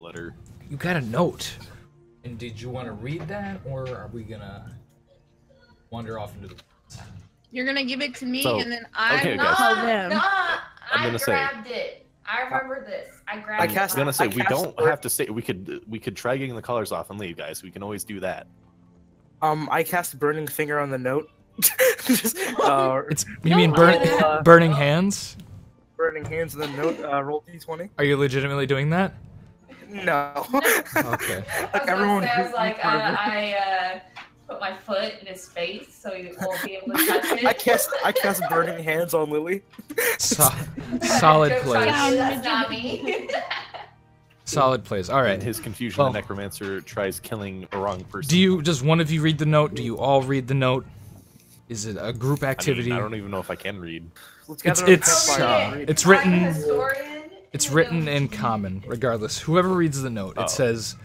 letter. You got a note. And did you want to read that, or are we gonna wander off into the woods? You're gonna give it to me, So, and then I okay, will guys. tell them. I'm gonna say. grabbed it. I remember this. I grabbed it. I was gonna say we don't have to say. We could try getting the colors off and leave, guys. We can always do that. I cast Burning Finger on the note. You mean burning hands? Burning hands on the note. Roll d20. Are you legitimately doing that? No. Okay. I put my foot in his face so he won't be able to touch it. I cast Burning Hands on Lily. Solid plays. That's not me. Solid plays. All right. In his confusion, the necromancer tries killing a wrong person. Does one of you read the note? Do you all read the note? Is it a group activity? I don't even know if I can read. It's written. It's written in common, regardless. Whoever reads the note, it says,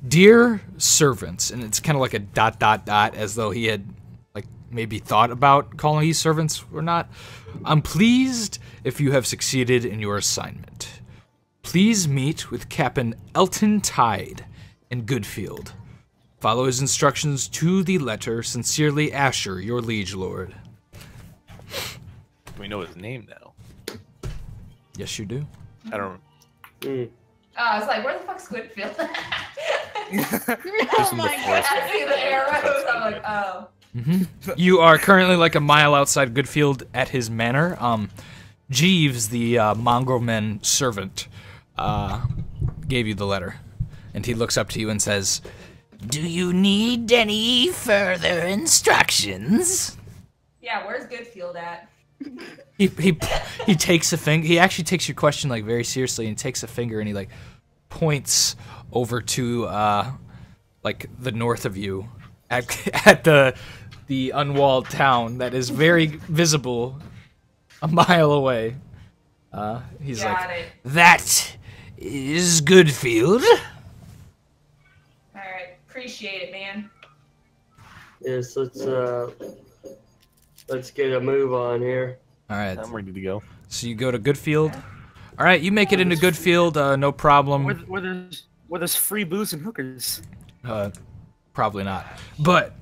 "Dear servants," and it's kind of like a ... as though he had, like, maybe thought about calling these servants or not. "I'm pleased if you have succeeded in your assignment. Please meet with Captain Elton Tide in Goodfield. Follow his instructions to the letter. Sincerely, Asher, your liege lord." We know his name now. Yes, you do. I don't. I was like, where the fuck's Squidfield? Oh my god! I see the arrows. I'm like, oh. You are currently like a mile outside Goodfield at his manor. Jeeves, the mongrel men servant, gave you the letter, and he looks up to you and says, "Do you need any further instructions?" Yeah, where's Goodfield at? He takes a finger. He actually takes your question like very seriously, and takes a finger and he like points over to like the north of you at the unwalled town that is very visible a mile away. He's Got like, it. "That is Goodfield." All right, appreciate it, man. Yes, let's get a move on here. All right, I'm ready to go. So you go to Goodfield. All right, you make it into Goodfield, no problem. Where there's free booze and hookers. Probably not. But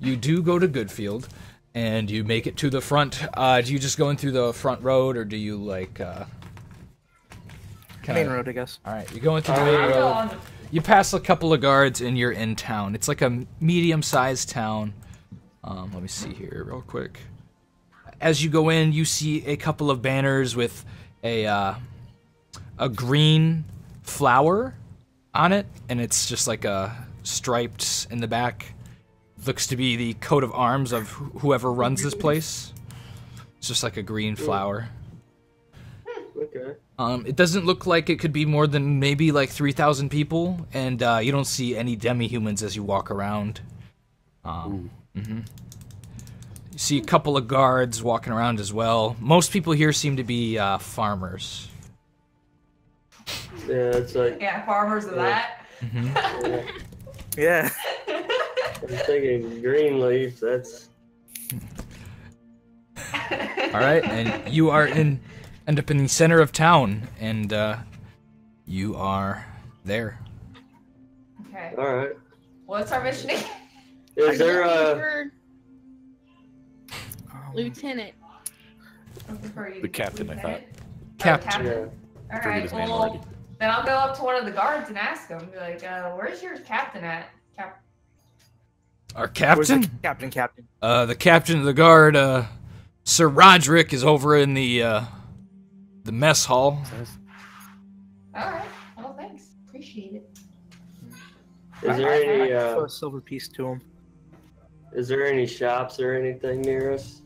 you do go to Goodfield, and you make it to the front. Do you just go in through the front road, or do you like Main road, I guess. All right, you go into the main road. You pass a couple of guards, and you're in town. It's like a medium-sized town. Let me see here real quick. As you go in, you see a couple of banners with a green flower on it, and it's just like striped in the back. Looks to be the coat of arms of whoever runs this place. It's just like a green flower. Okay. It doesn't look like it could be more than maybe like 3,000 people, and you don't see any demi-humans as you walk around. You see a couple of guards walking around as well. Most people here seem to be farmers. Yeah, it's like... Yeah, farmers of that. Yeah. I'm thinking green leaf, that's... Alright, and you are end up in the center of town, and you are there. Okay. Alright. What's our mission? Is there a... Lieutenant. The captain, I thought. Captain. Yeah. All Forget right, his name well, already. then I'll go up to one of the guards and ask him, be like, where's your captain at? Our Where's captain? the captain? The captain of the guard, Sir Roderick, is over in the mess hall. All right, well, thanks. Appreciate it. Is there any, Throw a silver piece to him. is there any shops or anything near us?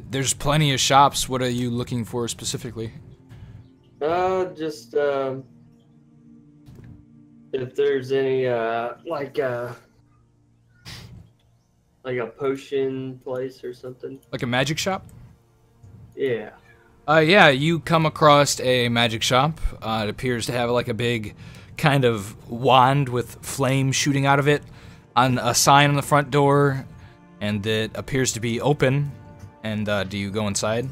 There's plenty of shops. What are you looking for specifically? Just, if there's any, like a potion place or something. Like a magic shop? Yeah. Yeah, you come across a magic shop. It appears to have like a big kind of wand with flame shooting out of it on a sign on the front door, and it appears to be open. And do you go inside?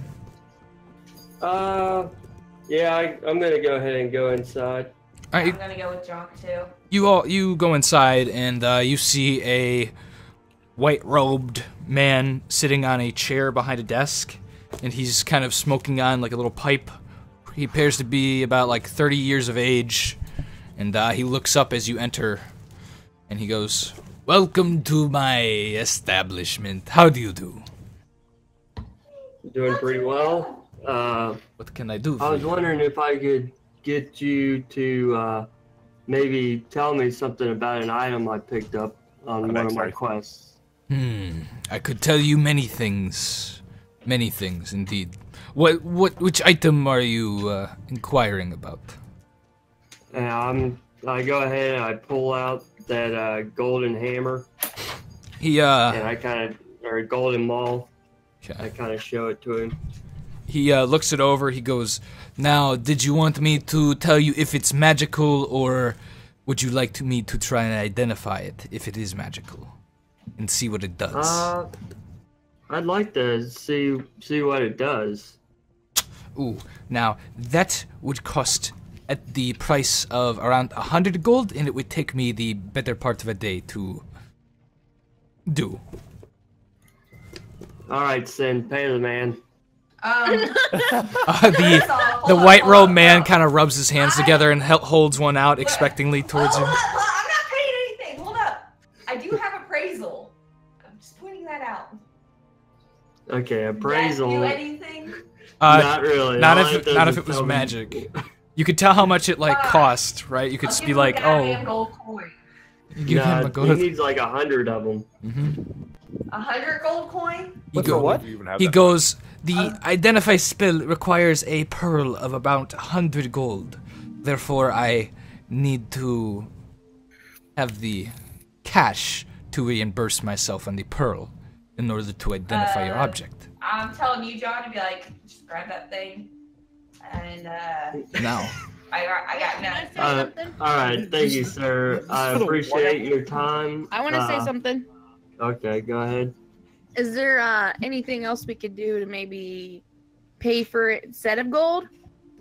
Yeah, I'm gonna go ahead and go inside. All right, I'm gonna go with Jock too. you go inside and you see a white-robed man sitting on a chair behind a desk, and he's kind of smoking on like a little pipe. He appears to be about like 30 years of age, and he looks up as you enter, and he goes, "Welcome to my establishment. How do you do? Doing pretty well. What can I do for I was you?" wondering if I could get you to maybe tell me something about an item I picked up on one of my quests. I could tell you many things indeed. Which item are you inquiring about? And I go ahead and I pull out that golden hammer. He And I kind of, or golden maul. Okay. I kind of show it to him. He looks it over. He goes, "Now, did you want me to tell you if it's magical, or would you like me to try and identify it if it is magical, and see what it does?" I'd like to see what it does. Ooh, now that would cost at the price of around 100 gold, and it would take me the better part of a day to do. All right, Sin, pay the man. The white robe man kind of rubs his hands together and holds one out expectingly towards you. I'm not paying anything. Hold up. I do have appraisal. I'm just pointing that out. Okay, appraisal. Do anything? Not really. Not All if it was magic. You could tell how much it like cost, right? You could just be like, "Oh." Gold coin. You give him a gold. He needs like 100 of them. 100 gold coin? He goes, "The identify spell requires a pearl of about 100 gold. Therefore, I need to have the cash to reimburse myself on the pearl in order to identify your object." I'm telling you, John, to be like, just grab that thing. And, Now. I got nothing. All right, thank you, sir. I appreciate your time. I want to say something. Okay, go ahead. Is there anything else we could do to maybe pay for it instead of gold?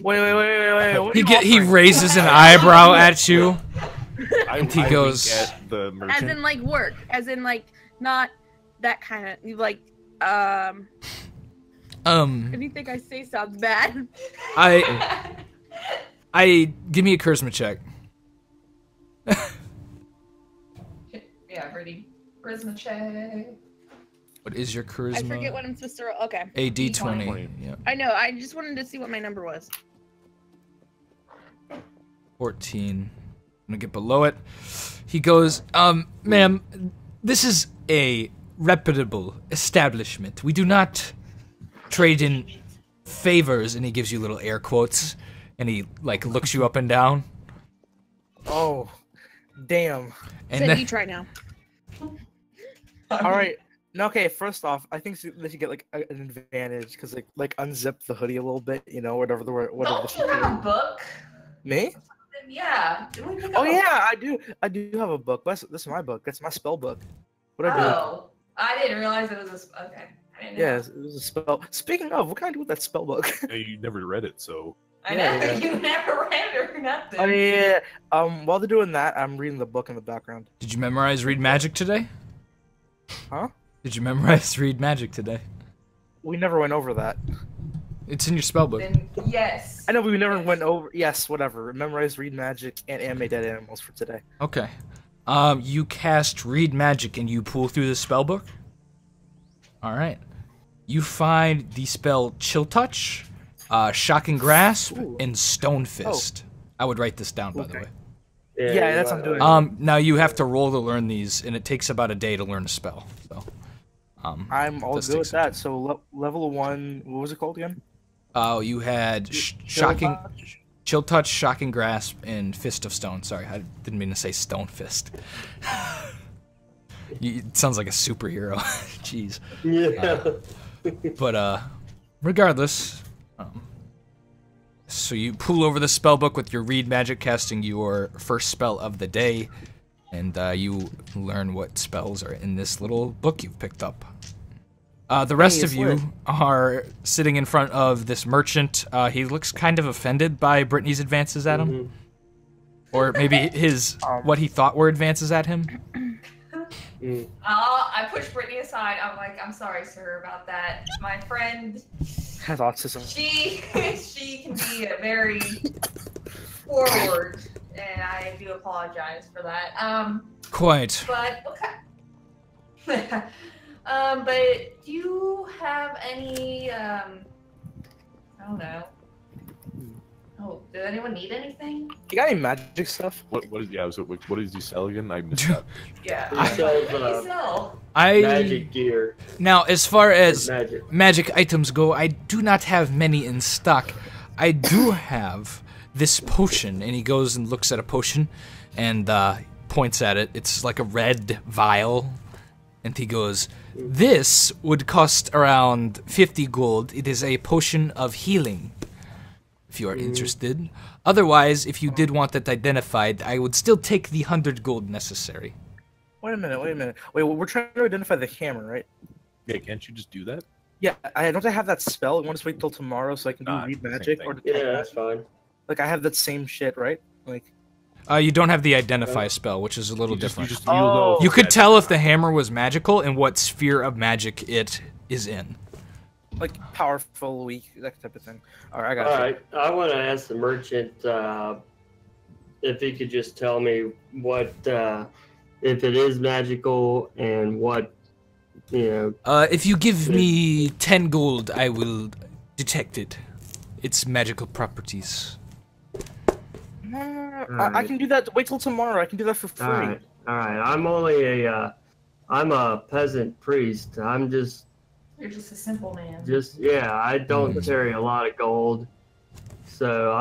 Wait. He raises an eyebrow at you. And he goes, at the merchant. As in like work, as in like not that kind of like anything I say sounds bad. I give me a charisma check. Yeah, pretty. Charisma check. What is your charisma? I forget what I'm supposed to roll. Okay. A D20. Yeah. I know. I just wanted to see what my number was. 14. I'm gonna get below it. He goes, "Ma'am, this is a reputable establishment. We do not trade in favors," and he gives you little air quotes, and he like looks you up and down. Oh, damn. And Say then, you try now. All right. No, okay. First off, I think they should get like an advantage because like unzip the hoodie a little bit, you know, whatever the Don't you have a book? Me? Yeah. Didn't we pick Oh up a yeah, I do have a book. This is my book. That's my spell book. What I do? Oh, I didn't realize it was a. Okay. I didn't know. Yeah, it was a spell. Speaking of, what can I do with that spell book? You never read it, so. I know. Yeah. You never read it or nothing. Oh yeah. While they're doing that, I'm reading the book in the background. did you memorize read magic today? Huh? Did you memorize read magic today? We never went over that. It's in your spellbook. Then yes. I know, but we never went over. Yes, whatever. Memorize, read magic, and animate dead animals for today. Okay. You cast read magic and you pull through the spellbook. All right. You find the spell chill touch, shocking grasp, and stone fist. I would write this down, by the way. Yeah, that's what I'm doing. Now you have to roll to learn these, and it takes about a day to learn a spell. So, I'm all this good takes with some that. So level 1, what was it called again? you had shocking, chill touch, shocking grasp, and fist of stone. Sorry, I didn't mean to say stone fist. It sounds like a superhero. Jeez. Yeah. But regardless, so you pull over the spellbook with your read magic, casting your first spell of the day, and you learn what spells are in this little book you've picked up. The rest of you are sitting in front of this merchant. He looks kind of offended by Brittany's advances at him. Or maybe his what he thought were advances at him. I push Brittany aside. I'm like, I'm sorry, sir, about that. My friend has autism. She can be very forward, and I do apologize for that. Quite. But okay. But do you have any? I don't know. Oh, did anyone need anything? You got any magic stuff? What did you sell again? I missed that. Yeah. Magic gear. Now, as far as magic items go, I do not have many in stock. I do have this potion, and he goes and looks at a potion, and points at it. It's like a red vial, and he goes, "This would cost around 50 gold. It is a potion of healing, if you are interested. Otherwise, if you did want that identified, I would still take the 100 gold necessary." Wait a minute. Wait, we're trying to identify the hammer, right? Yeah, can't you just do that? Yeah, don't I have that spell? I want to wait till tomorrow so I can do read magic or yeah, that's fine. Like I have that same shit, right? Like. You don't have the identify spell, which is a little different. You could tell if the hammer was magical and what sphere of magic it is in. Like powerful, weak, that type of thing. All right, I got All right, I want to ask the merchant if he could just tell me what if it is magical and what if you give me 10 gold, I will detect it. Its magical properties. I can do that. Wait till tomorrow. I can do that for free. All right. I'm only I'm a peasant priest. You're just a simple man. I don't carry a lot of gold. So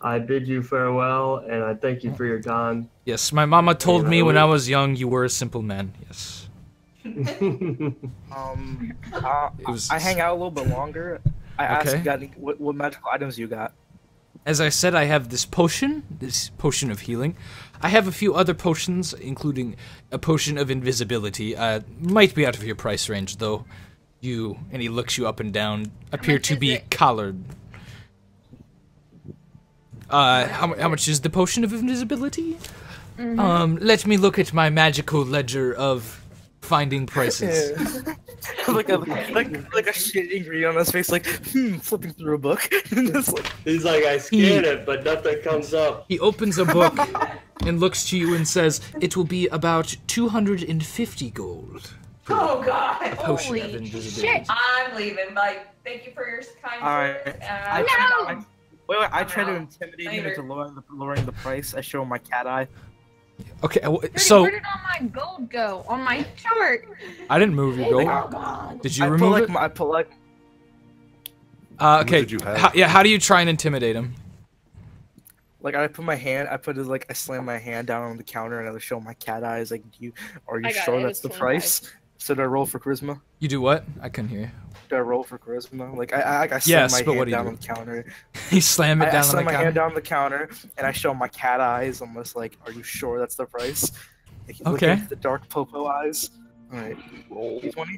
I bid you farewell, and I thank you for your time. Yes, my mama told me when I was young you were a simple man. Yes. I hang out a little bit longer. I ask, what magical items you got? As I said, I have this potion of healing. I have a few other potions, including a potion of invisibility. Might be out of your price range, though. You, and he looks you up and down, appear to be collared. How much is the potion of invisibility? Let me look at my magical ledger of finding prices. like a shit ingredient on his face, like flipping through a book. He's like, I scan it, but nothing comes up. He opens a book and looks to you and says, "It will be about 250 gold." Oh God! Potion of invisibility. Shit! I'm leaving. Like, thank you for your kind words. Wait, I try to intimidate him into lowering the price. I show him my cat eye. Okay, so where did all my gold go on my chart? I didn't move your gold. Oh God! Did you remove it? I put like. Okay. How do you try and intimidate him? Like I put my hand, I slam my hand down on the counter and I show my cat eyes. Like, are you sure that's the price? So do I roll for charisma? You do what? I couldn't hear you. Do I roll for charisma? Like I slam my hand down on the counter. You slam it down on the counter. I slam my hand down on the counter and I show my cat eyes. Almost like, are you sure that's the price? Like, okay. Look at the dark popo eyes. All right, roll 20.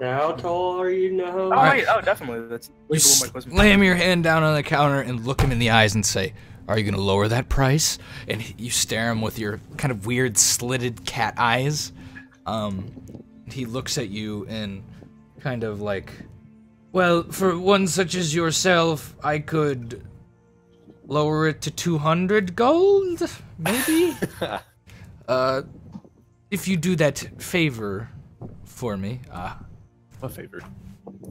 Now, how tall are you now? Oh, right. Oh, definitely. That's you slam your hand down on the counter and look him in the eyes and say, "Are you going to lower that price?" And you stare him with your kind of weird slitted cat eyes. He looks at you and kind of like, "Well, for one such as yourself, I could lower it to 200 gold, maybe? If you do that favor for me." What favor?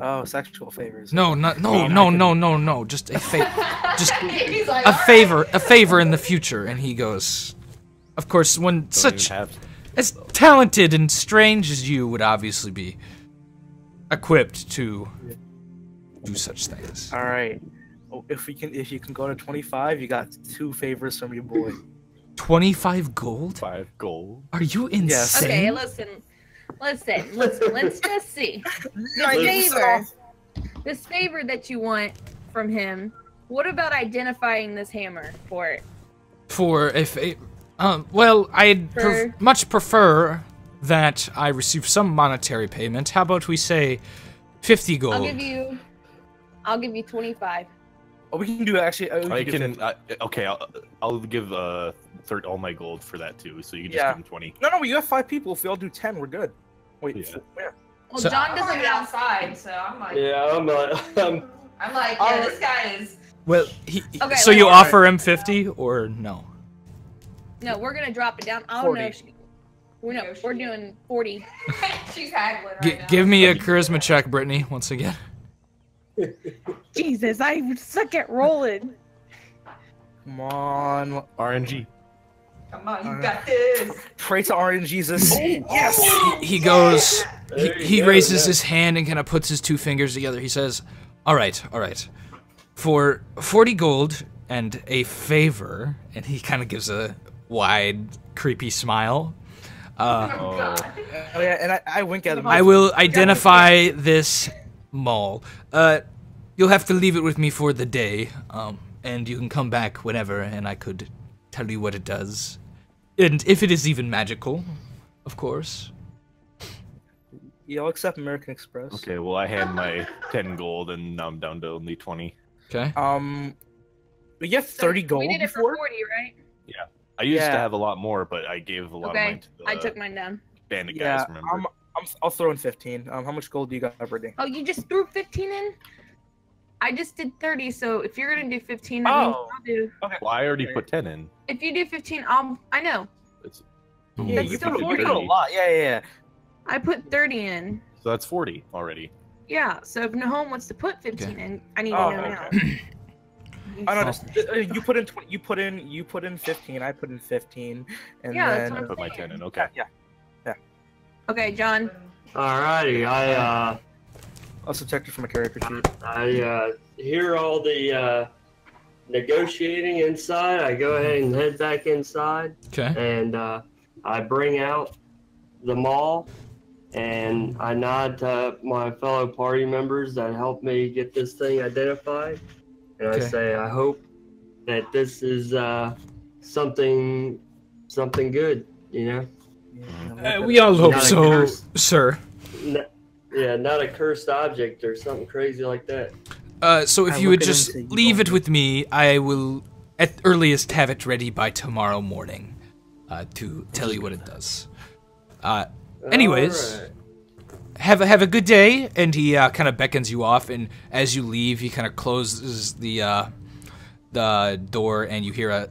Oh, sexual favors. No, just a favor. Just a favor in the future. And he goes, "Of course, when such as talented and strange as you would obviously be equipped to do such things." All right. Oh, if you can go to 25, you got 2 favors from your boy. 25 gold? 5 gold. Are you insane? Yes. Okay, listen. Let's just see. This favor that you want from him, what about identifying this hammer for it? For a well, I'd much prefer that I receive some monetary payment. How about we say 50 gold? I'll give you 25. Oh, we can do actually. Okay, I'll give all my gold for that too. So you can just give him 20. No, you have 5 people. If we all do 10, we're good. Wait, where? Well, John doesn't get outside, so I'm like. Yeah, I'm like, yeah, this guy is. Well, Okay, so you offer him 50 or no? No, we're gonna drop it down. I don't know. We're doing 40. She's haggling right now. Give me a charisma check, Brittany, once again. Jesus, I suck at rolling. Come on. RNG. Come on, you got this. Pray to RNGesus. Yes. He goes. He raises his hand and kind of puts his 2 fingers together. He says, "All right. For 40 gold and a favor," and he kind of gives a wide, creepy smile. Oh yeah, and I wink at him. I will identify this mall. You'll have to leave it with me for the day, and you can come back whenever, and I could tell you what it does. And if it is even magical, of course. I'll accept American Express. Okay, well, I hand my 10 gold, and now I'm down to only 20. Okay. You have 30 gold We did it before? for 40, right? Yeah. I used to have a lot more, but I gave a lot of mine to the I took mine down. bandit guys, remember? I'll throw in 15. How much gold do you got, Brittany? Oh, you just threw 15 in? I just did 30, so if you're gonna do 15, that means I'll do. Okay. Well, I already put 10 in. If you do 15, I know. Yeah, That's you still put 40. a lot. Yeah. I put 30 in. So that's 40 already. Yeah, so if Nahom wants to put 15 in, I need to know now. I don't know. You put in 20, you put in 15. I put in 15, and Yeah, that's then what I'm I put my saying. 10 in. Okay. Yeah. Okay, John. Alrighty, I'll subtract it from a character sheet. I hear all the negotiating inside. I go ahead and head back inside. Okay. And I bring out the mall, and I nod to my fellow party members that helped me get this thing identified. And I say, I hope that this is something good, you know? We all hope Not a so, curse. sir. Yeah, not a cursed object or something crazy like that. So if you would just leave it with me, I will, at earliest, have it ready by tomorrow morning to tell you what it does. Anyways, have a good day, and he kind of beckons you off, and as you leave, he kind of closes the door, and you hear a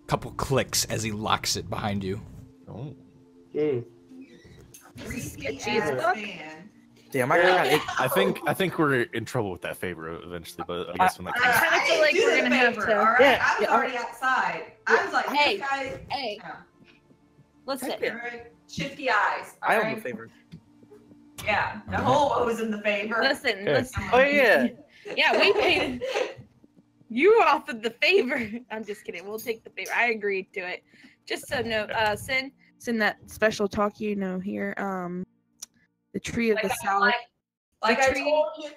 couple clicks as he locks it behind you. Oh. Sketchy as fuck. Damn, I got 8. I think we're in trouble with that favor eventually, but I guess when that I kind of feel like we're gonna have to. All right, I was already outside. I was like, Hey, this guy. hey. Yeah. Listen. All right, shifty eyes. I All own the right. favor. Yeah, the whole was in the favor. Listen. Oh yeah. Yeah, we paid. You offered the favor. I'm just kidding. We'll take the favor. I agreed to it. Just so no, send that special talk here. The tree of the south. Like the I tree, told you.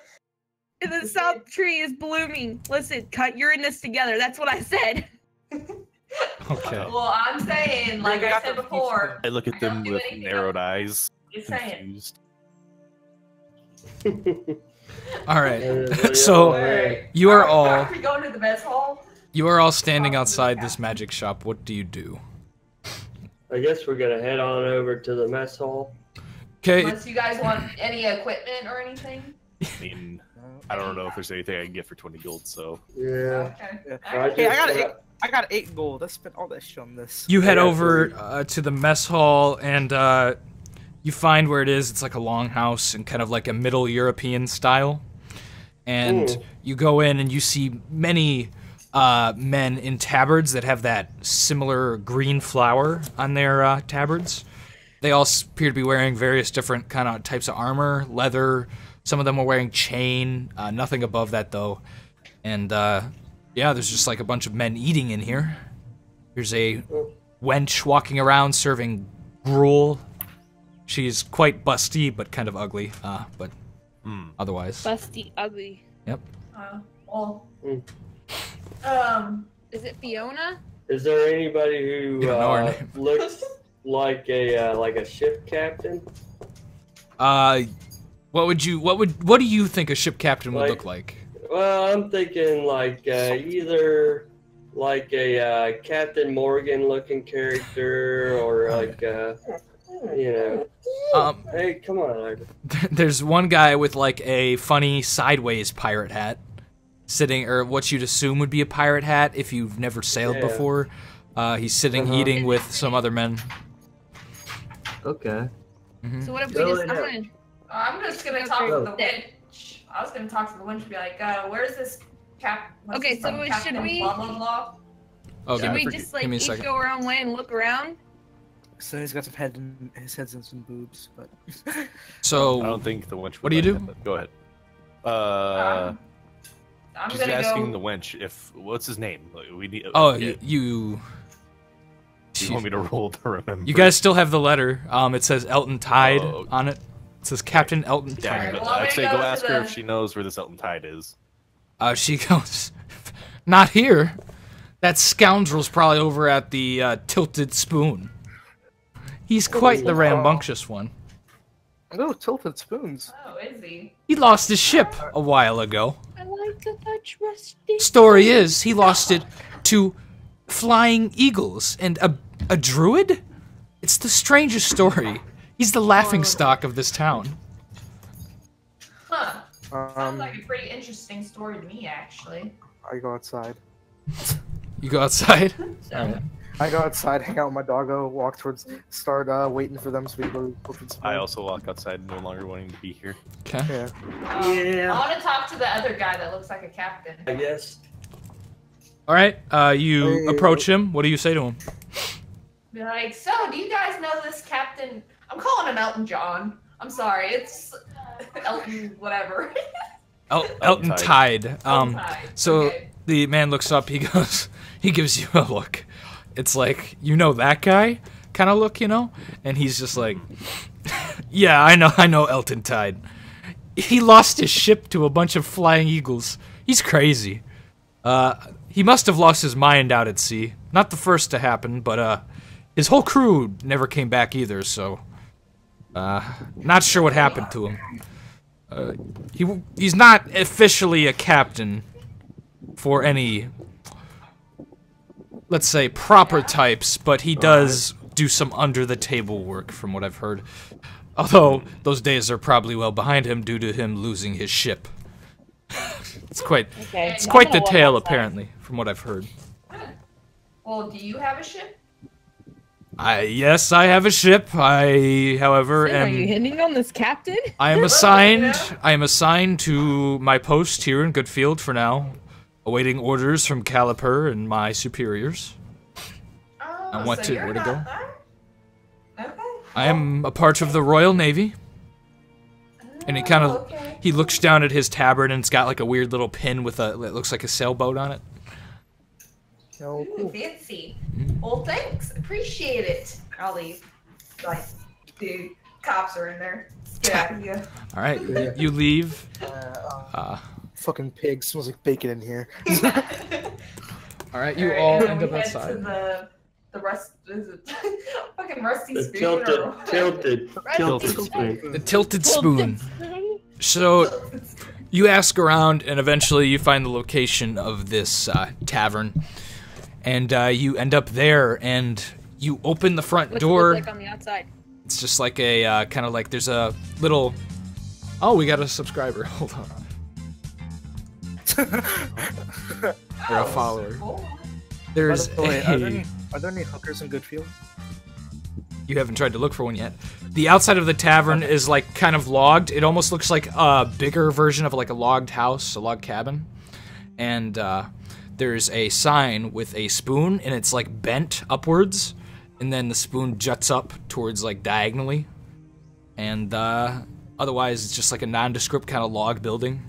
the south tree is blooming. Listen, you're in this together. That's what I said. Okay. Well, I'm saying, like I said before. I look at them do with anything narrowed eyes, Just saying. confused. All right. So you are all Are we going to the mess hall? standing outside this magic shop. What do you do? I guess we're gonna head on over to the mess hall. Okay. Unless you guys want any equipment or anything. I mean, I don't know if there's anything I can get for 20 gold, so. Yeah. Okay. Hey, I got 8 gold. I spent all that shit on this. You head over to the mess hall, and you find where it is. It's like a longhouse and kind of like a Middle European style. And you go in, and you see many men in tabards that have that similar green flower on their tabards. They all appear to be wearing various different kind of types of armor, leather. Some of them are wearing chain. Nothing above that, though. And, yeah, there's just like a bunch of men eating in here. There's a wench walking around serving gruel. She's quite busty, but kind of ugly. But otherwise. Busty, ugly. Yep. Well. Is it Fiona? Is there anybody who You don't know her name. looks like a ship captain? What do you think a ship captain would look like? Well, I'm thinking like either like a Captain Morgan looking character or like you know. Hey, come on, Ivan. There's one guy with like a funny sideways pirate hat, sitting, or what you'd assume would be a pirate hat if you've never sailed before. He's sitting eating with some other men. Okay. So what if we just? I'm just gonna talk to the winch. I was gonna talk to the winch and be like, "Where's this cap?" Okay, so should we? Blah blah blah. Oh, should we just like each go our own way and look around? So he's got some his head's in some boobs, but. So I don't think the wench. What do you do? Go ahead. I'm Just gonna asking go. the wench if what's his name. Like, we need. You want me to roll to remember? You guys still have the letter. It says Elton Tide on it. It says Captain Elton Yeah, Tide. I'd say go ask her if she knows where this Elton Tide is. She goes, not here. That scoundrel's probably over at the Tilted Spoon. He's quite the rambunctious one. Oh, Tilted Spoons. Oh, is he? He lost his ship a while ago. I like to touch rusty. Story is, he lost it to flying eagles and a druid? It's the strangest story. He's the laughingstock of this town. Huh. Sounds like a pretty interesting story to me, actually. I go outside. You go outside? So. I go outside, hang out with my doggo, walk towards, start waiting for them so we go open space. I also walk outside, no longer wanting to be here. Okay. Yeah. I want to talk to the other guy that looks like a captain. I guess. All right. You approach him. What do you say to him? Be like, so, do you guys know this captain? I'm calling him Elton John. I'm sorry, it's Elton whatever. Elton Tide. So okay. the man looks up. He goes. He gives you a look. It's like, you know that guy kind of look, you know? And he's just like, yeah, I know Elton Tide. He lost his ship to a bunch of flying eagles. He's crazy. He must have lost his mind out at sea. Not the first to happen, but his whole crew never came back either, so not sure what happened to him. He's not officially a captain for any, let's say, proper types, but he does do some under-the-table work, from what I've heard. Although, those days are probably well behind him due to him losing his ship. It's quite the tale, apparently, from what I've heard. Well, do you have a ship? Yes, I have a ship. I, however, Are you hitting on this captain? I am assigned to my post here in Goodfield for now, awaiting orders from Caliper and my superiors. Oh, on where to go. Okay. I am a part of the Royal Navy. And he looks down at his tabard and it's got like a weird little pin with it looks like a sailboat on it. Oh, Ooh, fancy. Well, thanks. Appreciate it. I'll leave. Like, dude, cops are in there. Let's get out of here. All right, you leave. Fucking pig smells like bacon in here. All right, you all end up outside. To the rust, is it fucking rusty The spoon tilted spoon. The Tilted Spoon. So, you ask around, and eventually you find the location of this tavern. And you end up there, and you open the front door. What's it look like on the outside? It's just like a, kind of like there's a little... Oh, we got a subscriber. Hold on. Or a follower. There's By the way, are there any hookers in Goodfield? You haven't tried to look for one yet. The outside of the tavern is like kind of logged. It almost looks like a bigger version of like a logged house, a log cabin. And there's a sign with a spoon, and it's like bent upwards, and then the spoon juts up towards like diagonally. And otherwise, it's just like a nondescript kind of log building.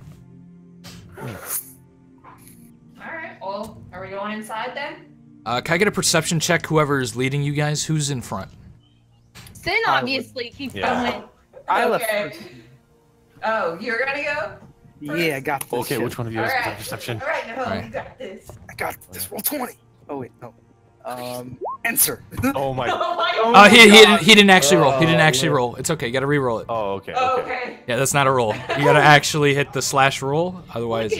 Alright, well, are we going inside then? Can I get a perception check, whoever is leading you guys? Who's in front? Sin obviously keeps going. I left Okay. first. Oh, you're gonna go? Yeah, I got this. Okay, shit. which one of you has Alright. perception? Alright, no, Alright. you got this. I got this. Roll 20. Oh, wait, no. Answer. Oh my. He didn't actually roll. He didn't actually roll. It's okay. You gotta re-roll it. Oh, okay. Okay. Yeah, that's not a roll. You gotta actually hit the slash roll. Otherwise.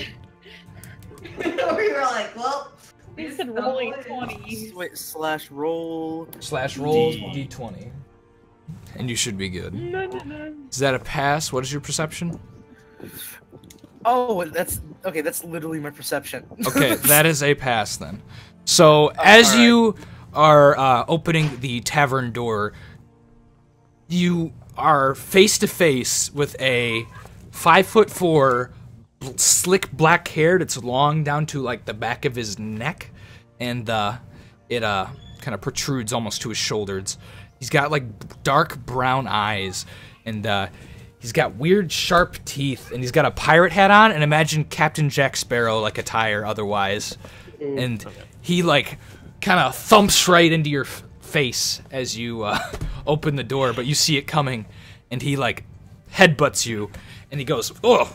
We were like, well. We said rolling 20. Wait, slash roll. Slash roll d20. And you should be good. Is that a pass? What is your perception? Oh, that's okay. That's literally my perception. Okay, that is a pass then. So as you are opening the tavern door, you are face to face with a 5'4", slick black haired. It's long down to like the back of his neck, and it kind of protrudes almost to his shoulders. He's got like dark brown eyes, and he's got weird sharp teeth, and he's got a pirate hat on, and imagine Captain Jack Sparrow like attire otherwise. And he like kind of thumps right into your face as you open the door, but you see it coming, and he like headbutts you, and he goes, "Oh!"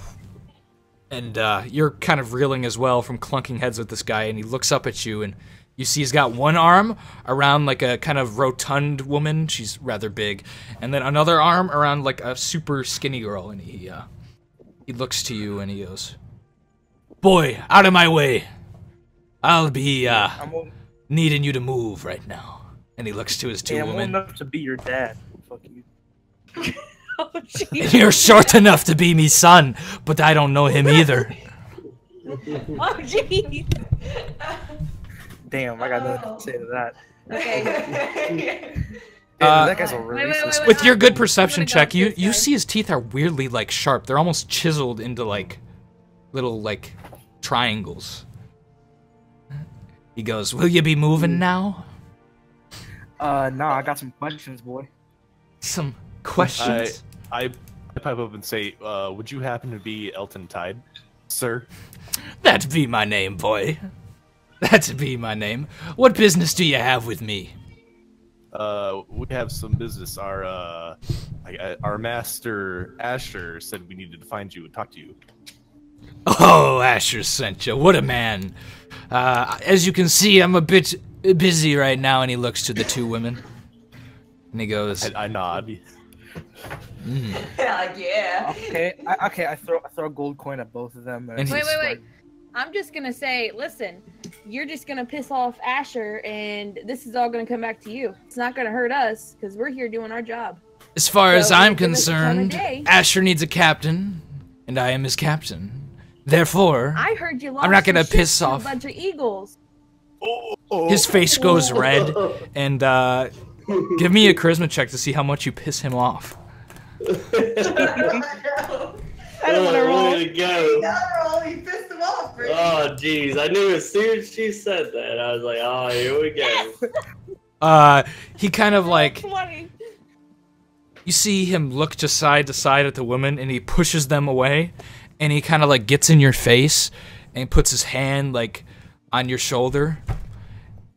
And you're kind of reeling as well from clunking heads with this guy, and he looks up at you, and you see he's got one arm around like a kind of rotund woman. She's rather big. And then another arm around like a super skinny girl. And he looks to you and he goes, "Boy, out of my way. I'll be needing you to move right now." And he looks to his two women. I'm old enough to be your dad. Fuck you. Oh, jeez. "You're short enough to be me son, but I don't know him either." Oh, jeez. Damn, I got nothing to say to that. Okay. Damn, that guy's a racist. With your good perception check, you see his teeth are weirdly like sharp. They're almost chiseled into like little like triangles. He goes, "Will you be moving now?" Nah, I got some questions, boy. Some questions? I pipe up and say, would you happen to be Elton Tide, sir? That be my name, boy. That be my name. What business do you have with me? We have some business. Our master Asher said we needed to find you and talk to you. Oh, Asher sent you. What a man. As you can see, I'm a bit busy right now. And he looks to the two women. And he goes, I nod. Yeah. Okay. I throw a gold coin at both of them. And Wait. I'm just gonna say, listen, you're just gonna piss off Asher, and this is all gonna come back to you. It's not gonna hurt us, because we're here doing our job. As far as So, I'm give us another concerned, day. Asher needs a captain, and I am his captain. Therefore, I heard you lost I'm not gonna your ship piss to off. a bunch of eagles. His face goes red, and give me a charisma check to see how much you piss him off. I don't want to roll. Way to go. roll. You pissed him off, Brittany. Oh, jeez. I knew as soon as she said that, I was like, oh, here we go. He kind of like, 20. you see him look to side at the women, and he pushes them away, and he kind of like gets in your face, and puts his hand like on your shoulder,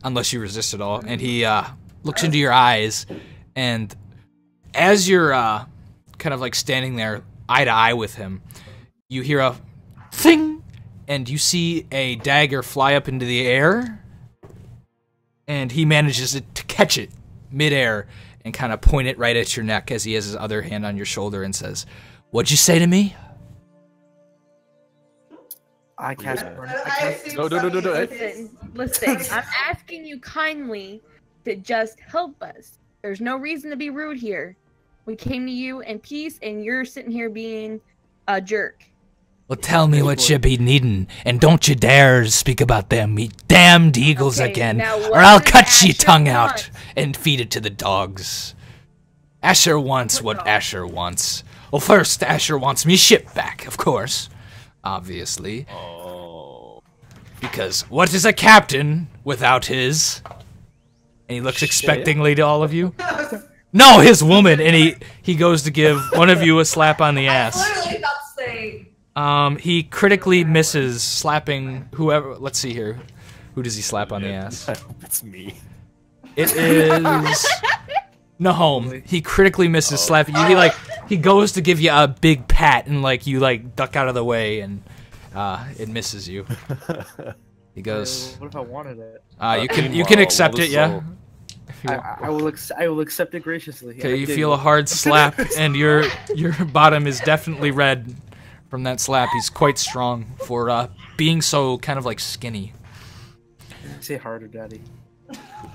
unless you resist at all, and he looks into your eyes, and as you're kind of like standing there eye to eye with him, you hear a thing, and you see a dagger fly up into the air, and he manages to catch it midair and kind of point it right at your neck as he has his other hand on your shoulder and says, "What'd you say to me?" I cast burn. No. Listen, I'm asking you kindly to just help us. There's no reason to be rude here. We came to you in peace, and you're sitting here being a jerk. Well, tell me what you be needing, and don't you dare speak about them damned eagles Okay, again, now or what I'll does cut your Asher tongue want? out and feed it to the dogs. Asher wants what dog? Asher wants. Well, first, Asher wants me ship back, of course. Obviously. Oh. Because what is a captain without his... And he looks expectingly to all of you. No, his woman! And he goes to give one of you a slap on the I ass. literally thought to say. He critically misses slapping whoever... Let's see here. Who does he slap on the ass? I hope it's me. It is... Nahom. He critically misses slapping you. He goes to give you a big pat, and like you like duck out of the way, and it misses you. He goes. What if I wanted it? You can accept it, yeah. I will accept it graciously. Okay, you feel a hard slap, and your bottom is definitely red from that slap. He's quite strong for being so kind of like skinny. Say harder, Daddy.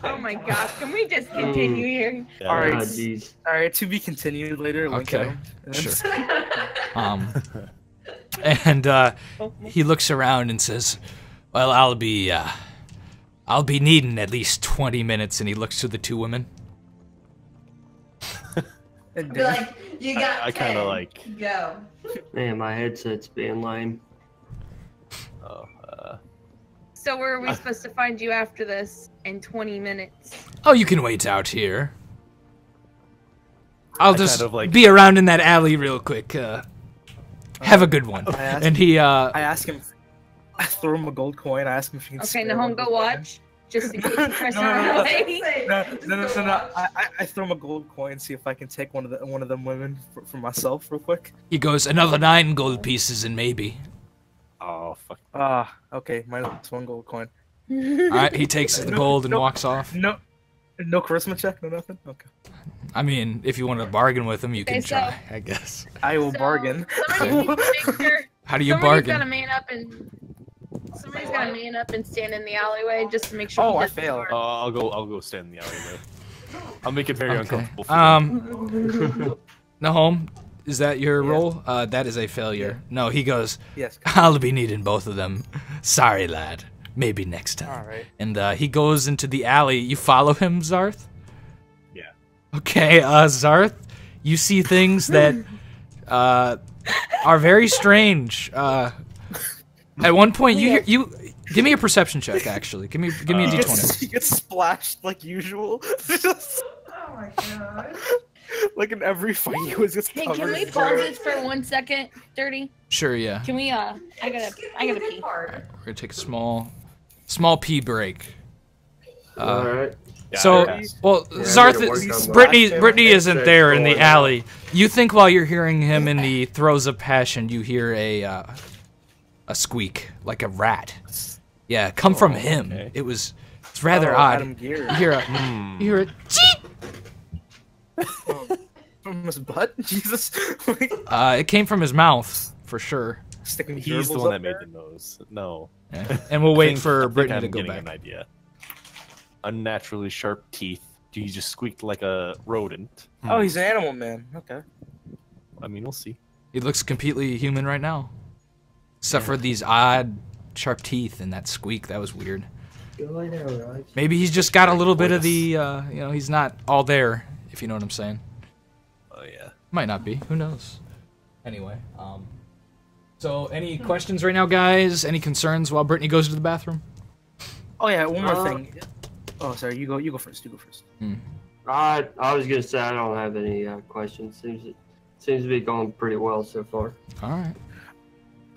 Oh my gosh, can we just continue here? Yeah. All right, to be continued later. Okay, sure. And he looks around and says, "Well, I'll be needing at least 20 minutes." And he looks to the two women. I'd be like, you got I kind of like. Go. Man, my headset's being lame. Oh, So where are we supposed to find you after this in 20 minutes? Oh, you can wait out here. I'll just kind of like- be around in that alley real quick. Have a good one. And he I ask him. I throw him a gold coin. I ask him if he can. Okay, Nahom, go watch. Just in case he tries to run away. No. I throw him a gold coin. See if I can take one of them women for myself real quick. He goes, another 9 gold pieces and maybe. oh fuck. Okay, minus 1 gold coin. Alright, he takes the gold and walks off. No charisma check, no nothing. Okay. I mean, if you want to bargain with him, you can Okay, so- try, I guess. I will bargain. Somebody needs to make sure. How do you Somebody's bargain? Somebody's gotta man up and stand in the alleyway just to make sure. Oh, he I doesn't failed. harm. I'll go stand in the alleyway. I'll make it very Okay. uncomfortable for them. Nahom, is that your role? That is a failure. No, he goes, Yes. I'll be needing both of them. Sorry, lad. Maybe next time. All right. And he goes into the alley. You follow him, Zarth? Yeah. Okay, Zarth, you see things that are very strange. At one point, you give me a perception check. Actually, give me a d20. He gets splashed like usual. Oh my god. Like in every fight, he was just Hey, covered can we in pause dirt. this for 1 second, Dirty? Sure, yeah. Can we? I gotta pee. We're gonna take a small pee break. Alright. Yeah, So, I- well, Yeah, I Zarth, gotta work on Brittany isn't there in the going alley. You think while you're hearing him in the throes of passion, you hear a squeak like a rat. Yeah, come from him. okay. It's rather Oh, odd. Adam Gear. You hear a cheep. From his butt? Jesus. Like, It came from his mouth for sure. sticking He's the gerbils one up that made there? the nose. No. Yeah. And we'll I wait think- I for think Brittany I'm to go getting back. an idea. Unnaturally sharp teeth. He just squeaked like a rodent. Oh, he's an animal man. Okay. I mean, we'll see. He looks completely human right now, except for these odd, sharp teeth and that squeak. That was weird. Go lay down, Raj. Maybe he's just got a little bit of the, he's not all there, if you know what I'm saying. Oh yeah. Might not be. Who knows? Anyway, so any questions right now, guys? Any concerns while Brittany goes to the bathroom? Oh yeah, one more thing. Oh, sorry. You go first. You go first. I was gonna say I don't have any questions. Seems to be going pretty well so far. All right.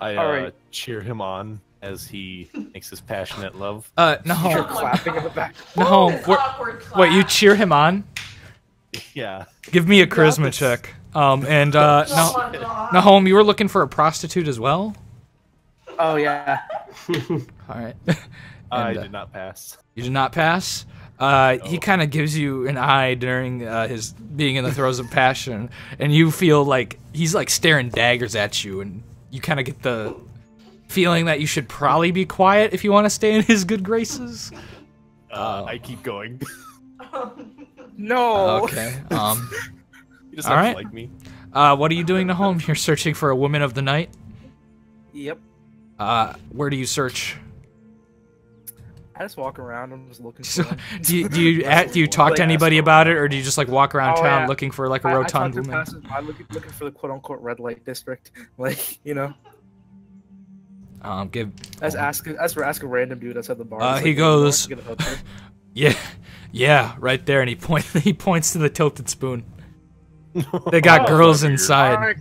I All right. cheer him on as he makes his passionate love. You're No, clapping in the back. no. It's awkward clap. Wait, you cheer him on? Yeah. Give me a got charisma this. check. And Oh no, my god. Nahom, you were looking for a prostitute as well. Oh yeah. All right. I And, did not pass. You did not pass. He kind of gives you an eye during his being in the throes of passion, and you feel like he's like staring daggers at you, and you kind of get the feeling that you should probably be quiet if you want to stay in his good graces. I keep going. No. Okay. He just All has right. to like me. What are you doing to home? You're searching for a woman of the night. Yep. Where do you search? I just walk around. I'm just looking. So, For them. do you talk to anybody about it, or do you just like walk around Oh, town yeah. looking for like a I rotund talk to woman? passers-by looking for the quote-unquote red light district. Like, you know, Give. as for ask a random dude outside the bar. It's He like, goes- "You know, get a hooker." Yeah, right there, and he points to the tilted spoon. They got Oh, girls weird. inside.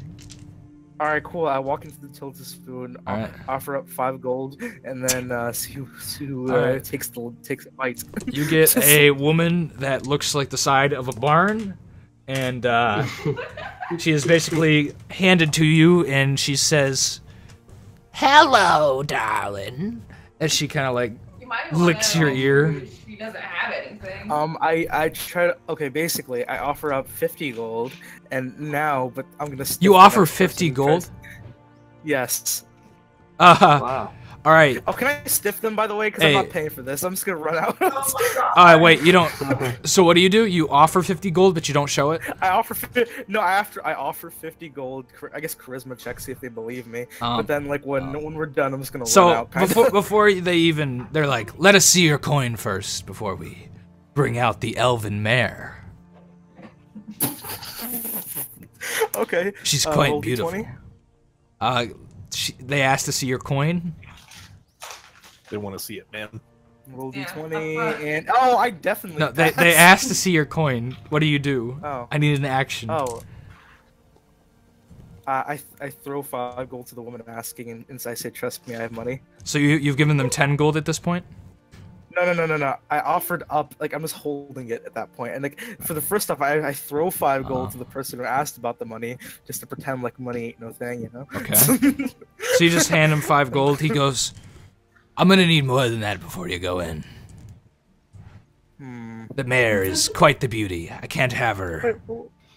All right, cool. I walk into the tilted spoon, All right. offer up 5 gold, and then see who All right. takes the bites. You get a woman that looks like the side of a barn, and she is basically handed to you, and she says, "Hello, darling." As she kind of like You might wanna licks your ear. if She doesn't have anything. I try to. Okay, basically, I offer up 50 gold, and now, but I'm gonna. You offer 50 gold? Yes. Wow. All right. Oh, can I stiff them, by the way? Because Hey. I'm not paying for this. I'm just gonna run out. Oh my god. Wait, you don't. So what do? You offer 50 gold, but you don't show it? I offer I offer 50 gold. I guess charisma check, see if they believe me. But then, like when we're done, I'm just gonna run So out. before they're like, let us see your coin first before we bring out the elven mare. Okay. She's quite roll beautiful. D20. They asked to see your coin. They want to see it, man. Roll Yeah, D20 up front. and I definitely. No, they pass. asked to see your coin. What do you do? Oh. I need an action. Oh. I throw 5 gold to the woman asking, and I say, "Trust me, I have money." So you've given them 10 gold at this point? No. I offered up, like, I'm just holding it at that point. And, like, for the first stuff, I throw 5 gold to the person who asked about the money, just to pretend like money ain't no thing, you know? Okay. So you just hand him 5 gold. He goes, I'm gonna need more than that before you go in. The mare is quite the beauty. I can't have her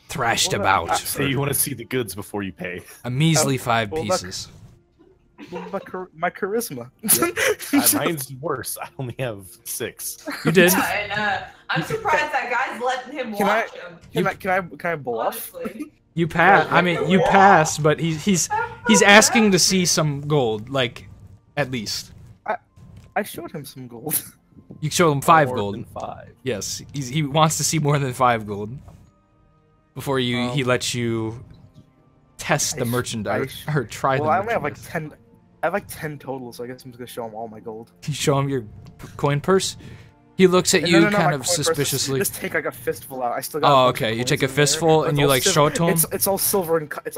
thrashed about. Say you want to see the goods before you pay. A measly 5 well, pieces. My charisma. Mine's worse. I only have 6. You did? And I'm surprised that guy's letting him watch him. Can I bluff? Honestly. You pass. I mean, you passed, but he's asking to see some gold, like, at least. I showed him some gold. You show him 5 More gold. than 5. Yes, he wants to see more than 5 gold before he lets you test the merchandise or try the Well, I only merchandise. have like 10. I have like 10 total, so I guess I'm just gonna show him all my gold. You show him your coin purse. He looks at you No, kind my of coin purse, suspiciously. Just take like a fistful out. I still got. Oh, okay. You take a fistful and you like show it to him. It's all silver and copper.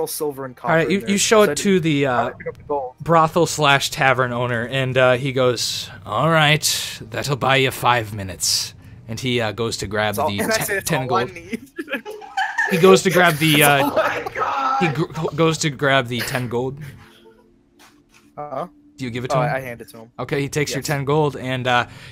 All right, you show it to the I pick up the gold. brothel / tavern owner, and he goes, "All right, that'll buy you 5 minutes." And he goes to grab And I say the it's 10 all I gold. need. He goes to grab the Oh my god. goes to grab the 10 gold. Uh-huh. Do you give it to Oh, him? I hand it to him. Okay, he takes your Yes. 10 gold, and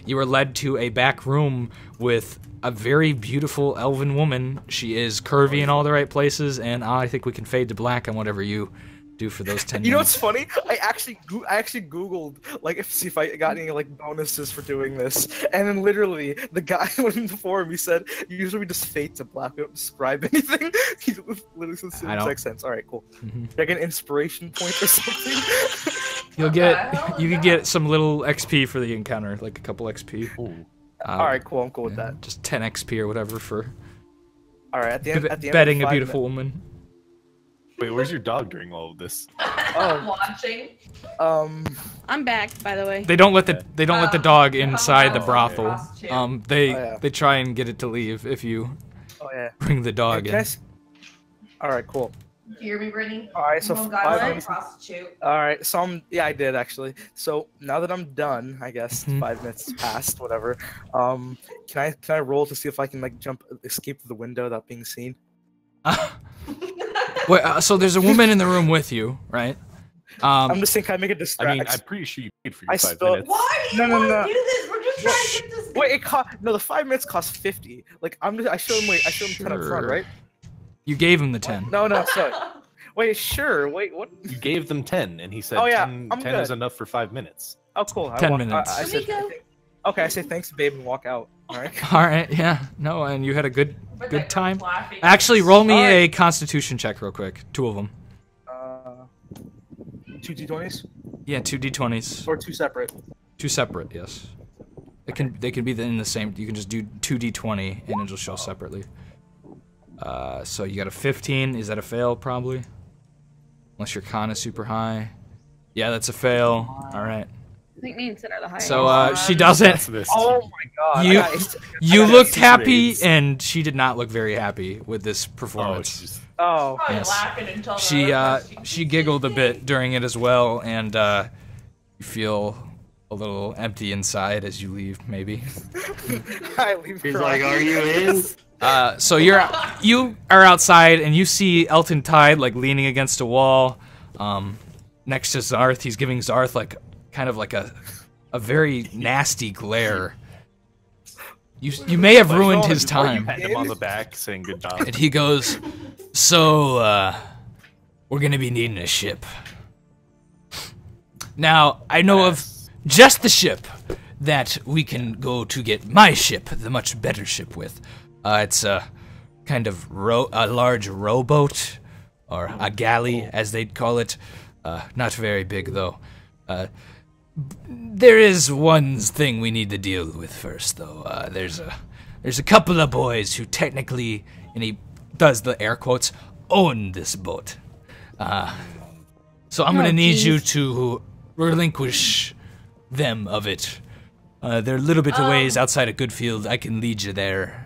you are led to a back room with a very beautiful elven woman. She is curvy in all the right places, and I think we can fade to black on whatever you do for those 10 You know minutes. what's funny? I actually googled like see if I got any like bonuses for doing this, and then literally the guy went in the forum. He said usually we just fade to black. We don't describe anything. He literally says I don't- makes sense. All right, cool. Mhm. Like an inspiration point or something. You can get some little XP for the encounter, like a couple XP. Ooh. All right, cool. I'm cool with that. Just 10 XP or whatever for All right, at the end, betting of a 5 beautiful woman. Wait, where's your dog during all of this? I'm watching. I'm back, by the way. They don't let the dog inside the Oh, brothel. prostitute. They try and get it to leave if you Oh yeah. bring the dog in. All right, cool. You hear me, Brittany? All right, so One 5 guy minutes. prostitute. All right, so I did actually. So now that I'm done, I guess 5 minutes passed, whatever. Can I roll to see if I can like escape through the window without being seen? Wait, so there's a woman in the room with you, right? I'm just saying, can I make a distraction? I mean, I'm pretty sure you paid for your I 5 spelled- minutes. Why do you No, want no. to do this? We're just trying to get this. Wait, the 5 minutes cost 50. Like I showed him 10 up front, Sure. right? You gave him the 10. No, sorry. Wait, sure. Wait, what? You gave them 10, and he said Oh, yeah, 10, I'm 10 is good. enough for 5 minutes. Oh, cool. 10 minutes. I said, okay, I say thanks, babe, and walk out. All right. All right, yeah, no, and you had a good But good they're time. laughing. Actually, roll me All a right. Constitution check real quick. 2 of them. 2 d20s Yeah, 2 d20s. or 2 separate. 2 separate, yes. They can be in the same. You can just do 2 d20 and it'll show separately. So you got a 15. Is that a fail? Probably. Unless your con is super high. Yeah, that's a fail. All right. I think me and Sid are the highest. So she doesn't. That's this. Oh my god. You- I got You got looked 2 happy, grades. and she did not look very happy with this Oh, performance. it's just Oh. Probably Yes. laughing until the She giggled a bit during it as well, and you feel a little empty inside as you leave, maybe. I leave He's crying. like, "Are you in?" So you are outside, and you see Elton Tide like leaning against a wall, next to Zarth. He's giving Zarth like kind of like a a very nasty glare. You may have ruined his time. Pat him on the back, saying good job. And he goes, so, we're gonna be needing a ship. Now, I know of just the ship that we can go to get my ship, the much better ship with. It's a kind of a large rowboat, or a galley, as they'd call it. Not very big, though. There is one thing we need to deal with first, though. There's a couple of boys who technically, and he does the air quotes, own this boat. So I'm gonna need you to relinquish them of it. They're a little bit of ways outside of Goodfield. I can lead you there.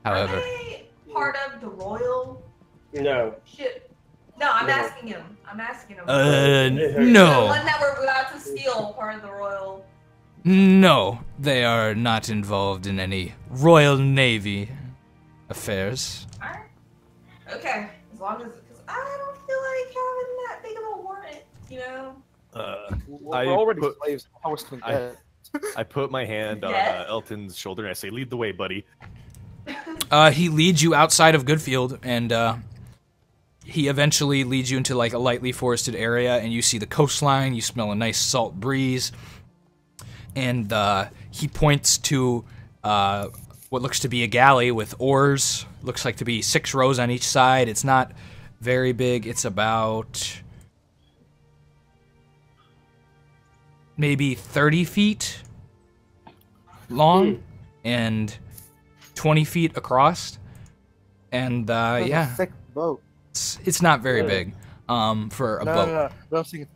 However, are they part of the royal No. ship? No, I'm asking him. no. The one that we're about to steal, part of the royal. No, they are not involved in any Royal Navy affairs. Alright. Okay. As long as, because I don't feel like having that big of a warrant, you know? We're already slaves. How was I put my hand on Elton's shoulder and I say, "Lead the way, buddy." He leads you outside of Goodfield, and he eventually leads you into like a lightly forested area, and you see the coastline. You smell a nice salt breeze, and he points to what looks to be a galley with oars. Looks like to be 6 rows on each side. It's not very big. It's about maybe 30 feet long and 20 feet across. And yeah, thick boat. it's not very big for a boat. No. I'm saying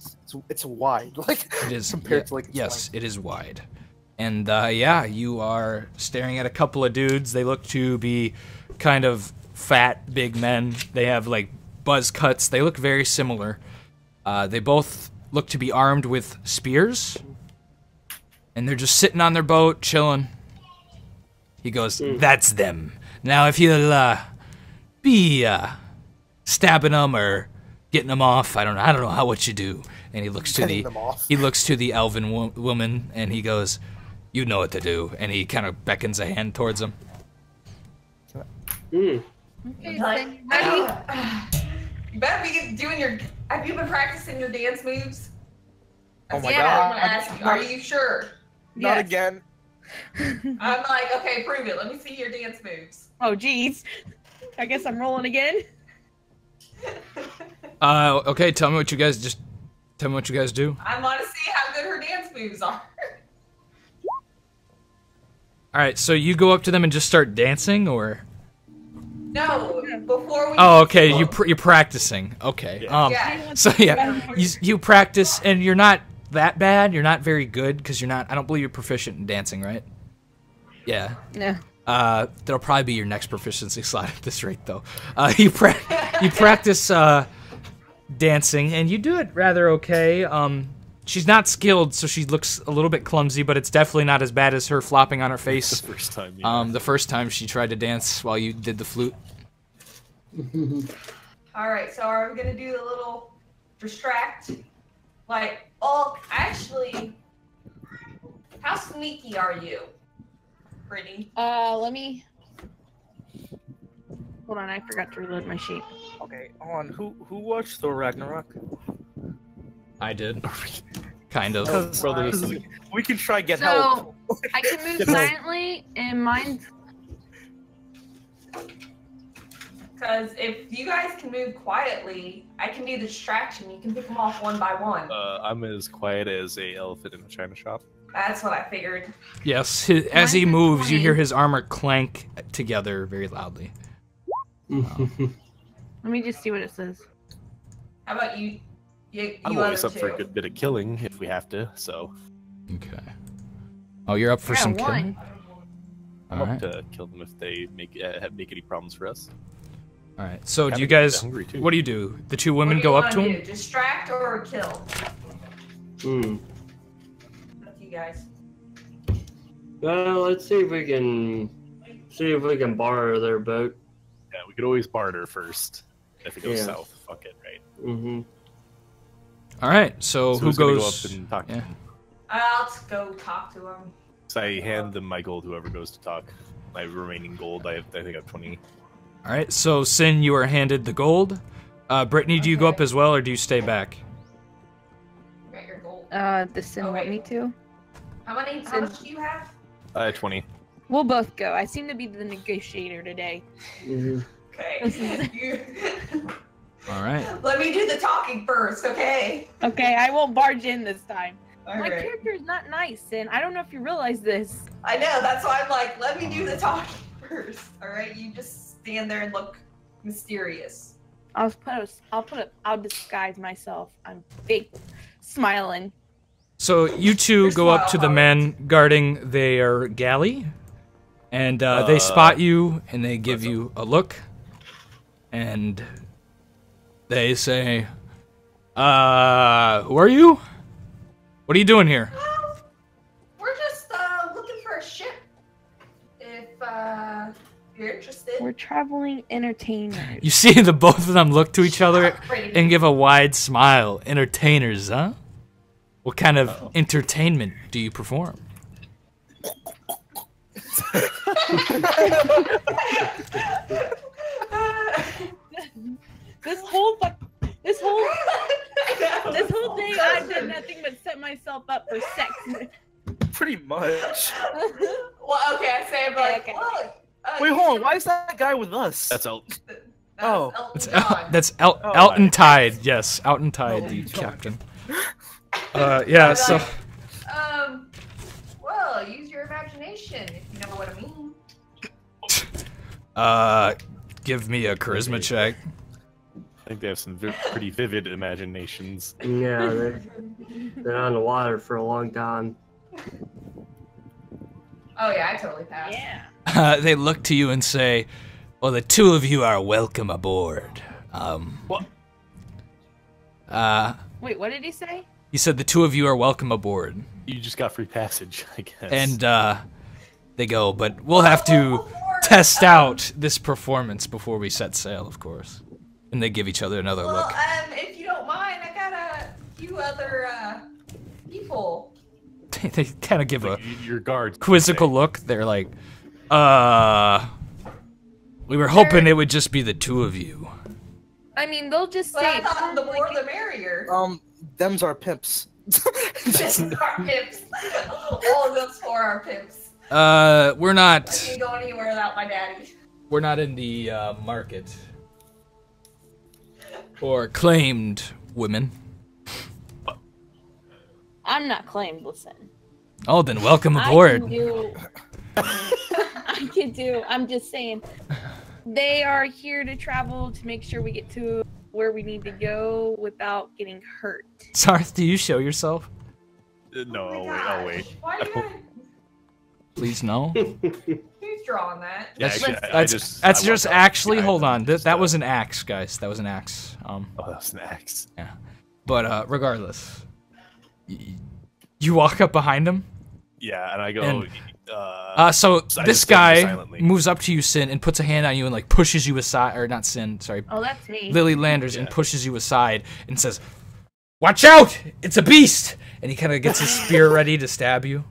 it's wide, like It is compared to like yes, it is wide. And yeah, you are staring at a couple of dudes. They look to be kind of fat, big men. They have like buzz cuts. They look very similar. They both look to be armed with spears, and they're just sitting on their boat, chilling. He goes, "That's them. Now, if you'll be stabbing them or getting them off, I don't know how what you do." And he looks to the elven woman, and he goes, "You know what to do." And he kind of beckons a hand towards him. Okay, Like, ready? you better be doing your. Have you been practicing your dance moves? Oh my Yeah, God. I'm gonna ask you. Are you sure? Not Yes. again. I'm like, okay, prove it. Let me see your dance moves. Oh, geez. I guess I'm rolling again. Okay, tell me what you guys do. I want to see how good her dance moves are. All right, so you go up to them and just start dancing, or? No, before we. Oh, okay. You're practicing. Okay. Yeah. So yeah, you practice, and you're not that bad. You're not very good because you're not. I don't believe you're proficient in dancing, right? Yeah. No. That'll probably be your next proficiency slot at this rate, though. You practice dancing, and you do it rather okay. She's not skilled, so she looks a little bit clumsy, but it's definitely not as bad as her flopping on her face. The first time. Yeah. The first time she tried to dance while you did the flute. All right, so are we gonna do the little distract? Like, oh, actually, how sneaky are you? Pretty. Let me. Hold on, I forgot to reload my sheet. Okay, hold on. Who watched Thor Ragnarok? I did. Kind of. Brothers. We can try get So, help. I can move silently, and mine's. Because if you guys can move quietly, I can do the distraction. You can pick them off one by one. I'm as quiet as a elephant in a china shop. That's what I figured. Yes, as he moves, you hear his armor clank together very loudly. Let me just see what it says. How about you? I'm you always other up for a two? good bit of killing if we have to. So Okay. Oh, you're up for I got some one. killing? I'm Alright. up to kill them if they make any problems for us. Alright, so do Kinda you guys... hungry, too. What do you do? The two What women do you go up wanna to do? him? Distract or kill? Up to you guys. Well, let's see if we can borrow their boat. Yeah, we could always barter first. If it goes Yeah. south, fuck it, right? Mm-hmm. All right. So who who's gonna goes? go up and talk to Yeah. him? I'll go talk to him. So I hand them my gold. Whoever goes to talk, my remaining gold. I think I have 20. All right. So Sin, you are handed the gold. Brittany, do you go up as well, or do you stay back? You got your gold. Does Sin Oh, want wait. me to? How much do you have? I have 20. We'll both go. I seem to be the negotiator today. Okay. All right. Let me do the talking first, okay? Okay, I won't barge in this time. All My right. character is not nice, Sin. I don't know if you realize this. I know, that's why I'm like, let me do the talking first. Alright, you just stand there and look mysterious. I'll disguise myself. I'm fake smiling. So you two go up to the men guarding their galley, and they spot you, and they give you a look, and they say, who are you? What are you doing here? Well, we're just looking for a ship. If you're interested. We're traveling entertainers. You see the both of them look to each other and give a wide smile. Entertainers, huh? What kind of entertainment do you perform? This whole thing, I've done nothing but set myself up for sex. Pretty much. Well, okay, I say, but like, Okay. look. Wait, hold on. Why is that guy with us? That's out. Oh. That's Oh, Elton right. Tide. Yes, Elton Tide, the captain. Yeah. So. Well, use your imagination if you know what I mean. Give me a charisma check. I think they have some pretty vivid imaginations. Yeah, they're on the water for a long time. Oh yeah, I totally passed. Yeah. They look to you and say, "Well, the two of you are welcome aboard." What? Wait, what did he say? He said the two of you are welcome aboard. You just got free passage, I guess. And they go, but we'll have to test out this performance before we set sail, of course. And they give each other another Well, look. if you don't mind, I got a few other people. They kind of give a your guards. quizzical look. They're like, we were hoping it would just be the two of you. I mean, they'll just But say I thought the more the merrier. Them's our pimps. This is our pimps. All of those four are pimps. We're I not can't go anywhere without my daddy. in the market for claimed women. I'm not claimed, listen. Oh, then welcome aboard. I can do, I'm just saying. They are here to travel to make sure we get to where we need to go without getting hurt. Sarth, do you show yourself? No, Oh my I'll wait. gosh. Why do you Please no. who's drawing that? Yeah, That's, actually, that's I just walked out actually. behind Hold them on. and That was an axe, guys. That was an axe. Oh, that was an axe. Yeah. But regardless, you walk up behind him. Yeah, and I go. And- So So I this just stand guy silently. moves up to you, Sin, and puts a hand on you and like pushes you aside, or not Sin, sorry, Oh, that's me. Lily Landers, and Yeah. pushes you aside and says, "Watch out! It's a beast!" And he kind of gets his spear ready to stab you.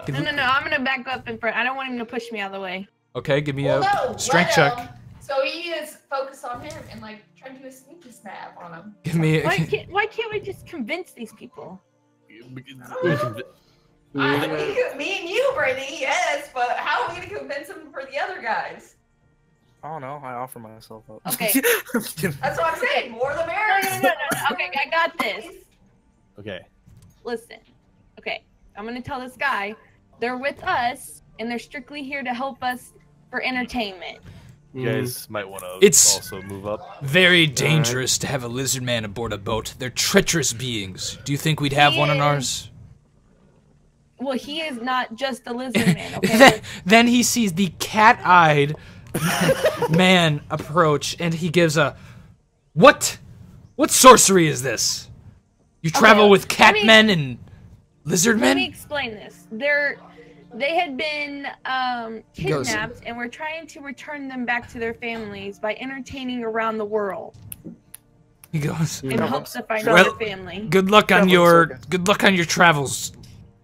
No, I'm gonna back up in front. I don't want him to push me out of the way. Okay, give me Well, a no, strength let check. him. So he is focused on him and like trying to do a sneaky snap on him. Give me. Why can't we just convince these people? Me and you, Brittany, yes, but how are we gonna convince him for the other guys? I don't know. I offer myself up. Okay. That's what I'm saying. More the No. merrier. Okay, I got this. Okay. Listen. Okay, I'm gonna tell this guy they're with us and they're strictly here to help us for entertainment. You guys might want to It's- also move up. Very dangerous to have a lizard man aboard a boat. They're treacherous beings. Do you think we'd have one on ours? Well, he is not just a lizard man, okay? Then he sees the cat-eyed man approach, and he gives a, "What? What sorcery is this? You travel with cat men and lizard Let me men?" explain this. They had been kidnapped, and we're trying to return them back to their families by entertaining around the world. He goes. in hopes to find Well, another family. Good luck on Traveling your travels,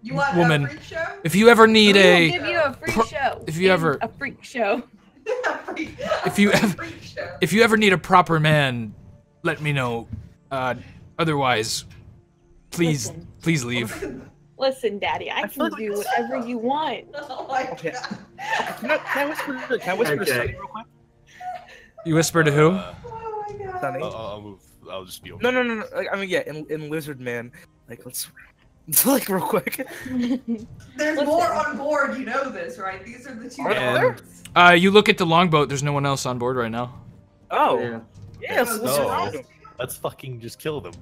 You want woman. a freak show? If you ever need We will a give you a free show. if you and ever- a freak show. If you ever- freak show. if you ever need a proper man, let me know. Otherwise, please leave. Listen, Daddy, I feel can like do this- whatever you want. Oh my Okay. god. Can I whisper? Can I whisper to Okay. Sunny real quick? You whisper to who? Oh my god. Sunny. I'll move. I'll just be over. No. Like, I mean, yeah, in Lizard Man, like let's like real quick. There's Listen. more on board, you know this, right? These are the two Are there? boards. You look at the longboat. There's no one else on board right now. Oh, Yeah. yes. Oh, Let's no. surround him. Let's fucking just kill them.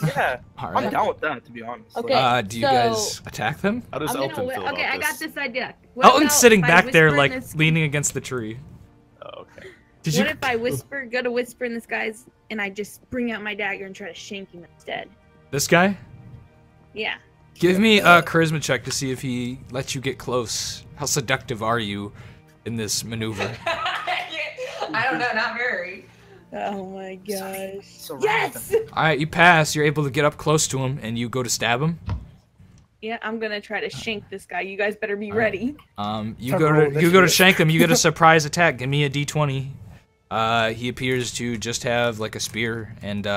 Yeah, All I'm right. down with that, to be honest. Okay. Do you so- guys attack them? How does I'm Elton gonna. feel Okay, about I got this? this idea. What Elton's about sitting if I back there, whisper in like this- leaning against the tree. Oh, okay. Did you? What if I go to whisper in this guy's, and I just bring out my dagger and try to shank him instead? This guy? Yeah. Give me a charisma check to see if he lets you get close. How seductive are you in this maneuver? I don't know, not very. Oh my gosh. Surround Yes. them. All right, you pass. You're able to get up close to him, and you go to stab him. Yeah, I'm gonna try to shank this guy. You guys better be All right. ready. You Time go to roll to initiative. shank him. You get a surprise attack. Give me a d20. He appears to just have like a spear and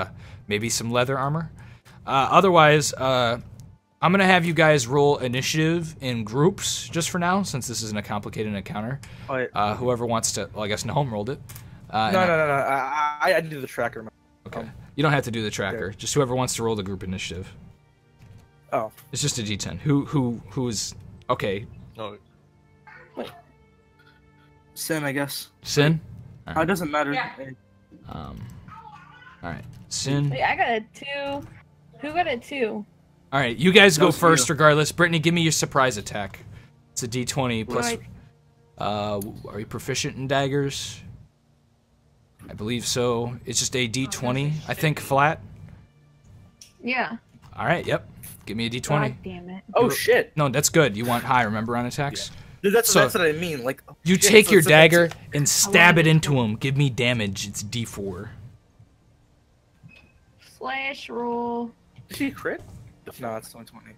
maybe some leather armor. Otherwise, I'm gonna have you guys roll initiative in groups just for now, since this isn't a complicated encounter. Wait. Whoever wants to, well, I guess Nahom rolled it. No. I do the tracker. Okay. You don't have to do the tracker. Just whoever wants to roll the group initiative. Oh. It's just a d10. Who's okay? No, Sin, I guess. Sin. It doesn't matter. Yeah. All right. Sin. Wait, I got a 2. Who got a 2? All right. You guys That go was first, you. regardless. Brittany, give me your surprise attack. It's a d20 plus. Right. Are you proficient in daggers? I believe so. It's just a d20. I think flat. Yeah. All right. Yep. Give me a d20. God damn it. Oh shit. No, that's good. You want high, remember, on attacks? Dude, that's So- what I mean. Like You shit, take so your it's- dagger and stab it into him. Give me damage. It's d4. Slash roll. Is he a crit? No, it's 2020.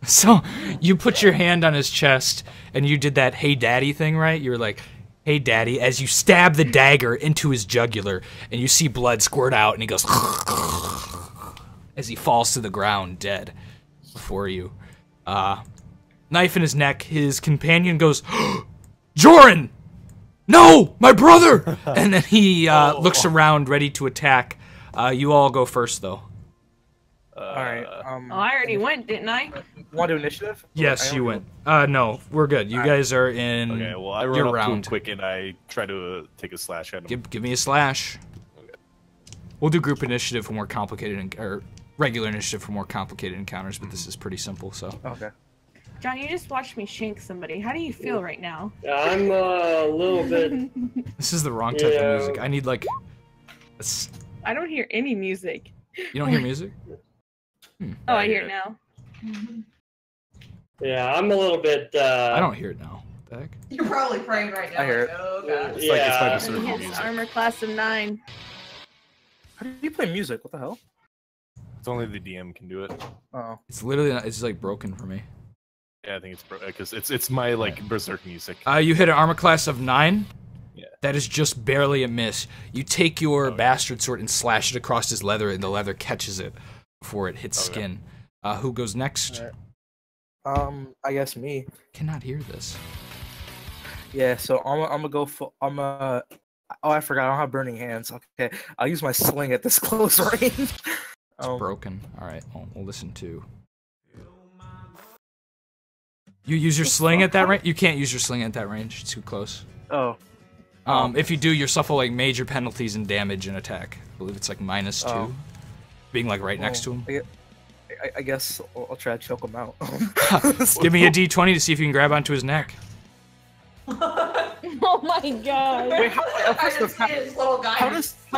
So you put your hand on his chest and you did that "Hey Daddy" thing, right? You were like, "Hey Daddy," as you stab the dagger into his jugular, and you see blood squirt out, and he goes as he falls to the ground dead before you. Knife in his neck. His companion goes, "Joran! No, my brother!" And then he looks around, ready to attack. You all go first, though. All right. Oh, I already went, didn't I? Want to do initiative? Yes, I you don't went. No, we're good. You Alright. guys are in Okay, well, I your run up to him round. quick and I try to take a slash at him. Give me a slash. We'll do group initiative for more complicated, or regular initiative for more complicated encounters, but this is pretty simple, so. Okay. John, you just watched me shank somebody. How do you feel right now? I'm a little bit. This is the wrong type Yeah. of music. I need, like, I don't hear any music. you don't hear music? Oh, I hear it now. Yeah, I'm a little bit. I don't hear it now. What the heck? You're probably praying right now. I hear like, it. Oh god. It's like it's my Yeah. berserker His music. armor class of 9. How do you play music? What the hell? It's only the DM can do it. Oh. It's literally, it's like broken for me. Yeah, I think it's because it's my like berserk music. You hit an armor class of 9. Yeah. That is just barely a miss. You take your Okay. bastard sword and slash it across his leather, and the leather catches it before it hits Okay. skin. Who goes next? Alright. I guess me. Cannot hear this. Yeah. So I'm gonna go for Oh, I forgot. I don't have burning hands. Okay. I'll use my sling at this close range. It's broken. All right, we'll listen to. You use your sling at that range? You can't use your sling at that range. It's too close. Oh. If you do, you suffer like major penalties in damage and attack. I believe it's like -2, Oh. being like right next to him. I guess I'll try to choke him out. Give me a d20 to see if you can grab onto his neck. Oh my god. Wait, how, I just see this little guy. how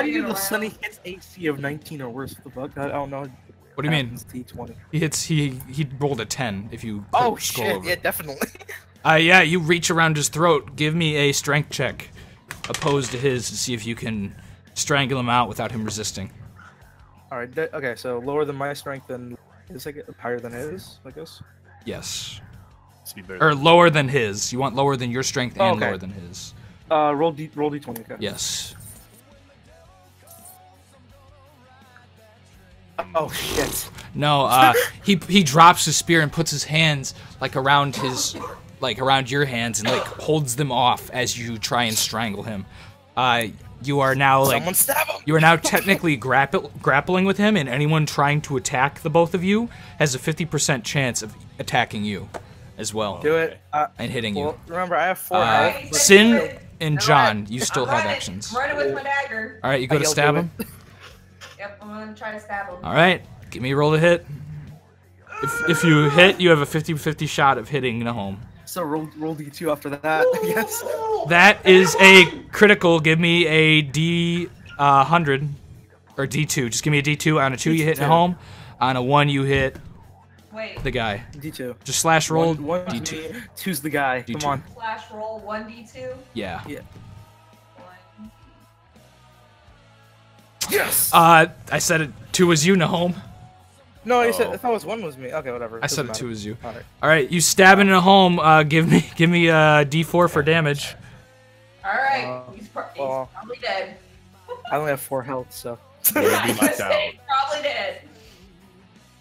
do you do the around. Sunny hits AC of 19 or worse? What the fuck? I don't know. What do you mean? Happens T20. He rolled a 10 if you Oh scroll shit! over. Yeah, definitely. Yeah, you reach around his throat. Give me a strength check opposed to his to see if you can strangle him out without him resisting. All right. Okay. So lower than my strength and is like higher than his, I guess. Yes. To be better Or lower than his. You want lower than your strength and okay. lower than his. Roll d20. Okay. Yes. Oh shit. No, he drops his spear and puts his hands like around your hands and like holds them off as you try and strangle him. You are now like Someone stab him. you are now technically grappling with him, and anyone trying to attack the both of you has a 50% chance of attacking you as well. Do it. And hitting you. Well, remember, I have 4 health. Sin and John, you still have actions. I'm running with my dagger. All right, you go to stab him. Yep, I'm gonna try to stab him. All right, give me a roll to hit. If you hit, you have a 50-50 shot of hitting Nahom. So roll d2 after that, I guess. That is a critical. Give me a D100 or D2. Just give me a D2. On a 2, you hit Nahom. On a 1, you hit the guy. D2. Just slash roll One D2. Two's the guy. D2. Come on. Slash roll 1d2. Yeah. Yeah. 1. Yes. I said it 2 was you, Nahom. No, you said I thought it was 1 was me. Okay, whatever. I said it Doesn't 2 was you. matter. All right, you stabbing Nahom. Give me a D4 for damage. Alright, he's probably dead. I only have 4 health, so. You're gonna be knocked out. Probably dead.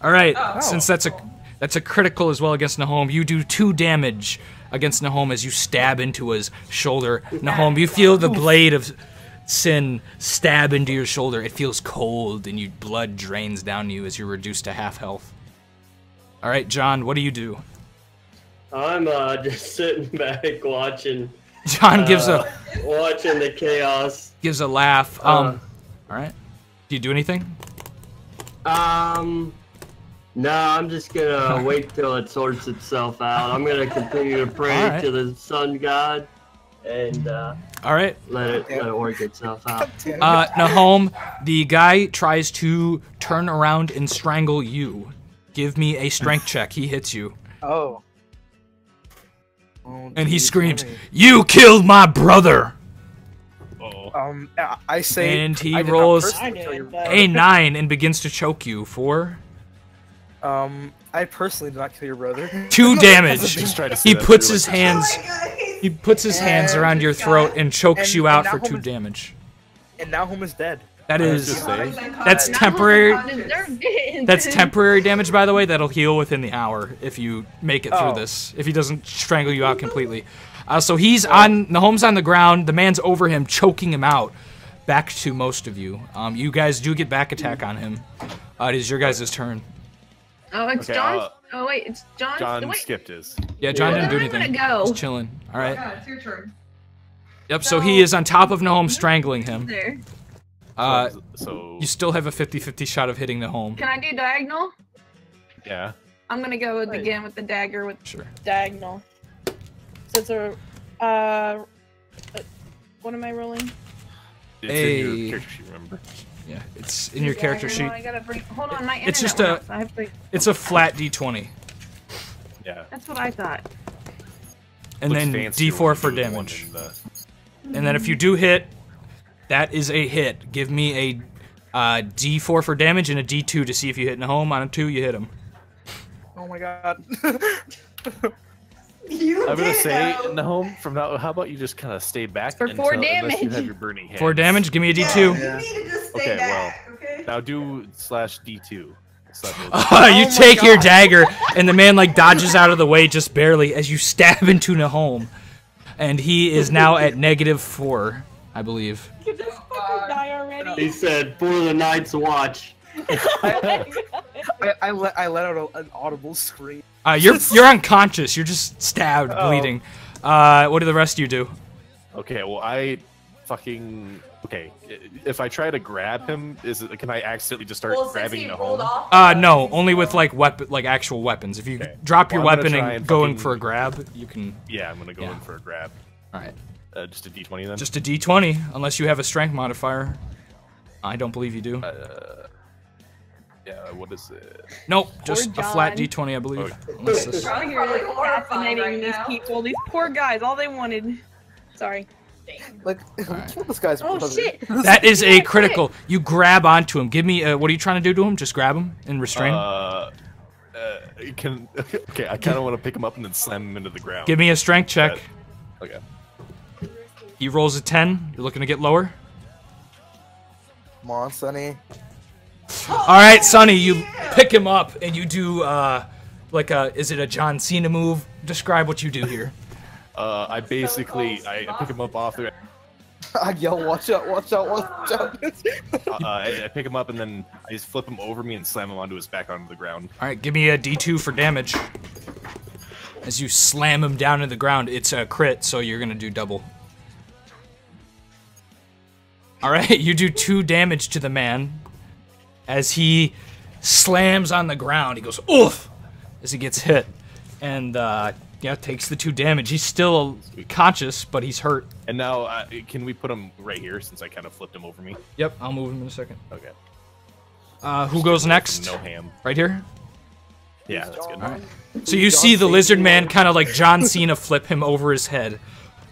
All right, Oh. since that's a critical as well against Nahom, you do 2 damage against Nahom as you stab into his shoulder. Nahom, you feel the blade of Sin stab into your shoulder. It feels cold, and your blood drains down you as you're reduced to half health. All right, John, what do you do? I'm just sitting back watching. John gives watching the chaos. a laugh. All right, do you do anything? No, I'm just gonna wait till it sorts itself out. I'm gonna continue to pray to the sun god, and all right, let it work itself out. Nahom, the guy tries to turn around and strangle you. Give me a strength check. He hits you. Oh. And he screams, "You killed my brother!" Uh-oh. I say. And he I did not rolls personally kill your brother. a 9 and begins to choke you for I personally did not kill your brother. 2 damage. Just try to say He that puts really his quick. hands. He puts his hands around your throat and chokes you out for 2 damage. And now Home is dead. That is. just say. That's temporary. Deserved it. That's temporary damage, by the way. That'll heal within the hour if you make it through Oh. this. If he doesn't strangle you out completely. So he's on. Nahom's on the ground. The man's over him, choking him out. Back to most of you. You guys do get back attack on him. It is your guys' turn. Oh, it's Okay, John. Oh wait, it's John. John Wait. skipped his. Yeah, John didn't do Where am I anything. gonna go? He's chilling. All right. Yeah, it's your turn. Yep. So he is on top of Nahom, strangling him. There. So You still have a 50-50 shot of hitting Nahom. Can I do diagonal? yeah. I'm gonna go with, again with the dagger with Sure. diagonal. So it's a what am I rolling? It's in Hey. your character sheet, remember? Yeah, it's in your character sheet. Diagonal, I gotta bring. Hold on, my It's just internet went off, so I have to. It's a flat D20, Yeah. That's what I thought. and Looks then fancier D4 when for you do one damage. in the- And then if you do hit, that is a hit. Give me a D4 for damage and a D2 to see if you hit Nahom. On a 2, you hit him. Oh my god. You I'm gonna did say, know. Nahom, from now, how about you just kind of stay back For 4 unless you damage. have your burning hands. 4 damage. Give me a Yeah, D2. you need to just stay Okay, back, okay? Now do /D2. You take your dagger, and the man like dodges out of the way just barely as you stab into Nahom, and he is now at -4, I believe. Can this fucking die already? He said, "For the night's watch." I let out an audible scream. You're unconscious. You're just stabbed, Oh. bleeding. What do the rest of you do? Okay, well okay. If I try to grab him, can I accidentally just start Well, since grabbing he Nahom? rolled off. No, only with like actual weapons. If you Okay. drop your Well, I'm gonna weapon try and and go in fucking- for a grab, you can. Yeah, I'm gonna go Yeah. in for a grab. All right, Just a D20 then. just a D20, unless you have a strength modifier. I don't believe you do. Yeah. What is it? Nope, just a flat John. D20, I believe. Okay. Unless this- Probably You're horrifying fascinating right these now. people. These poor guys. All they wanted. Sorry. Like, Alright. this guy's Oh brother. shit! That is a critical. You grab onto him. Give me. What are you trying to do to him? Just grab him and restrain him. Okay, I kind of want to pick him up and then slam him into the ground. Give me a strength check. Okay. He rolls a 10. You're looking to get lower. Come on, Sonny. All right, Sonny, you pick him up and you do like a. Is it a John Cena move? Describe what you do here. I basically I pick him up off the. I yell, watch out, watch out, watch out. I pick him up and then I just flip him over me and slam him onto his back onto the ground. All right, give me a D2 for damage. As you slam him down to the ground, it's a crit, so you're gonna do double. All right, you do 2 damage to the man as he slams on the ground. He goes oof as he gets hit, and yeah, takes the 2 damage. He's still conscious, but he's hurt. And now, can we put him right here since I kind of flipped him over me? Yep, I'll move him in a second. Okay. Who goes next? No ham. Right here. Yeah, that's good. All right. So you see the lizard man kind of like John Cena flip him over his head.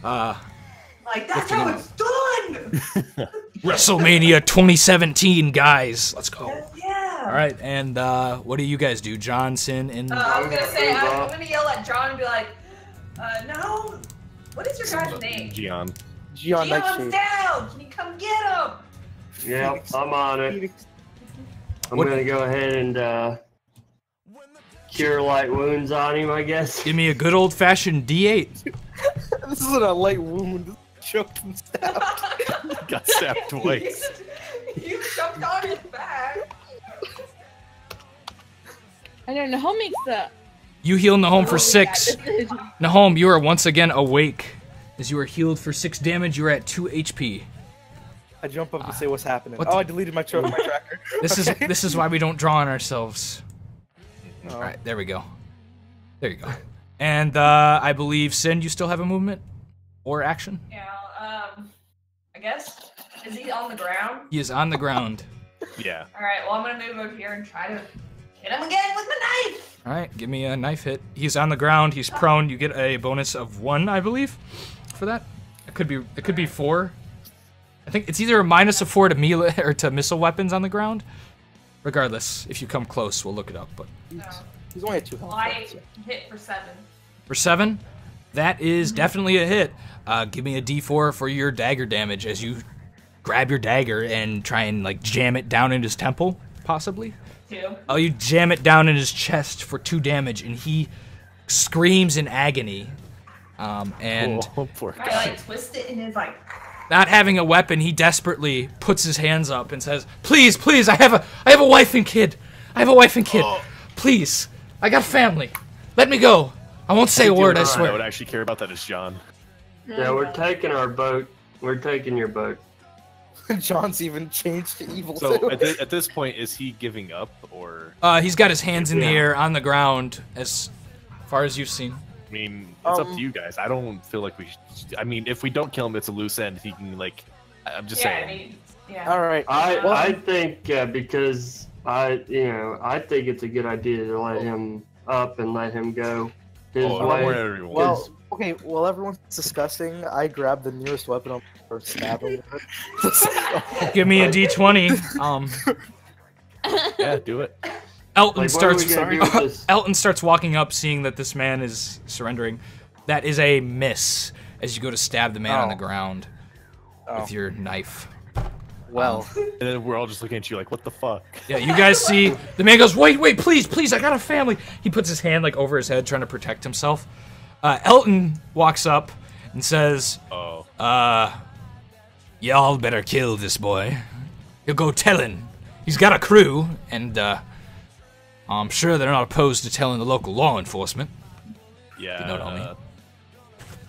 Like, that's how it's done! WrestleMania 2017, guys. Let's go. Yeah! All right, and what do you guys do? Johnson and I was gonna say, I'm gonna yell at John and be like, no, what is your guy's name? Gian. Gian Gion's Nightshade. down! Can you come get him? Yeah, I'm on it. I'm gonna go ahead and cure light wounds on him, I guess. give me a good old-fashioned D8. This isn't a light wound. This is choked and stabbed. Got stabbed twice. You jumped on his back. I don't know. Who makes the? You heal Nahom for 6. Nahom, you are once again awake. As you are healed for 6 damage, you are at 2 HP. I jump up and say, what's happening? what Oh, the- I deleted my tracker. This is why we don't draw on ourselves. Oh. All right, there we go. There you go. And I believe Sin, you still have a movement or action? Yeah, I guess. Is he on the ground? He is on the ground. Yeah. Alright, well, I'm gonna move over here and try to hit him again with my knife! All right, give me a knife hit. He's on the ground. He's prone. You get a bonus of 1, I believe, for that. It could be 4. I think it's either a minus of 4 to melee or to missile weapons on the ground. Regardless, if you come close, we'll look it up. But No. He's only at 2 health. Well, I hit for 7. for 7, that is definitely a hit. Give me a D4 for your dagger damage as you grab your dagger and try and like jam it down in his temple, possibly. 2. Oh, you jam it down in his chest for 2 damage, and he screams in agony. And Oh, poor I guy. like twist it in his like. not having a weapon, he desperately puts his hands up and says, "Please, please, I have a wife and kid. I have a wife and kid. Please, I got family. Let me go. I won't say a word, I I would swear." actually care about that is John. Yeah, we're taking our boat. We're taking your boat. John's even changed to evil So too. at this point, is he giving up or? He's got his hands in the air on the ground, as far as you've seen. I mean, it's up to you guys. I don't feel like we should. I mean, if we don't kill him, it's a loose end. He can like. I'm just Yeah, saying. I mean, yeah. All right. I think because I think it's a good idea to let him up and let him go his Oh, way. everyone. Well, okay. While everyone's discussing, I grab the nearest weapon on or stab him with it. Give me a D20. Yeah, do it. Elton Like, what are starts. we gonna do with this? Elton starts walking up, seeing that this man is surrendering. That is a miss as you go to stab the man on the ground with your knife. Well, And then we're all just looking at you like, what the fuck? Yeah, you guys see the man goes, "Wait, wait, please, please, I got a family." He puts his hand like over his head, trying to protect himself. Elton walks up and says, Oh. "Y'all better kill this boy. You'll go telling. He's got a crew, and I'm sure they're not opposed to telling the local law enforcement." Yeah. You know what I mean?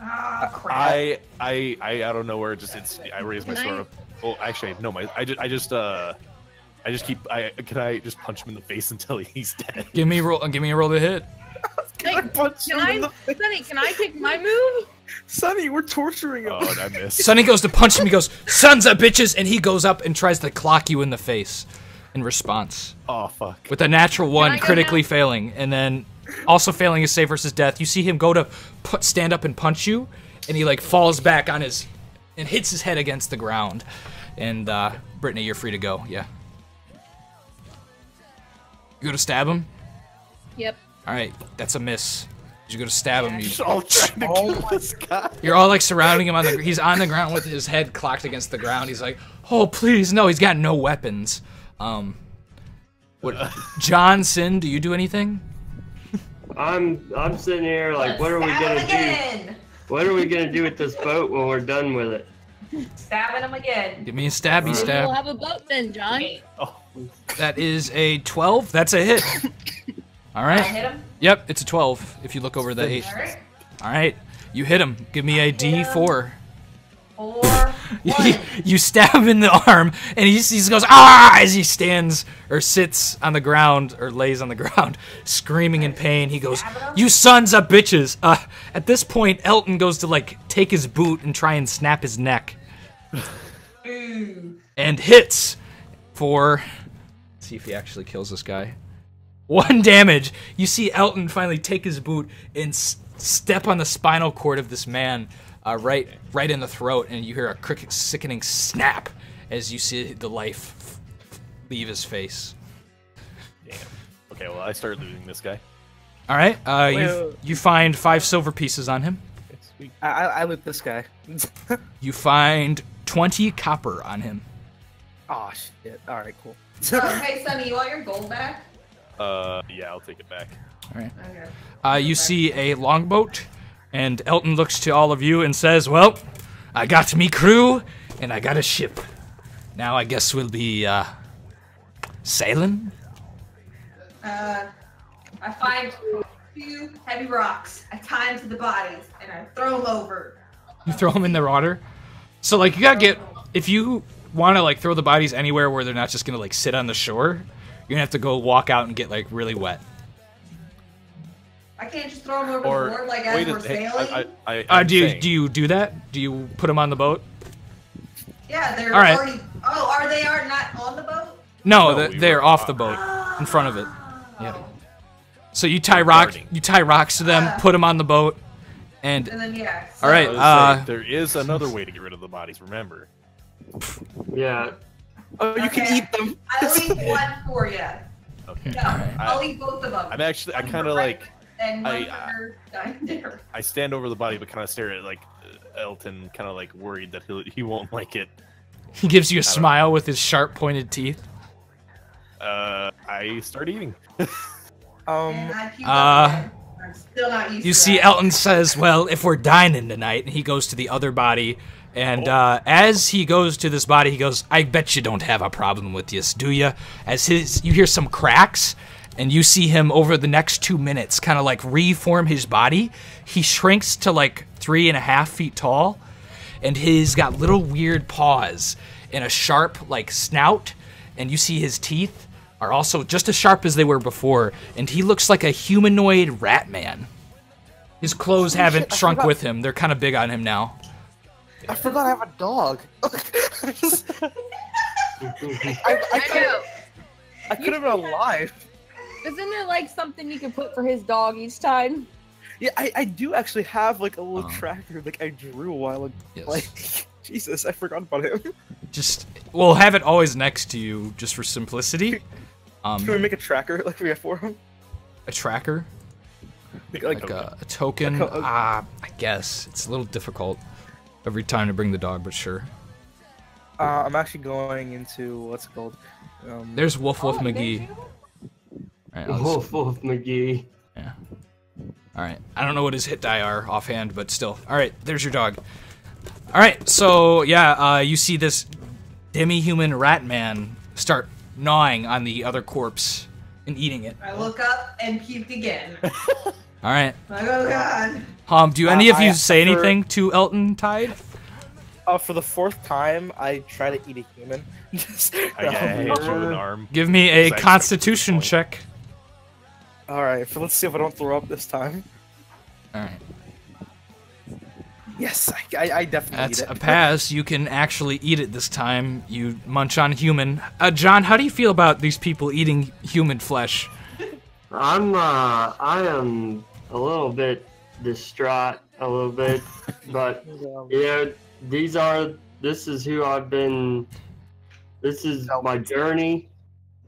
Ah, crap. I don't know where it just it's. I raise my Can I- sword up. Oh, actually, no. I just keep. Can I just punch him in the face until he's dead? Give me a roll to hit. Hey, punch can you in I, the Sonny? Can I take my move? Sonny, we're torturing him. Oh, and I missed. Sonny goes to punch him. He goes, "Sons of bitches!" And he goes up and tries to clock you in the face in response. Oh fuck. With a natural I one, go critically now? failing, and then also failing his save versus death. You see him go to stand up and punch you, and he like falls back on his and hits his head against the ground. And Brittany, you're free to go. Yeah. You go to stab him? Yep. All right, that's a miss. You go to stab him. You're all trying to kill this guy. You're all like surrounding him he's on the ground with his head clocked against the ground. He's like, "Oh, please, no." He's got no weapons. What? John, Sin, do you do anything? I'm sitting here like, what are we gonna do? What are we gonna do with this boat when we're done with it? Stabbing him again. Give me a stabby stab. We'll have a boat then, John. Oh. That is a 12. That's a hit. All right. I hit him. Yep, it's a 12. If you look over the 8. All right. All right. You hit him. Give me a D4. 4. You stab him in the arm, and he goes ah as he stands or sits on the ground or lays on the ground, screaming in pain. He goes, "You sons of bitches!" At this point, Elton goes to like take his boot and try and snap his neck, and hits for. Let's see if he actually kills this guy. 1 damage. You see Elton finally take his boot and step on the spinal cord of this man. Right in the throat, and you hear a sickening snap as you see the life leave his face. Damn. Okay, well, I started losing this guy. All right, you find 5 silver pieces on him. Sweet. I loot this guy. You find 20 copper on him. Oh shit! All right, cool. Okay, Sonny, you want your gold back? Yeah, I'll take it back. All right. Okay. You see a longboat, and Elton looks to all of you and says, "Well, I got me crew, and I got a ship. Now I guess we'll be sailing." I find 2 heavy rocks. I tie them to the bodies, and I throw them over. You throw them in the water. So like you gotta get if you want to like throw the bodies anywhere where they're not just gonna like sit on the shore, you're gonna have to go walk out and get like really wet. I can't just throw them over the board like as we're sailing. Do you do that? Do you put them on the boat? Yeah, they're All right. already. Oh, are they not on the boat? No, they're off the boat, in front of it. Yeah. So you tie rocks to them, put them on the boat, and then yeah. all right. There is another way to get rid of the bodies. Remember. Yeah. Oh, you can eat them. I'll leave 1 for you. Okay. No, I'll leave both of them. I'm actually. I kind of like. And one for dinner. I stand over the body, but kind of stare at like Elton, kind of like worried that he won't like it. He gives you a smile with his sharp pointed teeth. I start eating. And I puke up again. I'm still not used You to see that. Elton says, "Well, if we're dining tonight," and he goes to the other body, and as he goes to this body, he goes, "I bet you don't have a problem with this, do you?" As you hear some cracks, and you see him over the next 2 minutes kind of like reform his body. He shrinks to like 3.5 feet tall, and he's got little weird paws and a sharp like snout, and you see his teeth are also just as sharp as they were before, and he looks like a humanoid rat man. His clothes haven't shrunk with him. They're kind of big on him now. I forgot I have a dog. I could have been alive. Isn't there like something you can put for his dog each time? Yeah, I do actually have like a little tracker like I drew a while ago. Yes. Like, Jesus, I forgot about him. We'll have it always next to you just for simplicity. Can we make a tracker like we have for him? A tracker? Like a token? I guess. It's a little difficult every time to bring the dog, but sure. I'm actually going into, what's it called? There's Wolf McGee. Right, Wolf McGee. Yeah. Alright. I don't know what his hit die are offhand, but still. Alright, there's your dog. Alright, so yeah, you see this demi-human rat man start gnawing on the other corpse and eating it. I look up and puke again. Alright. Like, oh god. Do any of you say anything to Elton Tide? For the 4th time, I try to eat a human. I hit you with an arm. Give me a constitution check. Alright, let's see if I don't throw up this time. Alright. Yes, I definitely That's eat it. a pass. You can actually eat it this time. You munch on human. John, how do you feel about these people eating human flesh? I am a little bit distraught, but you know, This is who I've been. This is my journey,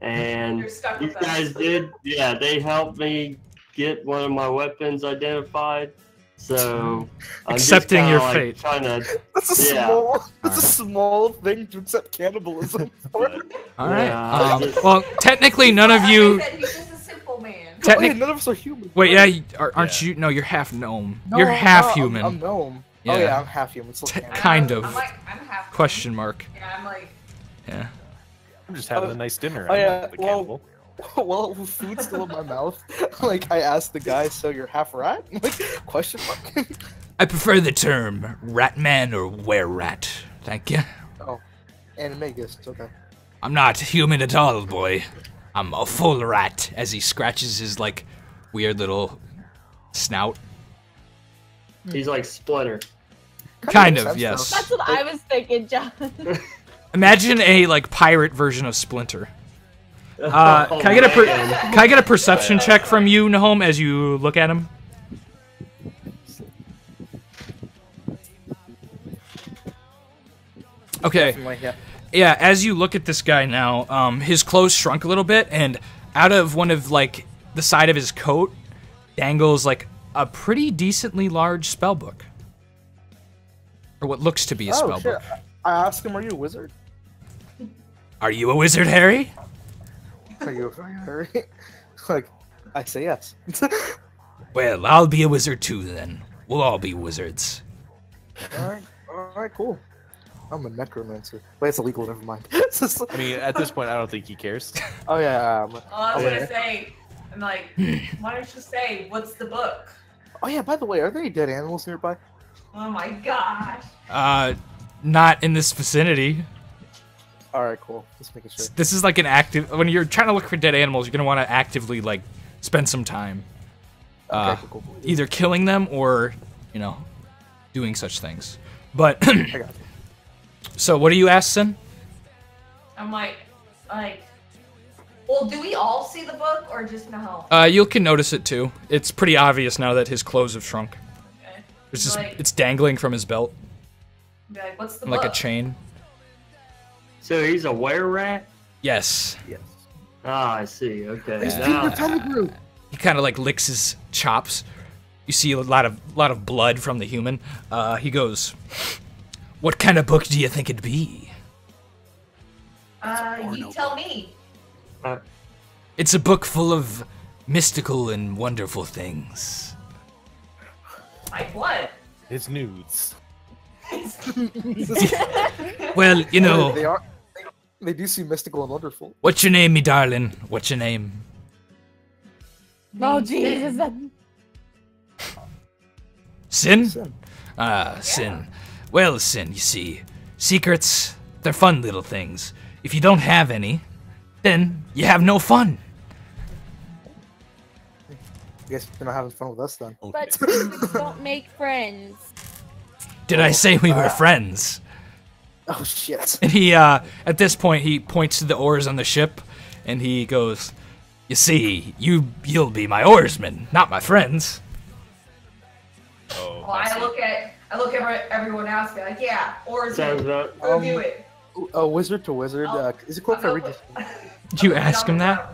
and You're stuck these with guys us. they helped me get one of my weapons identified. So I'm Accepting just your like fate. Trying to, That's a Yeah. small thing to accept cannibalism for. All right. Yeah, just- Well, technically, none of you. Like I said, he's just a simple man. Oh, yeah, none of us are human. Wait, right? yeah, aren't Yeah. you? No, you're half gnome. No, You're half no, human. I'm gnome. Yeah. Oh yeah, I'm half human. Still T- cannibal. kind of. I'm like, I'm half. Question mark. Yeah, I'm like. Yeah. I'm just having a nice dinner. Oh, I'm yeah, not the well- cannibal. Well, with food still in my mouth, like I asked the guy, "So you're half rat?" Like question mark. I prefer the term rat man or were rat. Thank you. Animagus, okay. I'm not human at all, boy. I'm a full rat. As he scratches his like weird little snout. he's like Splinter. Kind makes of, sense, yes. That's what I was thinking, John. Imagine a like pirate version of Splinter. Oh, Can I get a man. can I get a perception check from you, Nahom, as you look at him? Okay. Definitely, yeah. Yeah, as you look at this guy now, his clothes shrunk a little bit, and out of one of like the side of his coat dangles like a pretty decently large spell book, or what looks to be a Oh spell shit! book. I asked him, "Are you a wizard?" Are you a wizard, Harry? Are you Harry? Like, I say yes. Well, I'll be a wizard too then. We'll all be wizards. All right, cool. I'm a necromancer. Wait, it's illegal. Never mind. I mean, at this point, I don't think he cares. Oh yeah. I was Yeah. gonna say. I'm like, why don't you say what's the book? Oh yeah. By the way, are there any dead animals nearby? Oh my gosh. Not in this vicinity. All right, cool. Just making sure. This is like an active. When you're trying to look for dead animals, you're gonna want to actively like spend some time, Okay, cool. either killing them or, you know, doing such things. But I got you. so, what do you ask, Sin? I'm like, well, do we all see the book or just no? You can notice it too. It's pretty obvious now that his clothes have shrunk. Okay. It's just Like- it's dangling from his belt Be like, what's the like book? a chain. So he's a were-rat? Yes. Yes. Ah, I see. Okay. It's Now- Peter Pettigrew. He kind of like licks his chops. You see a lot of blood from the human. He goes, "What kind of book do you think it'd be?" You tell me. It's a book full of mystical and wonderful things. Like what? His nudes. Well, you know, They are. They do seem mystical and wonderful. what's your name, me darling? What's your name? Oh Jesus! Sin? Sin. Sin. Well, Sin, you see, secrets, they're fun little things. If you don't have any, then you have no fun. I guess you're not having fun with us then. But secrets don't make friends. Did I say we were friends? Oh shit. And he, at this point, he points to the oars on the ship, and he goes, "You see, you'll be my oarsmen, not my friends." Oh, Well, I look at everyone else. Be like, yeah, or is Sounds it? about. Go do it. Wizard to wizard. Is it cool if I read this? Did you ask him that?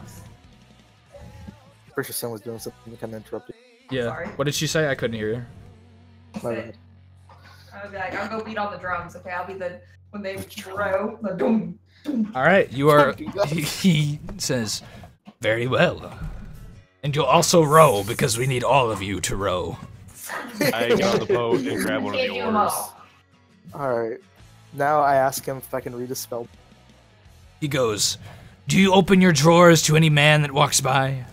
Pretty sure someone was doing something kind of interrupted. Yeah. Sorry. What did she say? I couldn't hear you. My bad. I would be like, I'll go beat on the drums. Okay, I'll be the when they row. The doom. All right, you are. He says, "Very well, and you'll also row because we need all of you to row." I get on the boat and grab one of Can't the do 'em oars. all. Alright. Now I ask him if I can read a spell. He goes, "Do you open your drawers to any man that walks by?"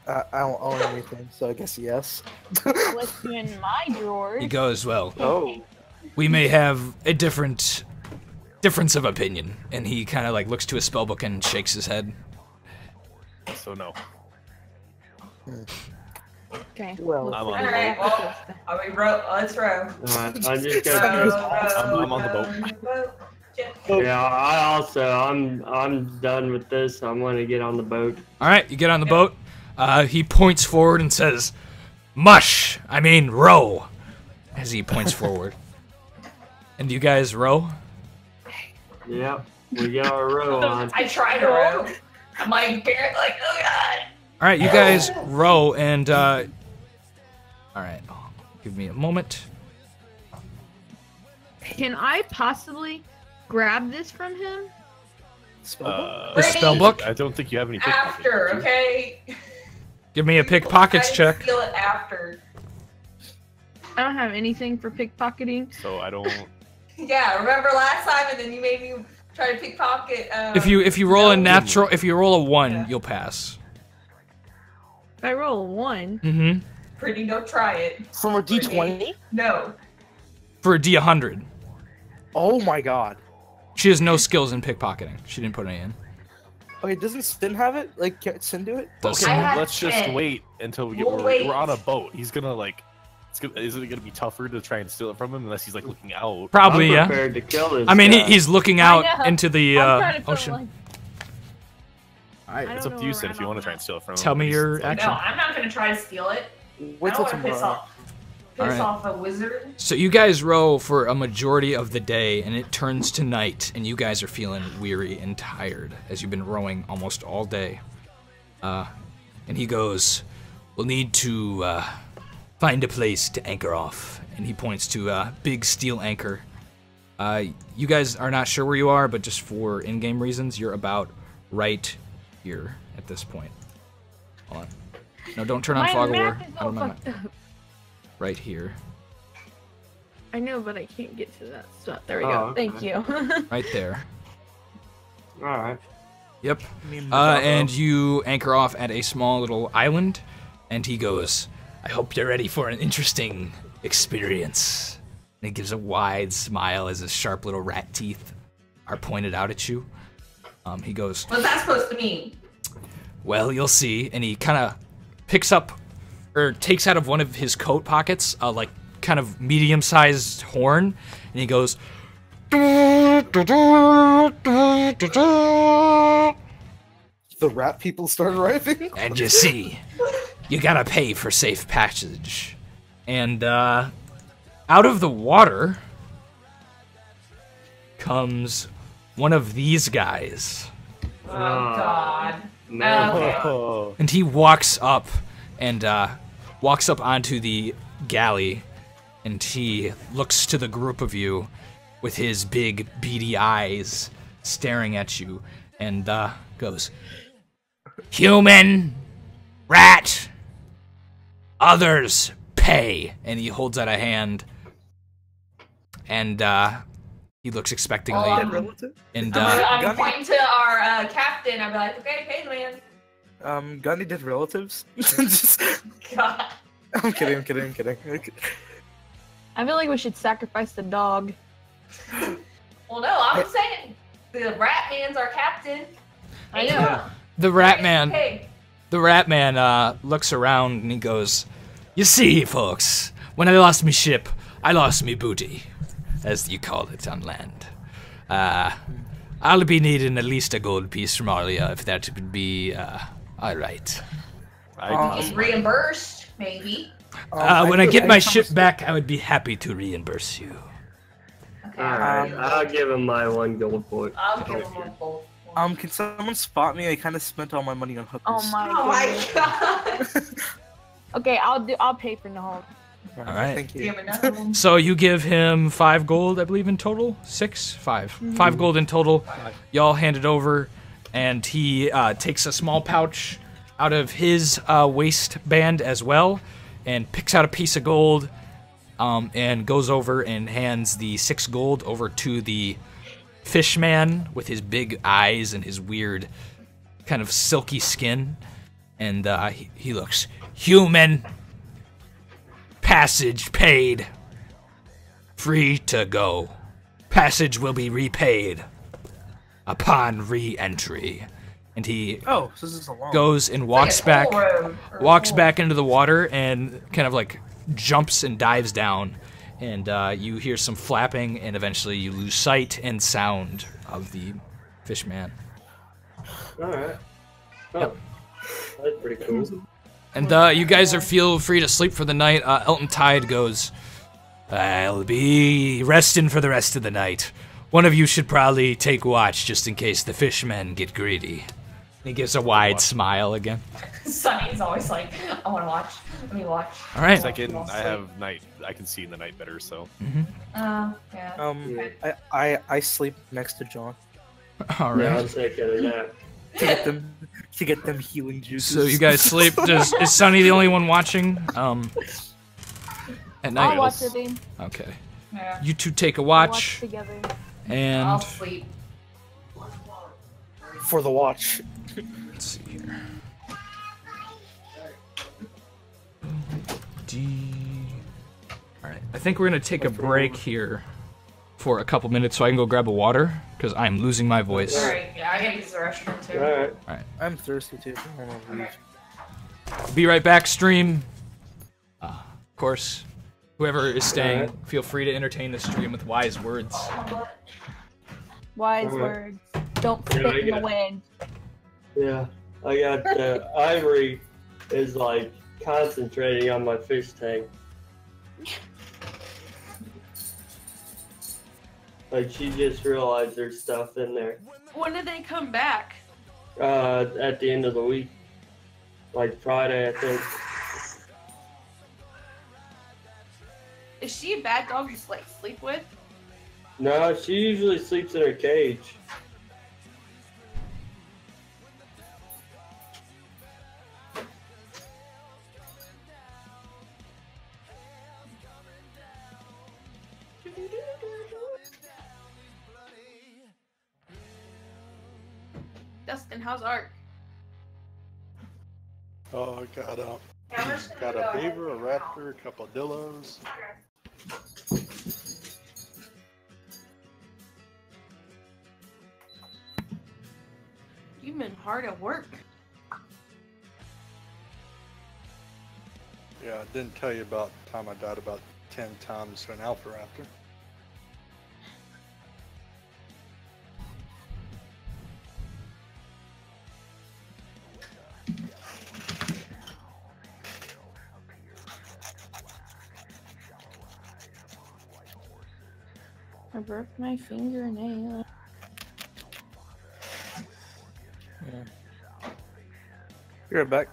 I don't own anything, so I guess yes. What's in my drawers? He goes, "Well, Oh. we may have a difference of opinion," and he kind of like looks to his spellbook and shakes his head. So no. Okay. Well, I'm on All the right, boat. well, are we row? Let's row. I just Row, got. I'm on the boat. Yeah, I'm done with this. I'm gonna get on the boat. All right, you get on the boat. He points forward and says, "Mush! I mean, row!" As he points forward. And you guys row? Yep, we got our row on. I try to row. I'm like, like, oh god. All right, you guys row, and all right, give me a moment. Can I possibly grab this from him? The spell book? I don't think you have any. After, okay. Give me a pickpockets check. Steal it after. I don't have anything for pickpocketing. So I don't. Yeah, remember last time, and then you made me try to pickpocket. If you roll a natural, if you roll a 1, you'll pass. If I roll a 1. Mm-hmm. Pretty, don't try it. From a D20? No. For a D100. Oh my god. She has no skills in pickpocketing. She didn't put any in. Okay, doesn't Sin have it? Like, can't Sin do it? Does Okay, I have let's just 10. wait until we get. We'll We're wait. on a boat. He's gonna like. Is it gonna be tougher to try and steal it from him unless he's like looking out? Probably, I'm yeah. prepared to kill this I mean, guy. he's looking I out know. into the I'm trying to feel ocean. like- Alright, I It's don't up know to you, where Sin, I'm if you want to at. try and steal it from him. Tell me your He's- action. No, I'm not gonna try to steal it. Wait I till don't want to piss tomorrow. off Alright. a wizard. So you guys row for a majority of the day, and it turns to night, and you guys are feeling weary and tired as you've been rowing almost all day. And he goes, "We'll need to find a place to anchor off." And he points to a big steel anchor. You guys are not sure where you are, but just for in-game reasons, you're about right here at this point. Hold on. No, don't turn on My fog of war. map is I all don't know my- fucked up. Right here. I know, but I can't get to that spot. There we Oh, go. okay. Thank you. Right there. Alright. Yep. And you anchor off at a small little island, and he goes, "I hope you're ready for an interesting experience." And he gives a wide smile as his sharp little rat teeth are pointed out at you. He goes, What's that supposed to mean? "Well, you'll see." And he kind of picks up, or takes out of one of his coat pockets, a like kind of medium-sized horn, and he goes, The rat people start arriving? "And you see, you gotta pay for safe passage." And out of the water comes one of these guys. Oh god. No. Okay. Oh. And he walks up and walks up onto the galley, and he looks to the group of you with his big beady eyes staring at you, and goes, "Human, rat, others pay." And he holds out a hand, and he looks expectingly. Relative? And I'm pointing to our captain. I'll be like, okay, pay the man. Got any dead relatives? Just, God. I'm kidding. I feel like we should sacrifice the dog. Well, no, I'm saying the rat man's our captain. I know. the rat man. Hey, The rat man looks around and he goes, "You see, folks, when I lost me ship, I lost me booty, as you call it on land. I'll be needing at least a gold piece from all of you, if that would be alright. he's reimbursed, maybe. When I get my ship back, I would be happy to reimburse you." Okay. Alright, I'll give him my 1 gold point. I'll give him one both. Can someone spot me? I kind of spent all my money on hookers. Oh my Oh my god. god. Okay, I'll pay for Nahal. Alright. Thank you. Damn it, another one. So you give him 5 gold, I believe, in total? 6? 5. 5 gold in total. Y'all hand it over, and he takes a small pouch out of his waistband as well, and picks out a piece of gold, and goes over and hands the 6 gold over to the fish man with his big eyes and his weird kind of silky skin. And he looks, "Human, passage paid. Free to go. Passage will be repaid upon re-entry." And he Oh, so this is a long. goes and walks Like a toll back, road or a walks toll. back into the water and kind of like jumps and dives down. And you hear some flapping, and eventually you lose sight and sound of the fish man. Alright. Oh, that's pretty cool. And you guys feel free to sleep for the night. Elton Tide goes, I'll be resting for the rest of the night. One of you should probably take watch just in case the fishmen get greedy. He gives a wide smile again. Sunny's always like, I want to watch. Let me watch. All right. Second, I have night. I can see in the night better, so. Yeah. I sleep next to John All Yeah, right. I'm taking a nap. to get them healing juices. So you guys sleep. Is Sunny the only one watching? At night. I'll watch your game. Okay. Yeah. You two take a We'll watch watch, together. and I'll sleep. for the watch. let's see here. D. All right. I think we're gonna take a break here for a couple minutes so I can go grab a water because I'm losing my voice. Alright, yeah, I gotta use the restroom too. Alright. I'm thirsty too. I wanna leave. Be right back, stream. Of course, whoever is staying, feel free to entertain the stream with wise words. Wise Alright. words. Don't Yeah, spit in I the wind. Yeah, I got Ivory is like concentrating on my fish tank. Like she just realized there's stuff in there. When did they come back? At the end of the week, like Friday, I think. Is she a bad dog to like sleep with? No, she usually sleeps in her cage. Dustin, how's Art? Oh, I got a beaver, a raptor, a couple of dillos. You've been hard at work. Yeah, I didn't tell you about the time I died about 10 times to an alpha raptor. I broke my fingernail. You're right back.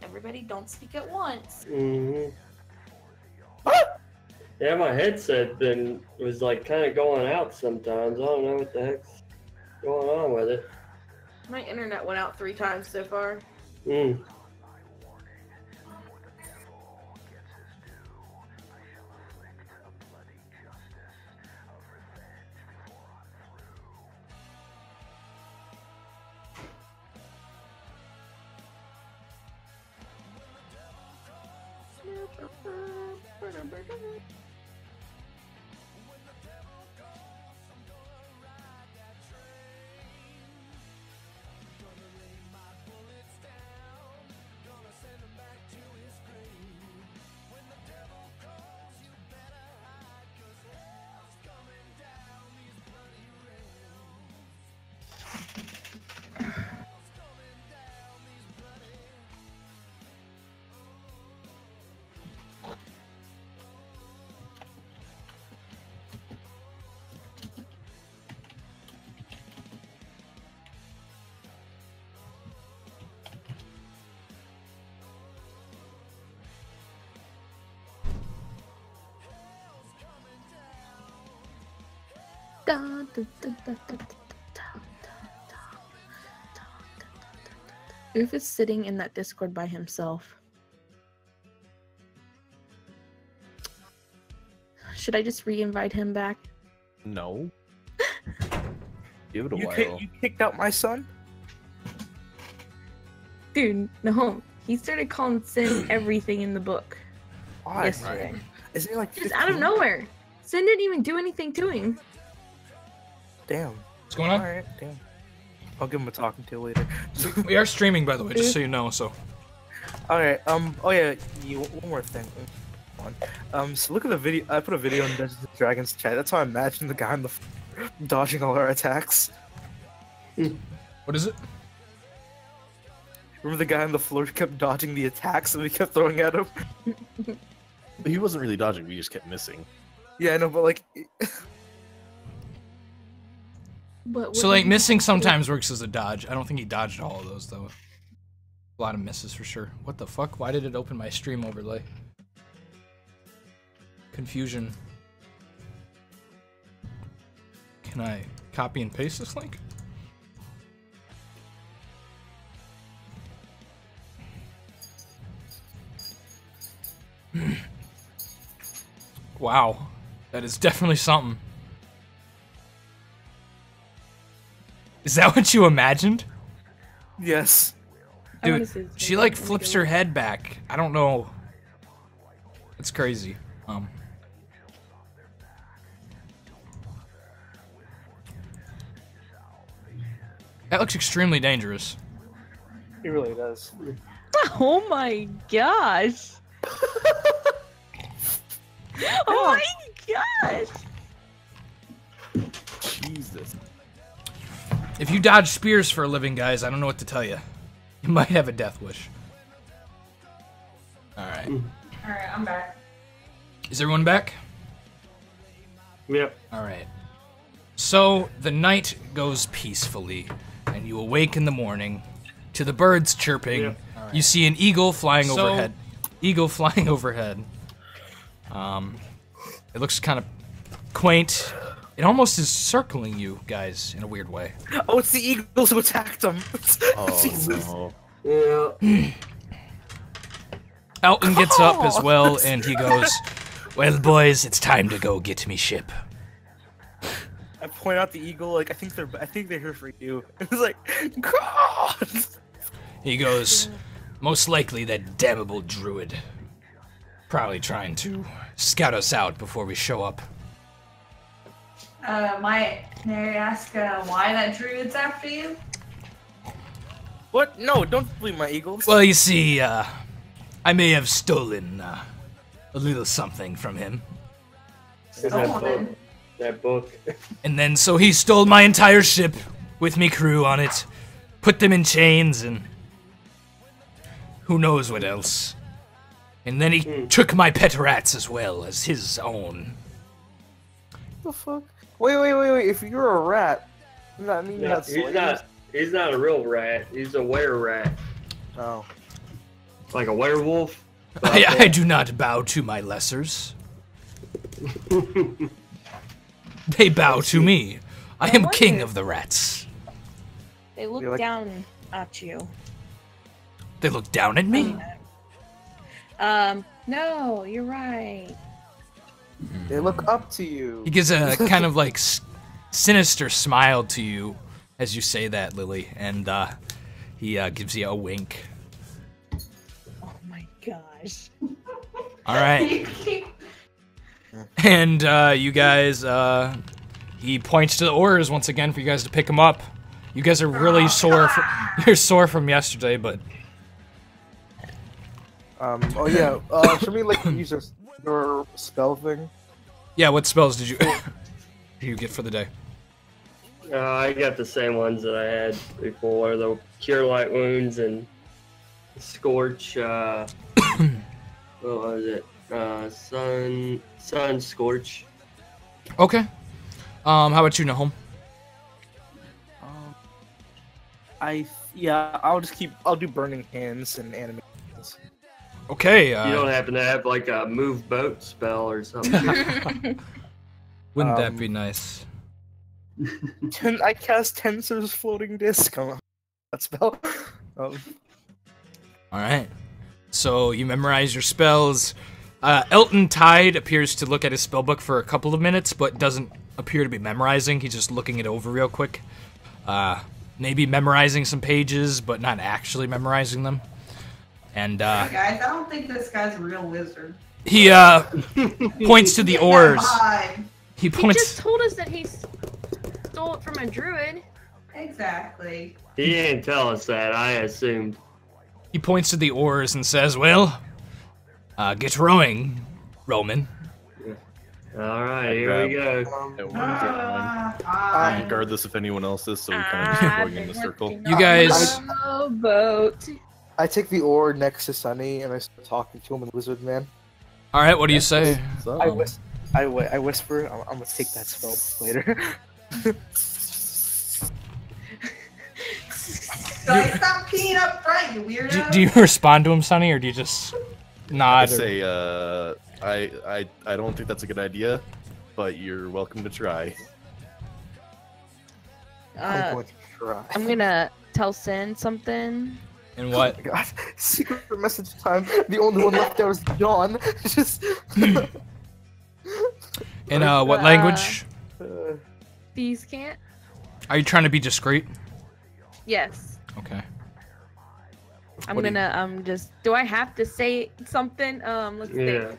Everybody don't speak at once. Mm-hmm. Yeah, my headset was like kind of going out sometimes. I don't know what the heck's going on with it. My internet went out 3 times so far. Mm. Roof is sitting in that Discord by himself. Should I just re-invite him back? No. Give it a You, while. you kicked out my son? Dude, no. He started calling Sin everything in the book Why? yesterday. Isn't he like Just 15? out of nowhere. Sin didn't even do anything to him. Damn. What's going on? Alright, damn. I'll give him a talking to later. We are streaming, by the way, just so you know. So. Alright, oh yeah, one more thing. So look at the video. I put a video in Dungeons and Dragons chat. That's how I imagine the guy on the dodging all our attacks. What is it? Remember the guy on the floor who kept dodging the attacks and we kept throwing at him? He wasn't really dodging. We just kept missing. Yeah, I know, but like. So like missing sometimes works as a dodge. I don't think he dodged all of those though. A lot of misses for sure. What the fuck? Why did it open my stream overlay? Confusion. Can I copy and paste this link? Wow. That is definitely something. Is that what you imagined? Yes. Dude, she like flips her head back. I don't know. It's crazy. That looks extremely dangerous. He really does. Oh my gosh. Oh my gosh. Jesus. If you dodge spears for a living, guys, I don't know what to tell you. You might have a death wish. Alright. Alright, I'm back. Is everyone back? Yep. Alright. So, the night goes peacefully, and you awake in the morning to the birds chirping. Yep. You see an eagle flying overhead. Eagle flying overhead. It looks kind of quaint. It almost is circling you guys in a weird way. Oh, it's the eagles who attacked him. Oh, Jesus. no. Yeah. Elton gets up as well, and he goes, "Well, boys, it's time to go get me ship." I point out the eagle, like I think they're here for you. It's like, God. He goes, "Most likely that damnable druid. Probably trying to scout us out before we show up." May I ask why that druid's after you? What? No, don't believe my eagles. Well, you see, I may have stolen a little something from him. Stolen. That book. And then so he stole my entire ship with me crew on it, put them in chains, and who knows what else. And then he took my pet rats as well as his own. What the fuck? Wait. If you're a rat, does that mean Yeah, that's he's not a real rat. He's a were-rat. Oh. Like a werewolf. I do not bow to my lessers. They bow to me. I am king of the rats. They look down at you. They look down at me? No, you're right. They look up to you. He gives a kind of like sinister smile to you as you say that, Lily, and he gives you a wink. Oh my gosh. All right. And you guys, he points to the oars once again for you guys to pick them up. You guys are really sore. You're sore from yesterday, but. Oh yeah. Should we like use your spell thing? Yeah. What spells did you get for the day? I got the same ones that I had before. The Cure Light Wounds and Scorch. What was it? Sun Scorch. Okay. How about you, Nahum? I'll do Burning Hands and Animations. Okay. You don't happen to have like a move boat spell or something? Wouldn't that be nice? I cast Tensor's Floating Disc on that spell. All right. So you memorize your spells. Elton Tide appears to look at his spellbook for a couple of minutes, but doesn't appear to be memorizing. He's just looking it over real quick. Maybe memorizing some pages, but not actually memorizing them. And hey guys, I don't think this guy's a real wizard. he points to the oars. He He points. just told us that he stole it from a druid. Exactly. He didn't tell us that. I assumed. He points to the oars and says, "Well, get rowing, Roman." All right, here we go. Regardless if anyone else is, so we kind of keep going in the circle. You guys. Boat. I take the oar next to Sunny and I start talking to him in Wizard Man. All right, what do you say? I whisper, I'm gonna take that spell later. Stop peeing up front, you weirdo. Do you respond to him, Sonny, or do you just nod? I say, I don't think that's a good idea, but you're welcome to try. I'm going to try. I'm gonna tell Sin something. And what? Oh my God. Secret message time. The only one left there is John. Just. In what language? These can't. Are you trying to be discreet? Yes. Okay. I'm What do you- gonna just. Do I have to say something? Let's Yeah.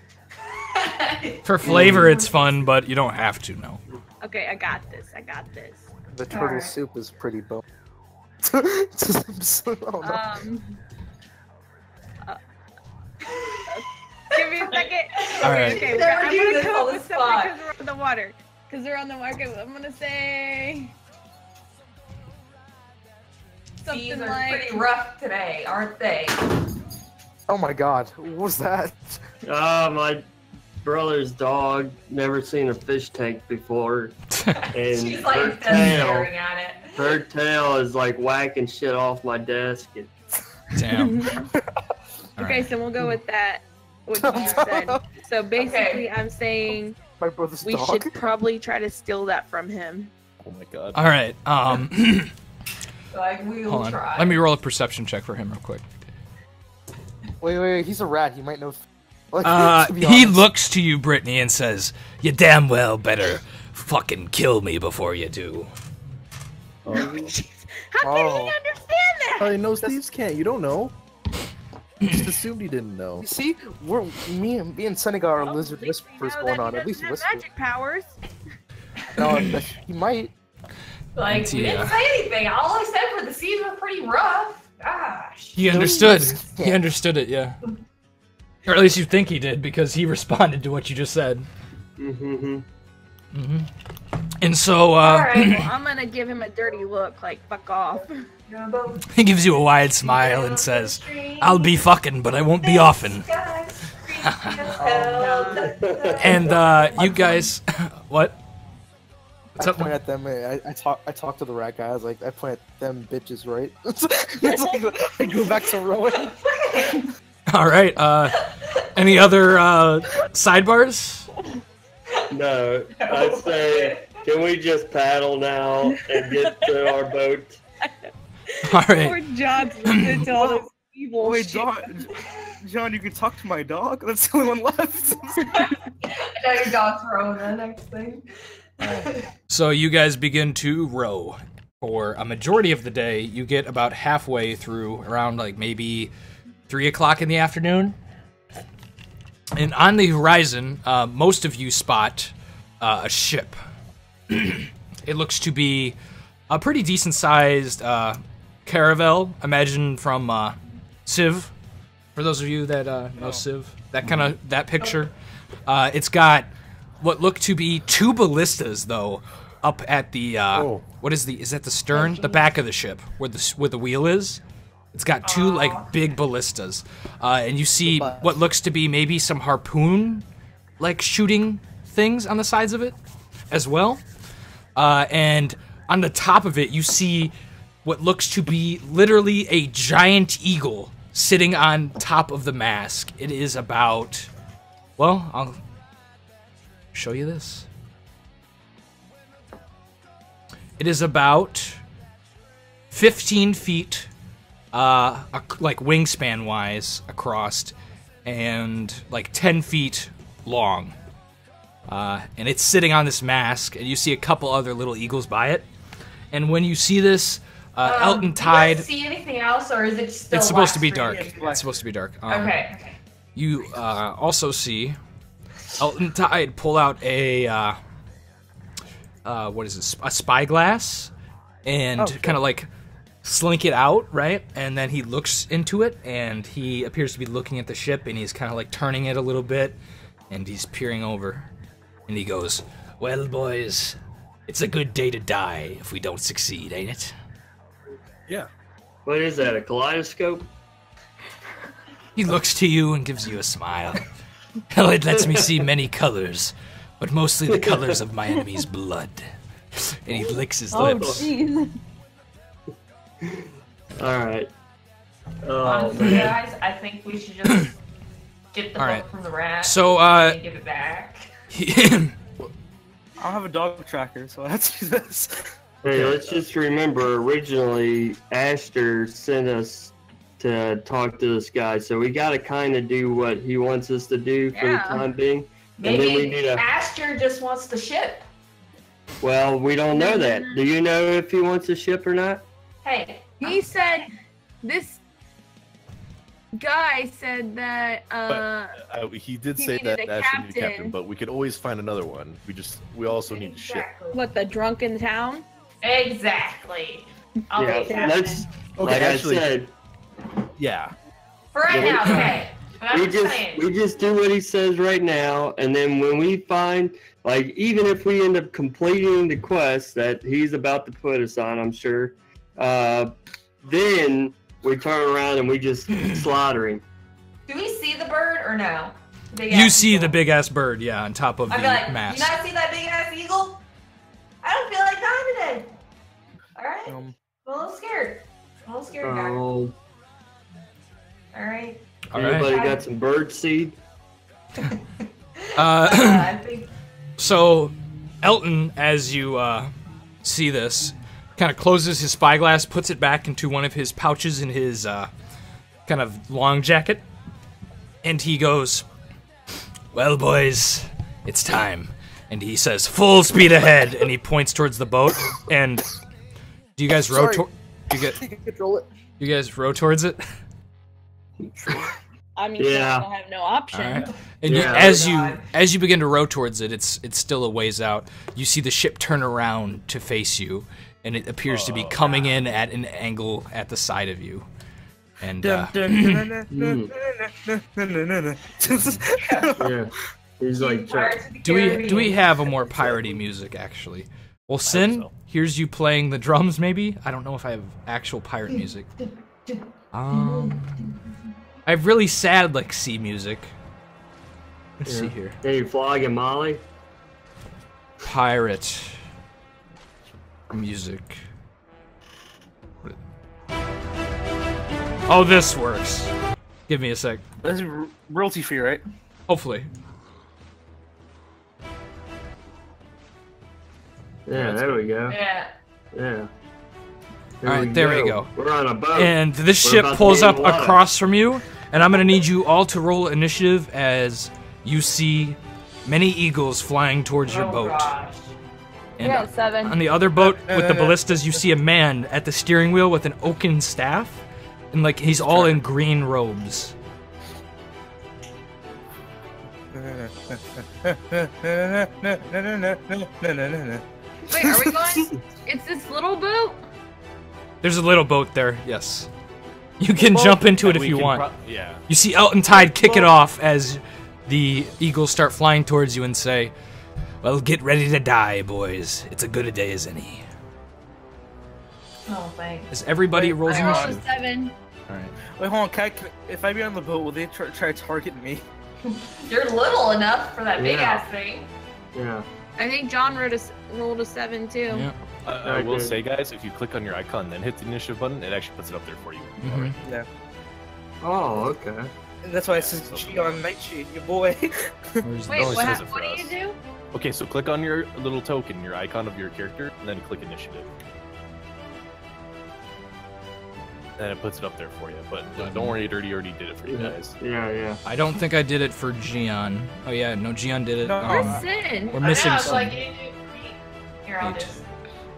think. For flavor, it's fun, but you don't have to. No. Okay, I got this. I got this. The turtle Alright. soup is pretty bone. Oh no. Give me a second. All right. Okay. Never I'm do gonna this come on up the with something spot. because we're on the water. Because they're on the market. I'm gonna say These something are like. pretty rough today, aren't they? Oh my God. What was that? My brother's dog never seen a fish tank before, and She's her like just tail, staring at it. her tail is like whacking shit off my desk. And Damn. All Okay, right. so we'll go with that. What you said. So basically, I'm saying My brother's we dog. should probably try to steal that from him. Oh my god. All right. Like we'll Hold on. try. Let me roll a perception check for him real quick. Wait. He's a rat. He might know. Like, to be He honest. looks to you, Brittany, and says, "You damn well better fucking kill me before you do." How can he Oh. understand that? Oh, he knows thieves can't. You don't know. Just assumed he didn't know. You see, me and Sunny got our lizard At least we whispers know going that on. he At least doesn't whisper. have magic powers. No, but he might. Like we didn't say anything. All I said were the seas were pretty rough. Gosh. He understood. He understood it, yeah. Or at least you think he did, because he responded to what you just said. mm-hmm. And so, Alright, well, I'm gonna give him a dirty look, like, fuck off. he gives you a wide smile and says, "I'll be fucking, but I won't be often." And, you guys... What? What's I up, point man? at them. I talk to the rat guy. I was like, I point at them bitches, right? It's like, I go back to rowing. Alright, any other, sidebars? No, I say, can we just paddle now and get to our boat? Alright. Poor John's listening to all this evil Wait, shit. John, you can talk to my dog. That's the only one left. Now your dog's throwing the next thing. So you guys begin to row. For a majority of the day, you get about halfway through, around like maybe 3 o'clock in the afternoon. And on the horizon, most of you spot a ship. It looks to be a pretty decent-sized caravel, imagine from Civ. For those of you that know Civ, that picture. It's got what look to be 2 ballistas, though, up at the what is that the stern, the back of the ship, where the wheel is. It's got 2 like big ballistas, and you see what looks to be maybe some harpoon like shooting things on the sides of it as well. And on the top of it, you see what looks to be literally a giant eagle sitting on top of the mast. It is about, well, I'll show you this. It is about 15 feet, like wingspan-wise, across, and like 10 feet long. And it's sitting on this mast, and you see a couple other little eagles by it. And when you see this, Elton Tide... Do you guys see anything else, or is it still It's supposed to be black dark. screen? It's supposed to be dark. Okay. You also see Elton Tide pull out a what is this? A spyglass, and kind of like slink it out, right? And then he looks into it, and he appears to be looking at the ship, and he's kind of like turning it a little bit, and he's peering over, and he goes, "Well, boys, it's a good day to die if we don't succeed, ain't it?" Yeah. What is that, a kaleidoscope? He looks to you and gives you a smile. Hell, it lets me see many colors, but mostly the colors of my enemy's blood. And he licks his lips. jeez. Alright. Honestly, guys, I think we should just get the Alright. book from the rat So, and give it back. I don't have a dog tracker, so I have to do this. Hey, let's just remember, originally, Ashter sent us to talk to this guy, so we gotta kind of do what he wants us to do for the time being. And then we Maybe need to... Astor just wants the ship. Well, we don't know that. Do you know if he wants a ship or not? Hey, He said this guy said that He did He say that needed a Asher needed a captain, captain. but we could always find another one. We also need a ship. exactly. what, the drunken town? Exactly. I'll make that let's... Okay, like actually- I said, Yeah. for right now, okay. But I'm just saying. we just do what he says right now, and then when we find, like, even if we end up completing the quest that he's about to put us on, I'm sure, then we turn around and we just slaughter him. Do we see the bird or no? Big You ass see eagle. the big ass bird, yeah, on top of the I'd be like, mast. you not see that big ass eagle? I don't feel like dying today. Alright? I'm a little scared. guys. Oh, Alright. All right. anybody got some bird seed? I think So, Elton, as you see this, kind of closes his spyglass, puts it back into one of his pouches in his kind of long jacket, and he goes, "Well, boys, it's time." And he says, "Full speed ahead," and he points towards the boat. And do you guys row? Control it. You guys row towards it? I mean, Yeah. I have no option. All right. And Yeah. as you begin to row towards it, it's still a ways out. You see the ship turn around to face you, and it appears to be coming in at an angle at the side of you. And Yeah. He's like, Pirates of the do we Caribbean. have a more piratey music actually? Well, Sin, so. here's you playing the drums. Maybe I don't know if I have actual pirate music. I have really sad like sea music. Let's see here. Hey, flogging Molly? Pirate music. Oh, this works. Give me a sec. That's royalty free, right? Hopefully. Yeah, there we go. Yeah. Yeah. Alright, there we go. We're on a boat. And this We're ship about to pulls be in up the water. across from you, and I'm gonna need you all to roll initiative as you see many eagles flying towards your Oh, boat. gosh. And Yeah, 7. on the other boat with the ballistas, you see a man at the steering wheel with an oaken staff, and like he's all in green robes. Wait, are we going? It's this little boat? There's a little boat there, yes. You can jump into it if We you can want. yeah. You see Elton Tide kick it off as the eagles start flying towards you and say, "Well, get ready to die, boys. It's a good a day as any." Oh, thanks. As everybody rolls I rolled a initiative. 7. All right. Wait, hold on. If I be on the boat, will they try to target me? You're little enough for that big Yeah. ass thing. Yeah. I think John rolled a 7 too. Yeah. I will Okay. say, guys, if you click on your icon and then hit the initiative button, it actually puts it up there for you. Mhm. Oh, okay. And that's why it says G on Nightshade, your boy. Where's Wait, No, it what, says it what for do us. you do? Okay, so click on your little token, your icon of your character, and then click initiative. and it puts it up there for you. But don't worry, Dirty already did it for you guys. Yeah. I don't think I did it for Gian. Oh yeah, no, Gian did it. No. Where's Sin? We're missing I know, it's some. like, here, I'll 8. just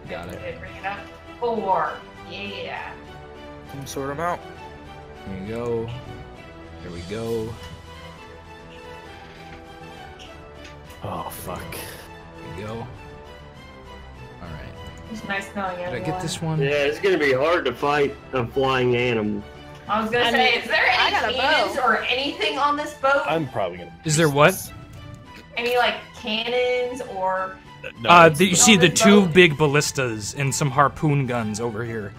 Got it. bring it up. 4. Yeah. Sort them out. Here we go. Here we go. Oh fuck. Here we go. All right. It's nice knowing Did I everyone. get this one? Yeah, it's gonna be hard to fight a flying animal. I was gonna I say, mean, is there I any got a cannons bow. or anything on this boat? I'm probably gonna. Is there what? Any like cannons or? No, You see the 2 big ballistas and some harpoon guns over here.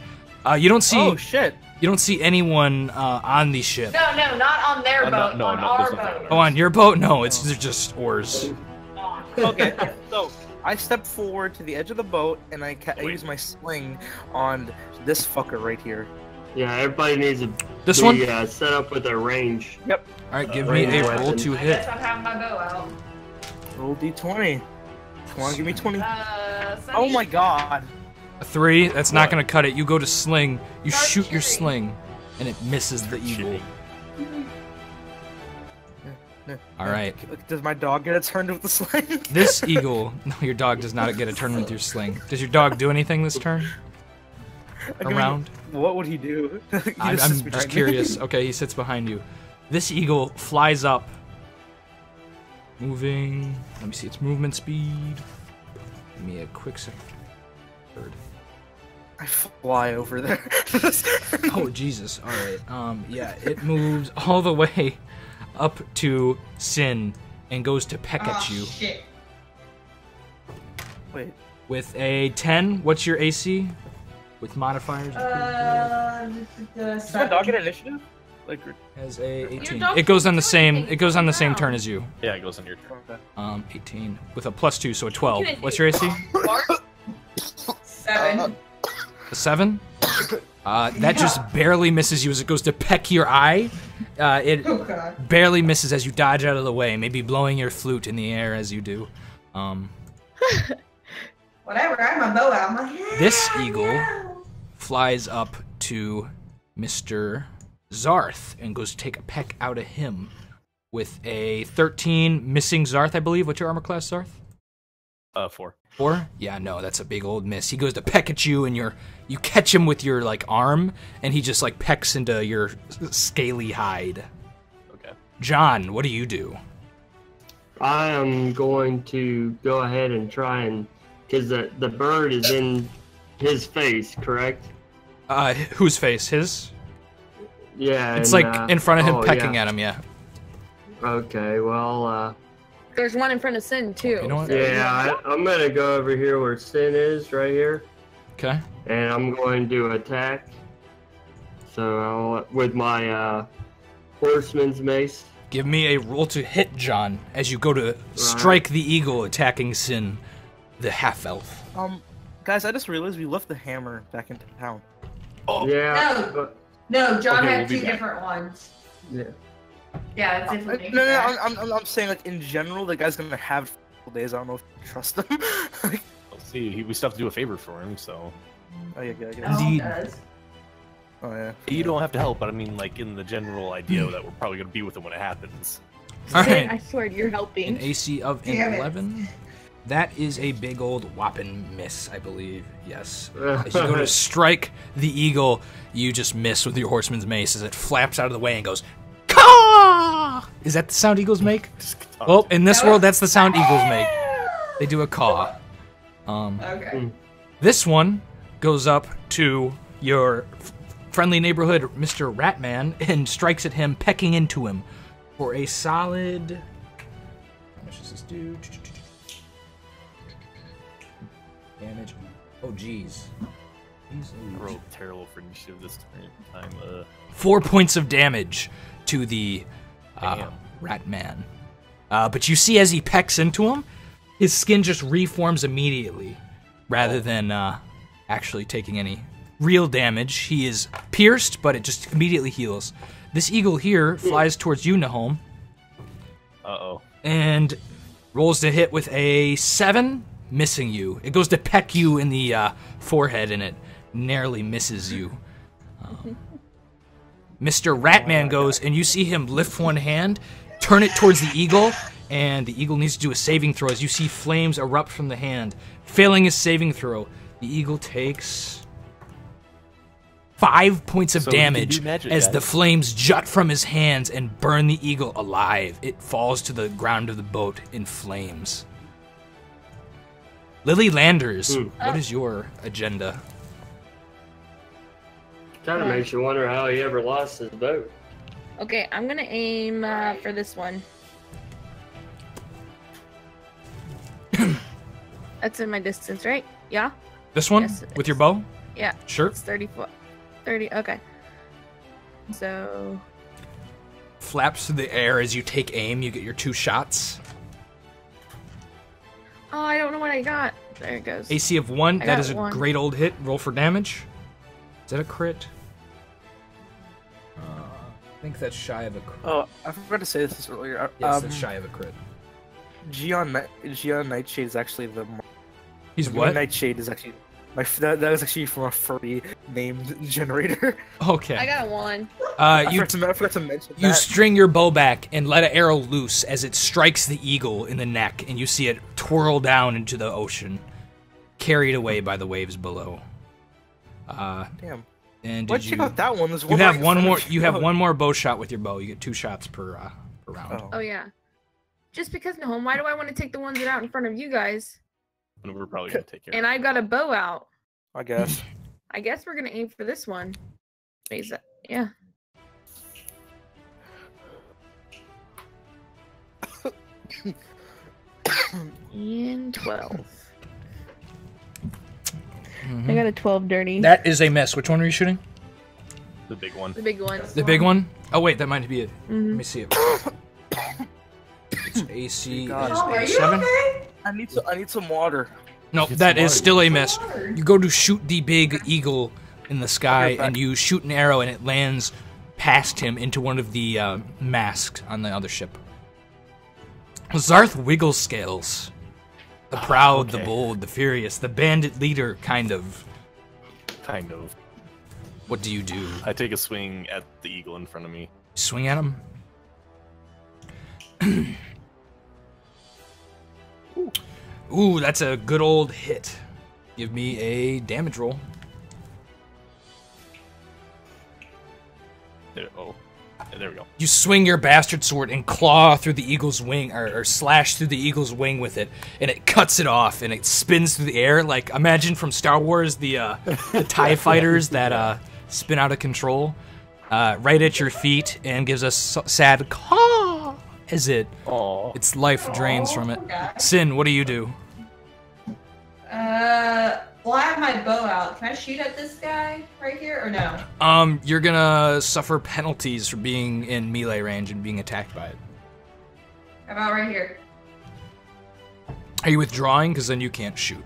You don't see. Oh shit! You don't see anyone on the ship. No, not on their boat. no, on no, our there's nothing on boat. Oh, on your boat? No, they're just oars. Okay, so I step forward to the edge of the boat and I use my sling on this fucker right here. Yeah, everybody needs to This be one? set up with their range. All right, give me a roll to I hit. guess I'm having my bow out. Roll d20. Come on, give me 20. Sunny? Oh my god! A 3. That's not What? gonna cut it. You go to sling. You Start shoot your shooting. sling, and it misses the eagle. All right. Does my dog get a turn with the sling? This eagle. No, your dog does not get a turn with your sling. Does your dog do anything this turn? I mean, Around? What would he do? He I'm sits just behind me. curious. Okay, he sits behind you. This eagle flies up. Moving. Let me see its movement speed. Give me a quick second. I fly over there. Oh, Jesus. All right. Yeah, it moves all the way up to Sin and goes to peck at you. Shit. Wait. With a 10, what's your AC? With modifiers? Does my dog get initiative? Like, As a 18. dog It goes on the can't do same. anything It goes on the same now. turn as you. Yeah, it goes on your turn. okay. 18 with a +2, so a 12. Can it What's do- your AC? 7. A 7. That just barely misses you as it goes to peck your eye. It Oh god. barely misses as you dodge out of the way, maybe blowing your flute in the air as you do. Whatever, I have my bow out. I'm like, yeah, This eagle no. flies up to Mr. Zarth and goes to take a peck out of him with a 13, missing Zarth, I believe. What's your armor class, Zarth? 4. 4? Yeah, no, that's a big old miss. He goes to peck at you, and you catch him with your like arm, and he just like pecks into your scaly hide. Okay. John, what do you do? I am going to go ahead and try and, because the bird is in his face, correct? Whose face? His? Yeah. It's and, like in front of him, oh, pecking yeah. at him. Yeah. Okay, well, There's one in front of Sin too. You know what? so- yeah, I'm gonna go over here where Sin is, right here, Okay. and I'm going to attack. So with my horseman's mace. Give me a roll to hit, John, as you go to strike the eagle attacking Sin, the half elf. Guys, I just realized we left the hammer back in town. Oh, Yeah. No. but- No, John Okay, had we'll be 2 back. different ones. yeah. Yeah, it's No, information. I'm saying like in general, the guy's gonna have days. I don't know if you trust him. Like, let's see. We still have to do a favor for him, so oh yeah, I guess. Oh, Indeed. it does. Oh yeah. you don't have to help. But I mean, like in the general idea that we're probably gonna be with him when it happens. All Sin, right. I swear you're An helping. AC of Damn it. 11. That is a big old whopping miss, I believe. Yes. As you go to strike the eagle, you just miss with your horseman's mace as it flaps out of the way and goes, caw! Is that the sound eagles make? Well, in this world, that's the sound eagles make. They do a caw. Okay. This one goes up to your friendly neighborhood, Mr. Ratman, and strikes at him, pecking into him for a solid. How much does this do? Damage. Oh, jeez. I rolled terrible for initiative this time. 4 points of damage to the Damn. Ratman. But you see, as he pecks into him, his skin just reforms immediately, rather than actually taking any real damage. He is pierced, but it just immediately heals. This eagle here flies towards you, Nahom, Uh-oh. and rolls to hit with a 7, missing you. It goes to peck you in the forehead, and it narrowly misses you. Mr. Ratman goes, and you see him lift one hand, turn it towards the eagle, and the eagle needs to do a saving throw as you see flames erupt from the hand. Failing his saving throw, the eagle takes 5 points of damage as the flames jut from his hands and burn the eagle alive. It falls to the ground of the boat in flames. Lily Landers, what is your agenda? Kind of makes you wonder how he ever lost his boat. Okay, I'm gonna aim for this one. That's in my distance, right? Yeah? This one? Yes, with your bow? Yeah. Sure. It's 30 foot. 30, okay. So... Flaps through the air as you take aim. You get your 2 shots. Oh, I don't know what I got. There it goes. AC of 1. That is a 1. great old hit. Roll for damage. Is that a crit? I think that's shy of a crit. Oh, I forgot to say this earlier. Yes, that's shy of a crit. Gion Nightshade is actually the... He's what? Nightshade is actually... that is actually from a furry named generator. Okay. I got a 1. I forgot to mention You that. string your bow back and let an arrow loose as it strikes the eagle in the neck, and you see it twirl down into the ocean, carried away by the waves below. Damn. And Why'd you check out that one? There's you one have right in one front more. of You have one more bow shot with your bow. You get 2 shots per round. Oh, yeah. Just because, no, why do I want to take the ones that are out in front of you guys? And we're probably gonna take care. And I've got a bow out. I guess. I guess we're gonna aim for this one. Yeah. And 12. I got a 12 dirty. That is a miss. Which one are you shooting? The big one. The big one. The big one? Oh wait, that might be it. Mhm. Let me see it. Its AC is God. a 7. I need some water. No, that is still a miss. You go to shoot the big eagle in the sky, and you shoot an arrow, and it lands past him into one of the masks on the other ship. Zarth Wigglescales. The proud, the bold, the furious, the bandit leader, kind of. Kind of. What do you do? I take a swing at the eagle in front of me. Swing at him? Ooh, that's a good old hit. Give me a damage roll. There we go. You swing your bastard sword and claw through the eagle's wing, or slash through the eagle's wing with it, and it cuts it off, and it spins through the air. Like, imagine from Star Wars, the TIE fighters that spin out of control, right at your feet, and gives us sad caw as its life drains from it. Sin, what do you do? Well, I have my bow out. Can I shoot at this guy right here, or no? You're gonna suffer penalties for being in melee range and being attacked by it. How about right here? Are you withdrawing? Because then you can't shoot.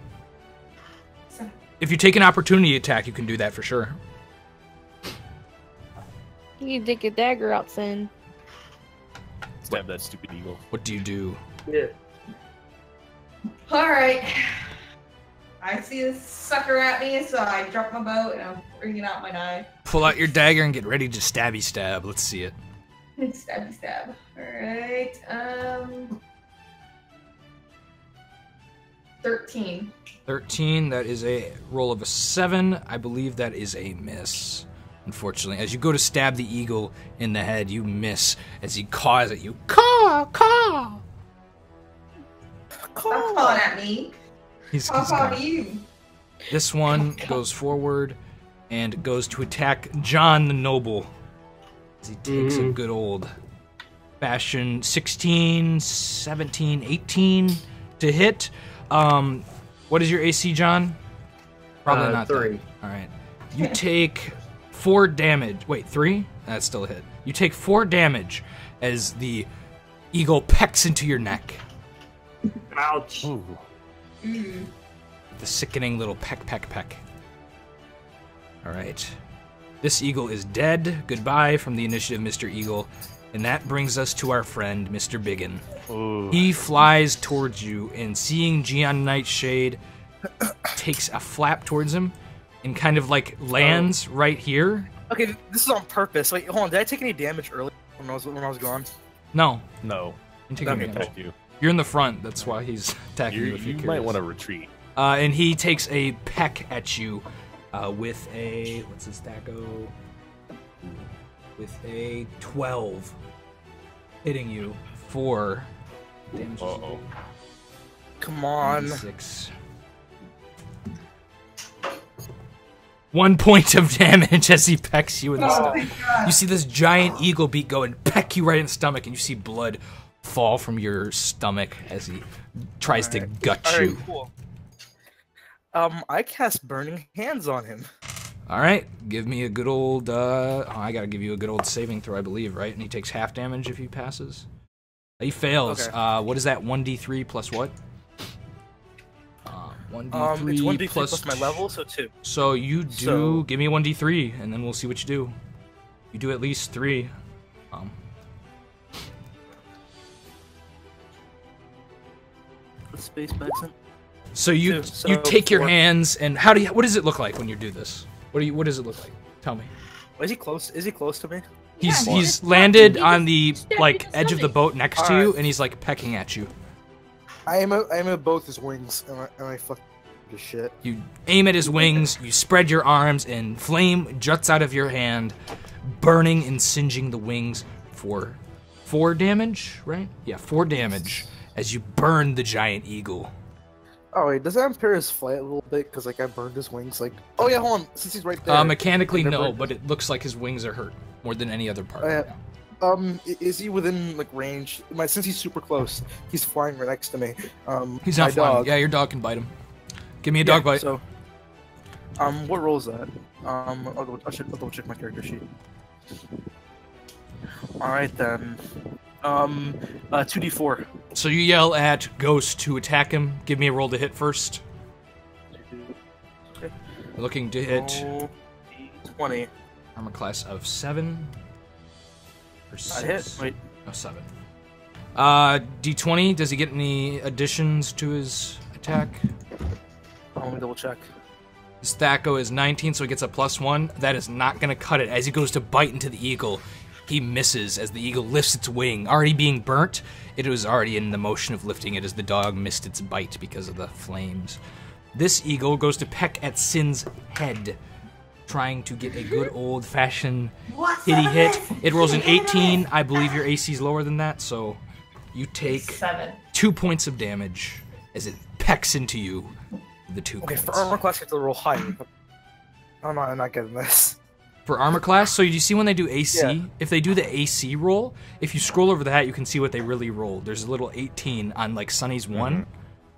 If you take an opportunity attack, you can do that for sure. You can take a dagger out, Sin. Stab that stupid eagle. What do you do? Yeah. Alright. I see this sucker at me, so I drop my bow and I'm bringing out my knife. Pull out your dagger and get ready to stabby stab. Let's see it. Stabby stab. Alright, 13. 13, that is a roll of a 7. I believe that is a miss. Unfortunately, as you go to stab the eagle in the head, you miss as he caws at you. Caw! Caw! Stop calling at me. He's How you? This one goes forward and goes to attack John the Noble. As he takes a good old fashion 16, 17, 18 to hit. What is your AC, John? Probably not 3. Alright. You take 4 damage. Wait, 3? That's still a hit. You take 4 damage as the eagle pecks into your neck. Ouch. Ooh. The sickening little peck, peck, peck. Alright. This eagle is dead. Goodbye from the initiative, Mr. Eagle. And that brings us to our friend, Mr. Biggin. Ooh. He flies towards you, and seeing Gion Nightshade, takes a flap towards him, and kind of like lands right here. Okay, this is on purpose. Wait, hold on. Did I take any damage earlier when I was gone? No. No. I'm taking Okay, damage. attack you. You're in the front. That's why he's attacking you. If You you're might curious. want to retreat. And he takes a peck at you with a what's his stat go? With a 12, hitting you for damage. Uh-oh. Come on. 6. 1 point of damage as he pecks you in the stomach. You see this giant eagle beak go and peck you right in the stomach, and you see blood fall from your stomach as he tries to gut you. Alright, cool. I cast Burning Hands on him. All right, give me a good old. I gotta give you a good old saving throw, I believe, right? And he takes half damage if he passes. He fails. Okay. What is that? 1d3 plus what? 1d3 it's 1d3 plus plus my level, so 2. So you do. Give me a 1d3, and then we'll see what you do. You do at least 3. The space accent. So you 2, so you take your 4. hands, and what does it look like when you do this? What does it look like? Tell me. Is he close? Is he close to me? He's landed on the like edge of the boat next to you, and he's like pecking at you. I aim at both his wings, and I fuck the shit. You aim at his wings, you spread your arms, and flame juts out of your hand, burning and singeing the wings for 4 damage, right? Yeah, 4 damage as you burn the giant eagle. Oh wait, does that impair his flight a little bit? Cause like I burned his wings. Like, oh yeah, hold on, since he's right there. Mechanically no, but it looks like his wings are hurt more than any other part. Right now. Is he within like range? Since he's super close, he's flying right next to me. He's not flying. dog. Yeah, your dog can bite him. Give me a dog bite. So, what role is that? I'll double check my character sheet. All right then. 2d4. So you yell at Ghost to attack him. Give me a roll to hit first. Okay. Looking to hit. 20. Armor class of 7. Or 6. I hit. Wait. Oh, 7. D20. Does he get any additions to his attack? Let me double check. His Thaco is 19, so he gets a +1. That is not going to cut it. As he goes to bite into the eagle, he misses as the eagle lifts its wing. Already being burnt, it was already in the motion of lifting it as the dog missed its bite because of the flames. This eagle goes to peck at Sin's head, trying to get a good old-fashioned hitty hit. It rolls an 18. I believe your AC is lower than that, so you take 7. 2 points of damage as it pecks into you. The 2 Okay, points. for armor class, you have to roll higher. I'm not getting this. For armor class, so you see when they do AC, Yeah. if they do the AC roll, if you scroll over that, you can see what they really rolled. There's a little 18 on like Sunny's 1,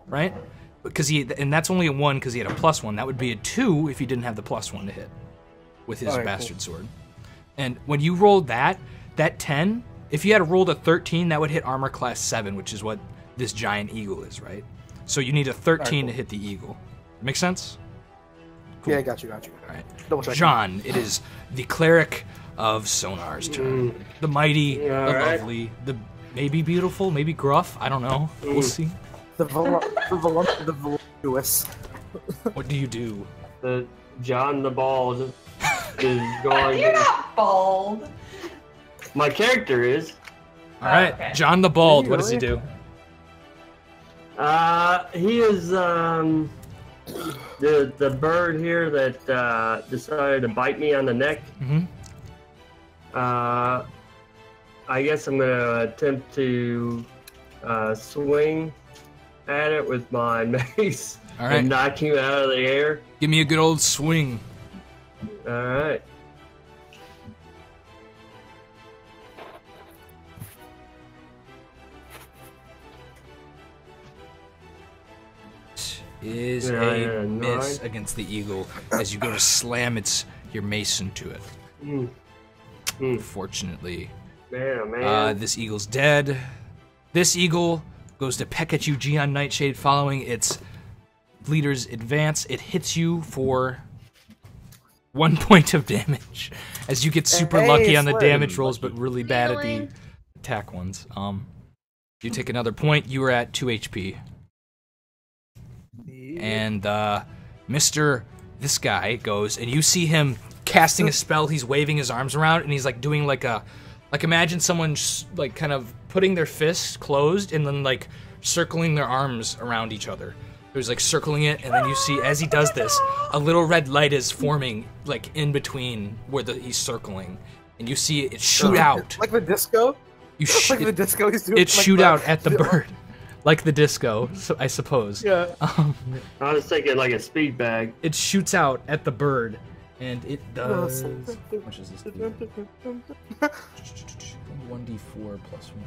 right? Because and that's only a 1 because he had a +1. That would be a 2 if he didn't have the +1 to hit with his Alright, bastard sword. And when you rolled that 10, if you had rolled a 13, that would hit armor class 7, which is what this giant eagle is, right? So you need a 13 to hit the eagle. Make sense? Cool. Yeah, I got you. All right. Double check. John, it is the cleric of Sonar's turn. The mighty, the lovely, the maybe beautiful, maybe gruff. I don't know. We'll see. The voluptuous. What do you do? The John the Bald is going. You're not bald. My character is. All right, okay. John the Bald. What does he do? He is the bird here that decided to bite me on the neck. Mm-hmm. I guess I'm gonna attempt to swing at it with my mace All right. and knock him out of the air. Give me a good old swing. All right. Is a miss against the eagle as you go to slam your mace into it. Unfortunately, Man. this eagle's dead. This eagle goes to peck at you, Gion Nightshade, following its leader's advance. It hits you for 1 point of damage as you get super lucky on the damage rolls, but really bad at the attack ones. You take another point. You are at 2 HP. And this guy goes, and you see him casting a spell. He's waving his arms around, and he's like doing like a, like imagine someone like kind of putting their fists closed and then like circling their arms around each other. He's like circling it, and then you see as he does this, a little red light is forming like in between where he's circling, and you see it shoot out. Like the disco? Like the disco he's doing. It shoot out at the bird. Like the disco, so I suppose. Yeah. I was thinking like a speed bag. It shoots out at the bird, and it does. How much is this? 1d4 plus 1.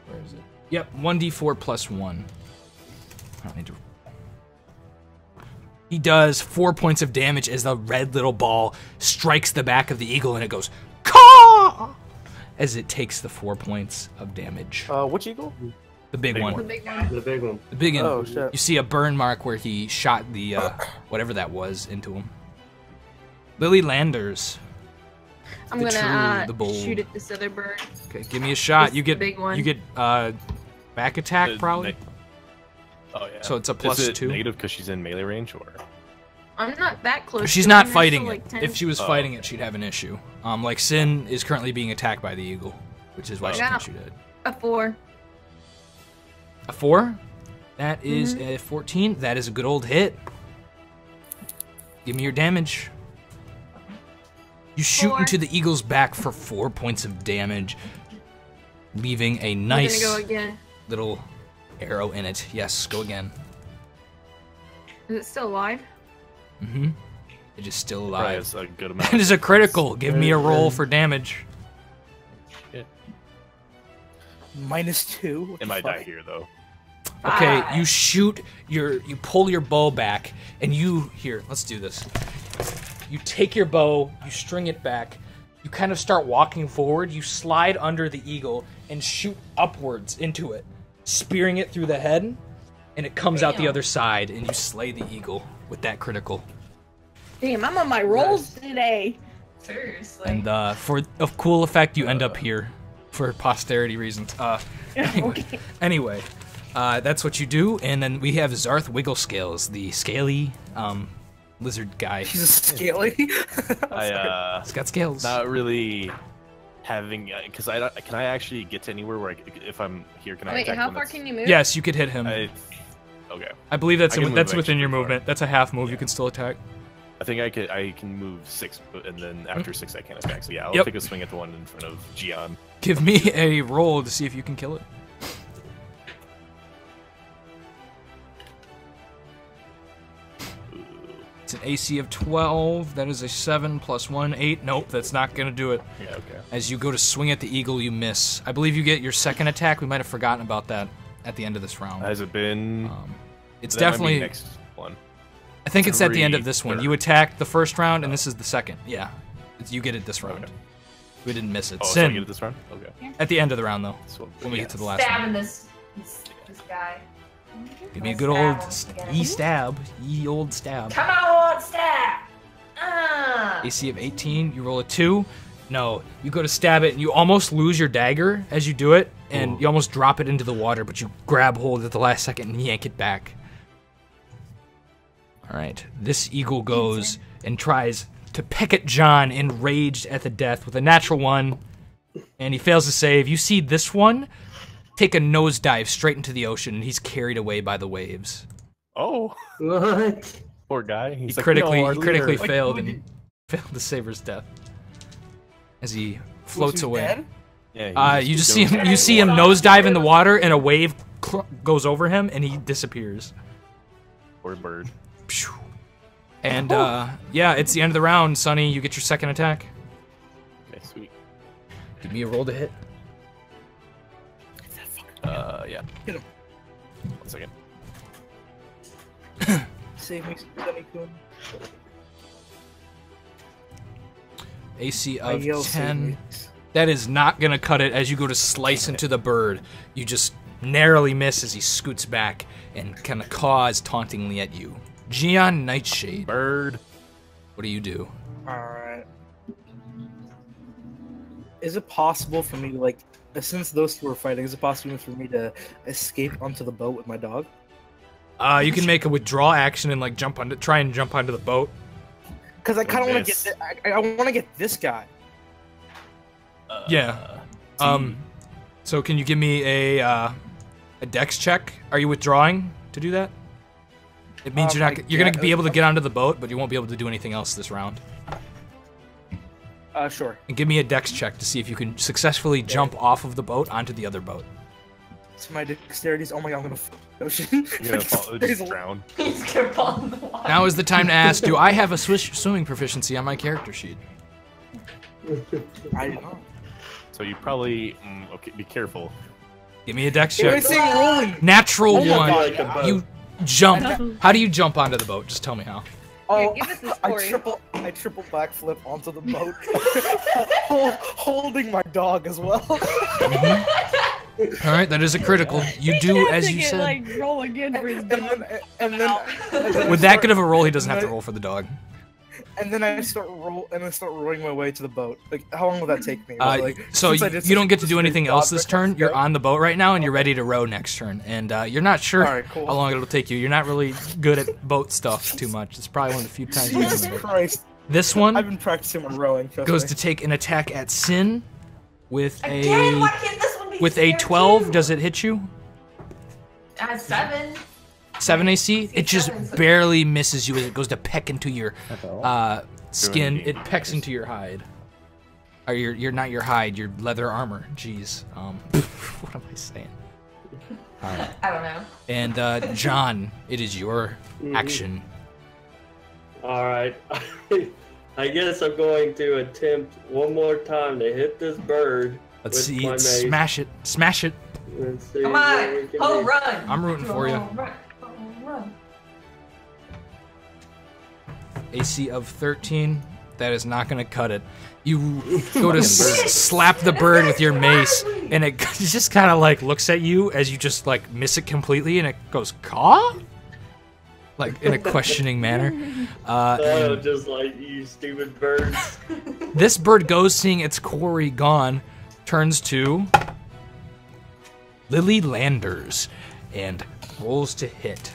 Where is it? Yep, 1d4 plus 1. I don't need to. He does 4 points of damage as the red little ball strikes the back of the eagle, and it goes caw as it takes the 4 points of damage. Which eagle? The big one. The big one. The big one. The big one. Oh shit! You see a burn mark where he shot the whatever that was into him. Lily Landers. I'm The gonna true, the bold. shoot at this other bird. Okay, give me a shot. This You get big one. you get back attack probably. Oh yeah. So it's a plus Is it 2. negative because she's in melee range, or? I'm not that close. She's to not him, I'm fighting still, it. like, 10. If she was fighting it, she'd have an issue. Like Sin is currently being attacked by the eagle, which is why she Yeah. can't shoot it. A 4. A 4? That is a 14. That is a good old hit. Give me your damage. You shoot 4. into the eagle's back for 4 points of damage, leaving a nice We're gonna go again. little arrow in it. Yes, go again. Is it still alive? Mm-hmm. It is still Probably alive. has a good amount. That is a critical. Give me a roll for damage. -2. What It the might fuck? die here though. Okay, 5. you shoot you pull your bow back, and here, let's do this. You take your bow, you string it back, you kind of start walking forward, you slide under the eagle and shoot upwards into it, spearing it through the head, and it comes out the Damn. other side, and you slay the eagle with that critical. Damn, I'm on my rolls today. Seriously. And for a cool effect, you end up here for posterity reasons. Anyway, that's what you do, and then we have Zarth Wigglescales, the scaly lizard guy. He's a scaly. He's got scales. Not really having because can I actually get to anywhere where if I'm here can I Wait, attack how when far it's- can you move? Yes, you could hit him. Okay. I believe that's I can move that's actually within your pretty far. movement. That's a half move. You Yeah. can still attack. I think I can move 6, and then after 6 I can attack. So yeah, I'll Yep. take a swing at the one in front of Gian. Give me a roll to see if you can kill it. It's an AC of 12. That is a 7 plus 1, 8. Nope, that's not going to do it. Yeah, okay. As you go to swing at the eagle, you miss. I believe you get your second attack. We might have forgotten about that at the end of this round. Has it been? It's that might be definitely... next one. I think it's at the end of 3, this one. or- You attacked the first round, and this is the second. Yeah. You get it this round. Okay. We didn't miss it. Oh, so I Sin. get it this round? Okay. At the end of the round, though. So, When we yeah. get to the last one. Stabbing this guy. Give me a I'll good stab old him again. stab. Ye old stab. Come on, stab! AC of 18, you roll a 2. No, you go to stab it, and you almost lose your dagger as you do it, and you almost drop it into the water, but you grab hold at the last second and yank it back. Alright, this eagle goes and tries to peck at John, enraged at the death, with a natural 1, and he fails to save. You see this one take a nosedive straight into the ocean, and he's carried away by the waves. Oh, What? poor guy. He He's like, critically, "No, our he critically leader." failed and failed to save his death as he floats He's away. dead? Yeah, You just see him. You see him nosedive in the water, and a wave goes over him, and he disappears. Poor bird. Phew. And yeah, it's the end of the round, Sonny. You get your second attack. Okay, sweet. Give me a roll to hit. Yeah. Hit him. 1 second. Save me, Sonny-kun. AC I of yell, "Save 10. me." That is not gonna cut it. As you go to slice into the bird, you just narrowly miss as he scoots back and kind of caws tauntingly at you. Gian Nightshade. Bird. What do you do? Alright. Is it possible for me to, like, since those two were fighting, is it possible for me to escape onto the boat with my dog? You can make a withdraw action and like try and jump onto the boat. Because I kind of want to get. I want to get this guy. Yeah. So can you give me a dex check? Are you withdrawing to do that? It means you're gonna be able to get onto the boat, but you won't be able to do anything else this round. Sure. And give me a dex check to see if you can successfully jump off of the boat onto the other boat. So my dexterity's. Oh my god, I'm gonna fall in the ocean. You're gonna just drown. He's gonna fall in the water. Now is the time to ask, do I have a swimming proficiency on my character sheet? I don't know. So you probably okay. Be careful. Give me a dex Wait, check. it's saying rolling. Natural Oh my one. God. You jump. How do you jump onto the boat? Just tell me how. Oh, Here, give us the I story. triple backflip onto the boat, holding my dog as well. All right, that is a critical. You do as you said. Like, roll again for his and then With that good of a roll, he doesn't have to roll for the dog. And then I start rowing my way to the boat. Like, how long will that take me? So since I did you don't get to such do a anything good else job this with turn. this, You're yeah. on the boat right now, and you're ready to row next turn. And you're not sure Alright, cool. how long it'll take you. You're not really good at boat stuff too much. It's probably one of the few times you've Jesus done it. Christ! This one I've been practicing my rowing. trust goes me. to take an attack at Sin with Again, a why can't this one be with a fair 12. too? Does it hit you? 7. 7 AC. It just barely misses you as it goes to peck into your skin. It pecks into your hide. Or you're not your hide, your leather armor. Jeez. What am I saying? I don't know. And John, it is your action. All right. I guess I'm going to attempt one more time to hit this bird. Let's with see my it. mace. Smash it. Smash it. Let's see Come what we on, can home do. run. I'm rooting for you. Home run. Home run. AC of 13. That is not going to cut it. You go to slap the bird with your mace, and it just kind of like looks at you as you just like miss it completely, and it goes caw, like in a questioning manner. Oh, just like you stupid birds. This bird goes, seeing its quarry gone, turns to Lily Landers and rolls to hit.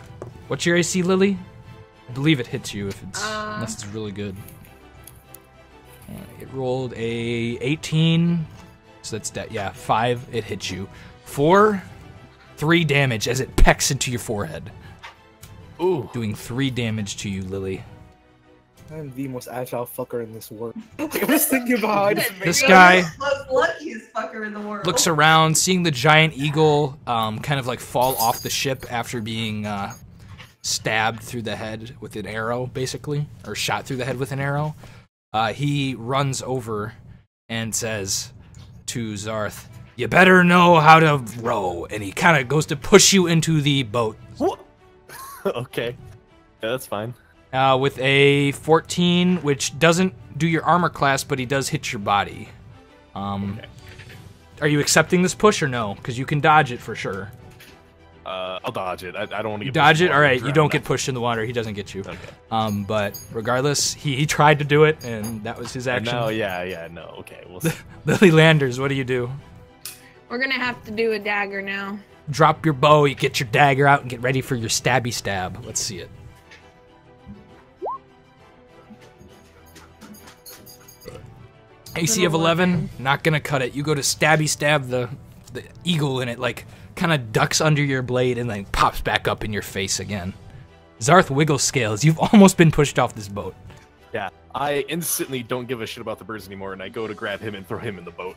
What's your AC, Lily? I believe it hits you if it's unless it's really good. It rolled a 18, so that's that. Yeah, 5. It hits you. 4, 3 damage as it pecks into your forehead. Ooh, doing 3 damage to you, Lily. I'm the most agile fucker in this world. I was thinking about how I just made This guy Most luckiest fucker in the world. looks around, seeing the giant eagle kind of like fall off the ship after being stabbed through the head with an arrow, basically, or shot through the head with an arrow. He runs over and says to Zarth, "You better know how to row." And he kind of goes to push you into the boat. Okay. Yeah, that's fine. With a 14, which doesn't do your armor class, but he does hit your body. Okay. Are you accepting this push or no? Because you can dodge it for sure. I'll dodge it. I don't want to get Dodge pushed it? in the Alright, water you and don't drown. get pushed in the water. He doesn't get you. Okay. But regardless, he tried to do it, and that was his action. No, yeah, no. Okay, we'll see. Lily Landers, what do you do? We're gonna have to do a dagger now. Drop your bow, you get your dagger out, and get ready for your stabby stab. Let's see it. AC of 11, not gonna cut it. You go to stabby stab the eagle, and it like kind of ducks under your blade and then pops back up in your face again. Zarth wiggles scales. You've almost been pushed off this boat. Yeah, I instantly don't give a shit about the birds anymore, and I go to grab him and throw him in the boat.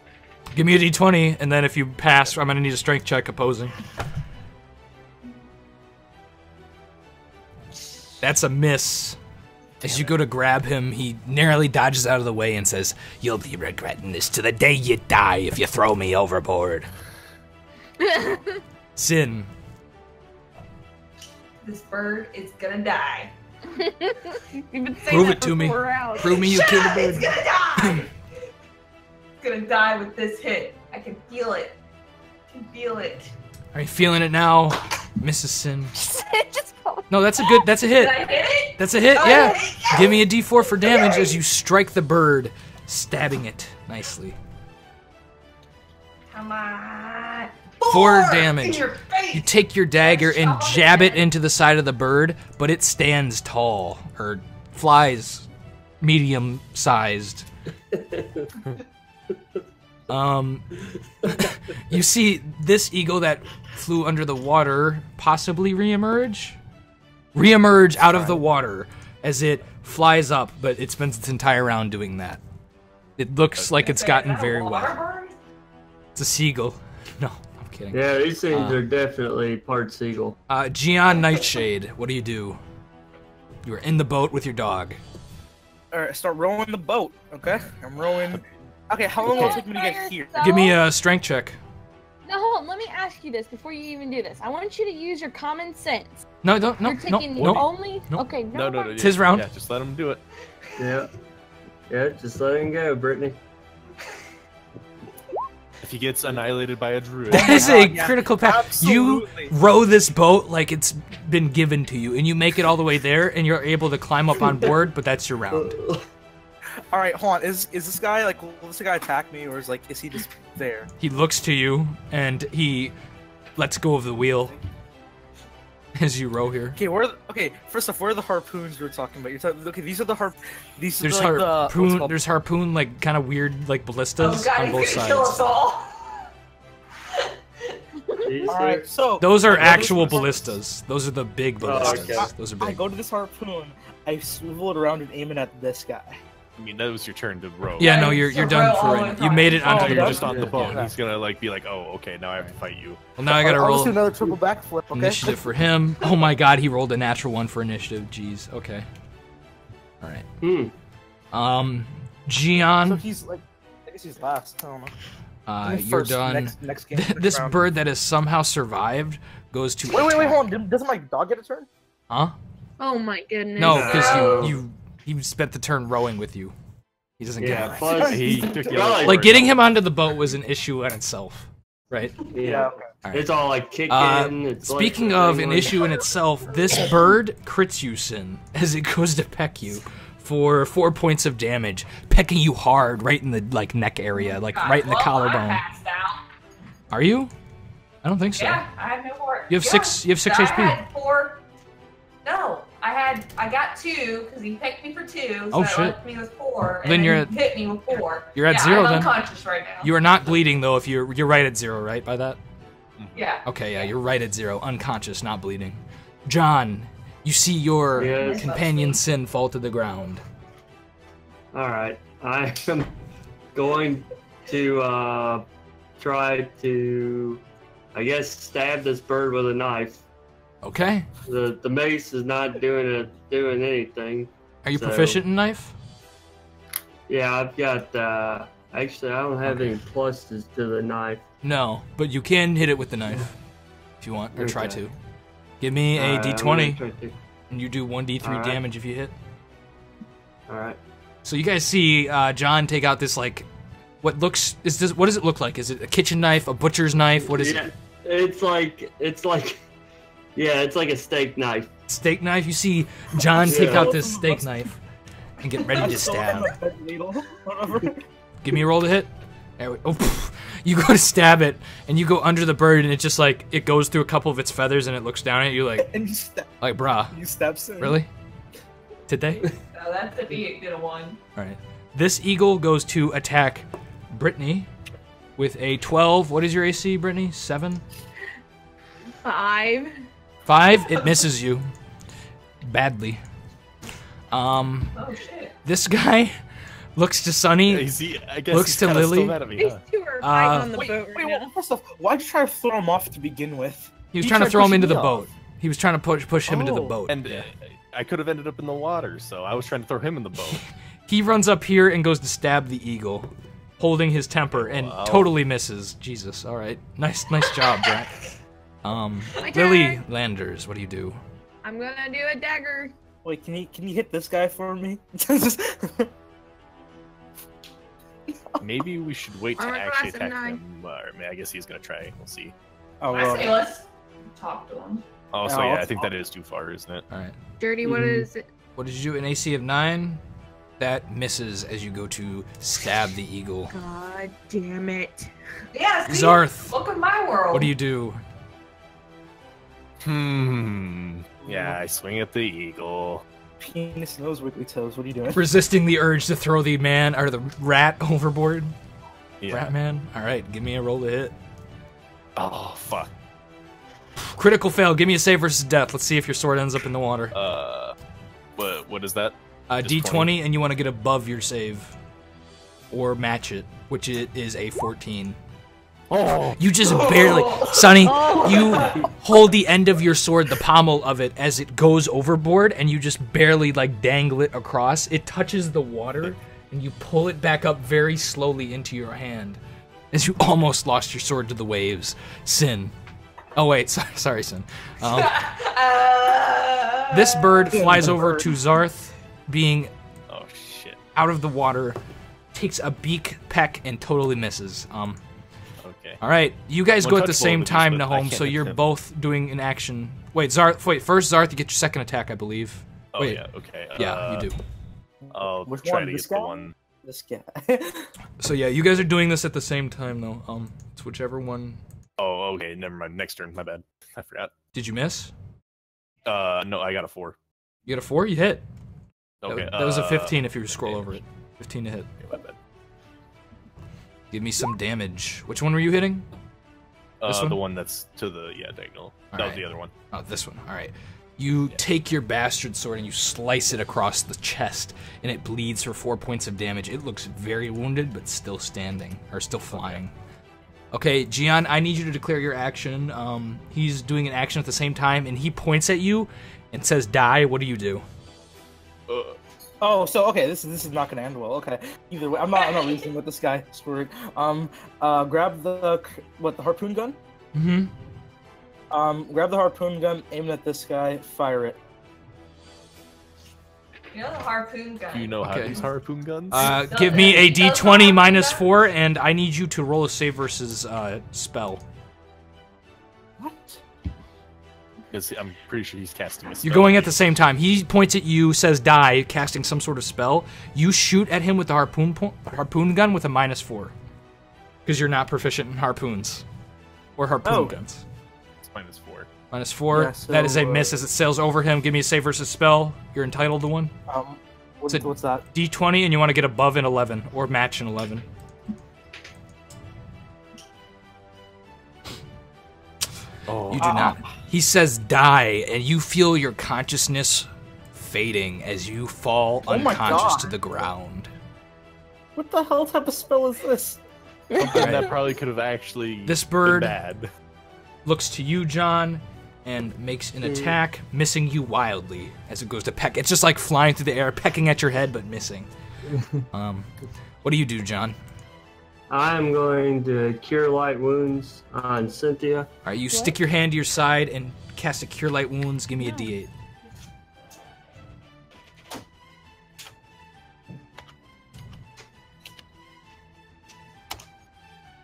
Give me a d20, and then if you pass, I'm gonna need a strength check opposing. That's a miss. As you go to grab him, he narrowly dodges out of the way and says, "You'll be regretting this to the day you die if you throw me overboard." Sin. This bird is gonna die. You've been saying Prove that it to for me. 4 hours. Prove me you Shut killed the up, bird. it's gonna die! It's gonna die with this hit. I can feel it. I can feel it. Are you feeling it now, Mrs. Sin? Just fall. No, that's a hit. Did I hit it? That's a hit, Oh, yeah. yes! Give me a d4 for damage as you strike the bird, stabbing it nicely. Come on. 4 In damage. your face. You take your dagger and Shove jab it it. into the side of the bird, but it stands tall, or flies medium-sized. You see this eagle that flew under the water possibly reemerge out of the water as it flies up, but it spends its entire round doing that. It looks like it's gotten very wet. It's a seagull. No, I'm kidding. Yeah, these things are definitely part seagull. Gian Nightshade, what do? You are in the boat with your dog. Alright, start rowing the boat, okay? I'm rowing. Okay, how long will it take me to get here? Give me a strength check. No, hold on. Let me ask you this before you even do this. I want you to use your common sense. No, don't. You're taking no. only. No. Okay, No. It's his round. Yeah, just let him do it. Yeah. Yeah, just let him go, Brittany. If he gets annihilated by a druid. That is a yeah. critical path. Absolutely. You row this boat like it's been given to you, and you make it all the way there, and you're able to climb up on board, but that's your round. Alright, hold on. Is this guy, like, will this guy attack me, or is he just there? He looks to you, and he lets go of the wheel as you row here. Okay, first off, where are the harpoons we were talking about? Okay, these are the There's harpoon. There's harpoon, like, kind of weird, like, ballistas on both sides. Kill us all. Alright, so Those are actual ballistas. Those are the big ballistas. okay. Those are I big. go to this harpoon, I swivel it around and aim it at this guy. I mean, that was your turn to row. Yeah, no, you're done for right now. You made it onto You're your just on the boat. Yeah. He's gonna like be like, oh, okay, now I have to fight you. Well, now I gotta I'll roll just do another triple backflip, okay? initiative for him. Oh my god, he rolled a natural one for initiative. Jeez. Okay. All right. Hmm. Gian, So he's like, I guess he's last. I don't know. you're First, done. Next game. This round. bird that has somehow survived goes to Wait, attack. hold on. Doesn't my dog get a turn? Huh? Oh my goodness. No, because No. he spent the turn rowing with you. He doesn't get Yeah, it. plus He took the Like, other Like part. getting him onto the boat was an issue in itself, right? yeah. Okay. All right. It's all like kicking. It's Speaking like of an like- issue in itself, this bird crits you, Sin, as it goes to peck you for 4 points of damage, pecking you hard right in the like neck area, like right in the I collarbone. passed out. Are you? I don't think so. Yeah, I had no more. You have six I HP. had 4. No, I got 2 because he picked me for 2. So Oh, that shit. left me with 4. Then And you're he at- hit me with 4. you're at yeah, 0 I'm then. unconscious right now. You are not bleeding though. If you're right at 0, right? By that. Yeah. Okay, yeah, you're right at 0, unconscious, not bleeding. John, you see your Yes. companion Sin fall to the ground. All right, I am going to try to, I guess, stab this bird with a knife. Okay. The mace is not doing anything. Are you So- proficient in knife? Yeah, I've got. Actually, I don't have any pluses to the knife. No, but you can hit it with the knife if you want, or try Okay. to. Give me a I'm d20, gonna try to. and you do 1d3 Alright. damage if you hit. All right. So you guys see John take out this like, what does it look like? Is it a kitchen knife, a butcher's knife? What is Yeah, it? it's like, yeah, it's like a steak knife. Steak knife. You see John take Yeah. out this steak knife and get ready to stab. Give me a roll to hit. There we, oh, pff. You go to stab it, and you go under the bird, and it just like it goes through a couple of its feathers, and it looks down at you like, And you step. brah, You step. Soon. really? Today? No, that's a big good one. All right. This eagle goes to attack Brittany with a 12. What is your AC, Brittany? 7? 5. 5. It misses you badly. Oh shit. This guy looks to Sunny. I guess Looks he's to kinda Lily. still mad at me, These huh? 2 are fighting on the Wait, boat right well, now. first off, why'd you try to throw him off to begin with? He was You trying to tried throw him pushing into me the off. boat. He was trying to push him into the Oh. boat. And I could have ended up in the water, so I was trying to throw him in the boat. He runs up here and goes to stab the eagle, holding his temper, and Wow. totally misses. Jesus. All right. Nice job, Jack. My Lily turn. Landers, what do you do? I'm gonna do a dagger. Wait, can you hit this guy for me? Maybe we should wait to Armor actually class of attack 9. him. Or, I mean, I guess he's gonna try. We'll see. Oh, I say let's talk to him. Oh, so Oh, yeah, I it's- think that is too far, isn't it? All right. Dirty, what is it? What did you do? An AC of 9? That misses as you go to stab the eagle. God damn it. Yeah, see? Zarth, Look at my world. what do you do? Yeah, I swing at the eagle. penis nose wiggly toes. What are you doing? Resisting the urge to throw the man or the rat overboard. Yeah. Rat man. All right, give me a roll to hit. Oh fuck. Critical fail. Give me a save versus death. Let's see if your sword ends up in the water. What is that? D20, 20? and you want to get above your save, or match it, which it is a 14. Oh, You just barely, Sonny. You hold the end of your sword, the pommel of it, as it goes overboard, and you just barely like dangle it across. It touches the water, and you pull it back up very slowly into your hand, as you almost lost your sword to the waves. Sin. Oh wait, sorry, Sin. This bird flies over to Zarth, being oh shit. out of the water, takes a beak peck and totally misses. Okay. All right, you guys go at the Untouchable same abilities, time, but I Nahom. can't So hit you're him. both doing an action. Wait, Zarth. Wait, first Zarth, you get your second attack, I believe. Oh Wait. yeah. Okay. Yeah, you do. I'll Which try one? to This get the guy? one. This guy. So yeah, you guys are doing this at the same time, though. It's whichever one. Oh, okay. Never mind. Next turn. My bad. I forgot. Did you miss? No, I got a 4. You got a 4. You hit. Okay. That was a 15 if you scroll over it. 15 to hit. Okay, my bad. Give me some damage. Which one were you hitting? This one? The one that's to the diagonal. That was Alright. the other one. Oh, this one. All right. You take your bastard sword and you slice it across the chest, and it bleeds for 4 points of damage. It looks very wounded, but still standing, or still flying. Okay, Gian, I need you to declare your action. He's doing an action at the same time, and he points at you and says, "Die." What do you do? Oh, so okay, this is not gonna end well. Okay, either way, I'm not reasoning with this guy. Screw it. Grab the harpoon gun. Mm-hmm. Grab the harpoon gun, aim it at this guy, fire it. You know the harpoon gun. Do you know how Okay. to use harpoon guns? Give me a D20 minus 4, and I need you to roll a save versus spell. What? Because I'm pretty sure he's casting a spell. You're going at the same time. He points at you, says die, casting some sort of spell. You shoot at him with the harpoon gun with a minus 4. Because you're not proficient in harpoons. Or harpoon guns. It's minus 4. Minus 4. Yeah, so, that is a miss as it sails over him. Give me a save versus spell. You're entitled to one. What's it- that? D20, and you want to get above an 11. Or match an 11. Oh. You do not. He says die, and you feel your consciousness fading as you fall Oh my unconscious God. to the ground. What the hell type of spell is this? Something that probably could have actually This bird- been bad. Looks to you, John, and makes an attack, missing you wildly as it goes to peck. It's just like flying through the air, pecking at your head, but missing. What do you do, John? I'm going to cure light wounds on Cynthia. All right, you stick your hand to your side and cast a Cure Light Wounds. Give me a D8.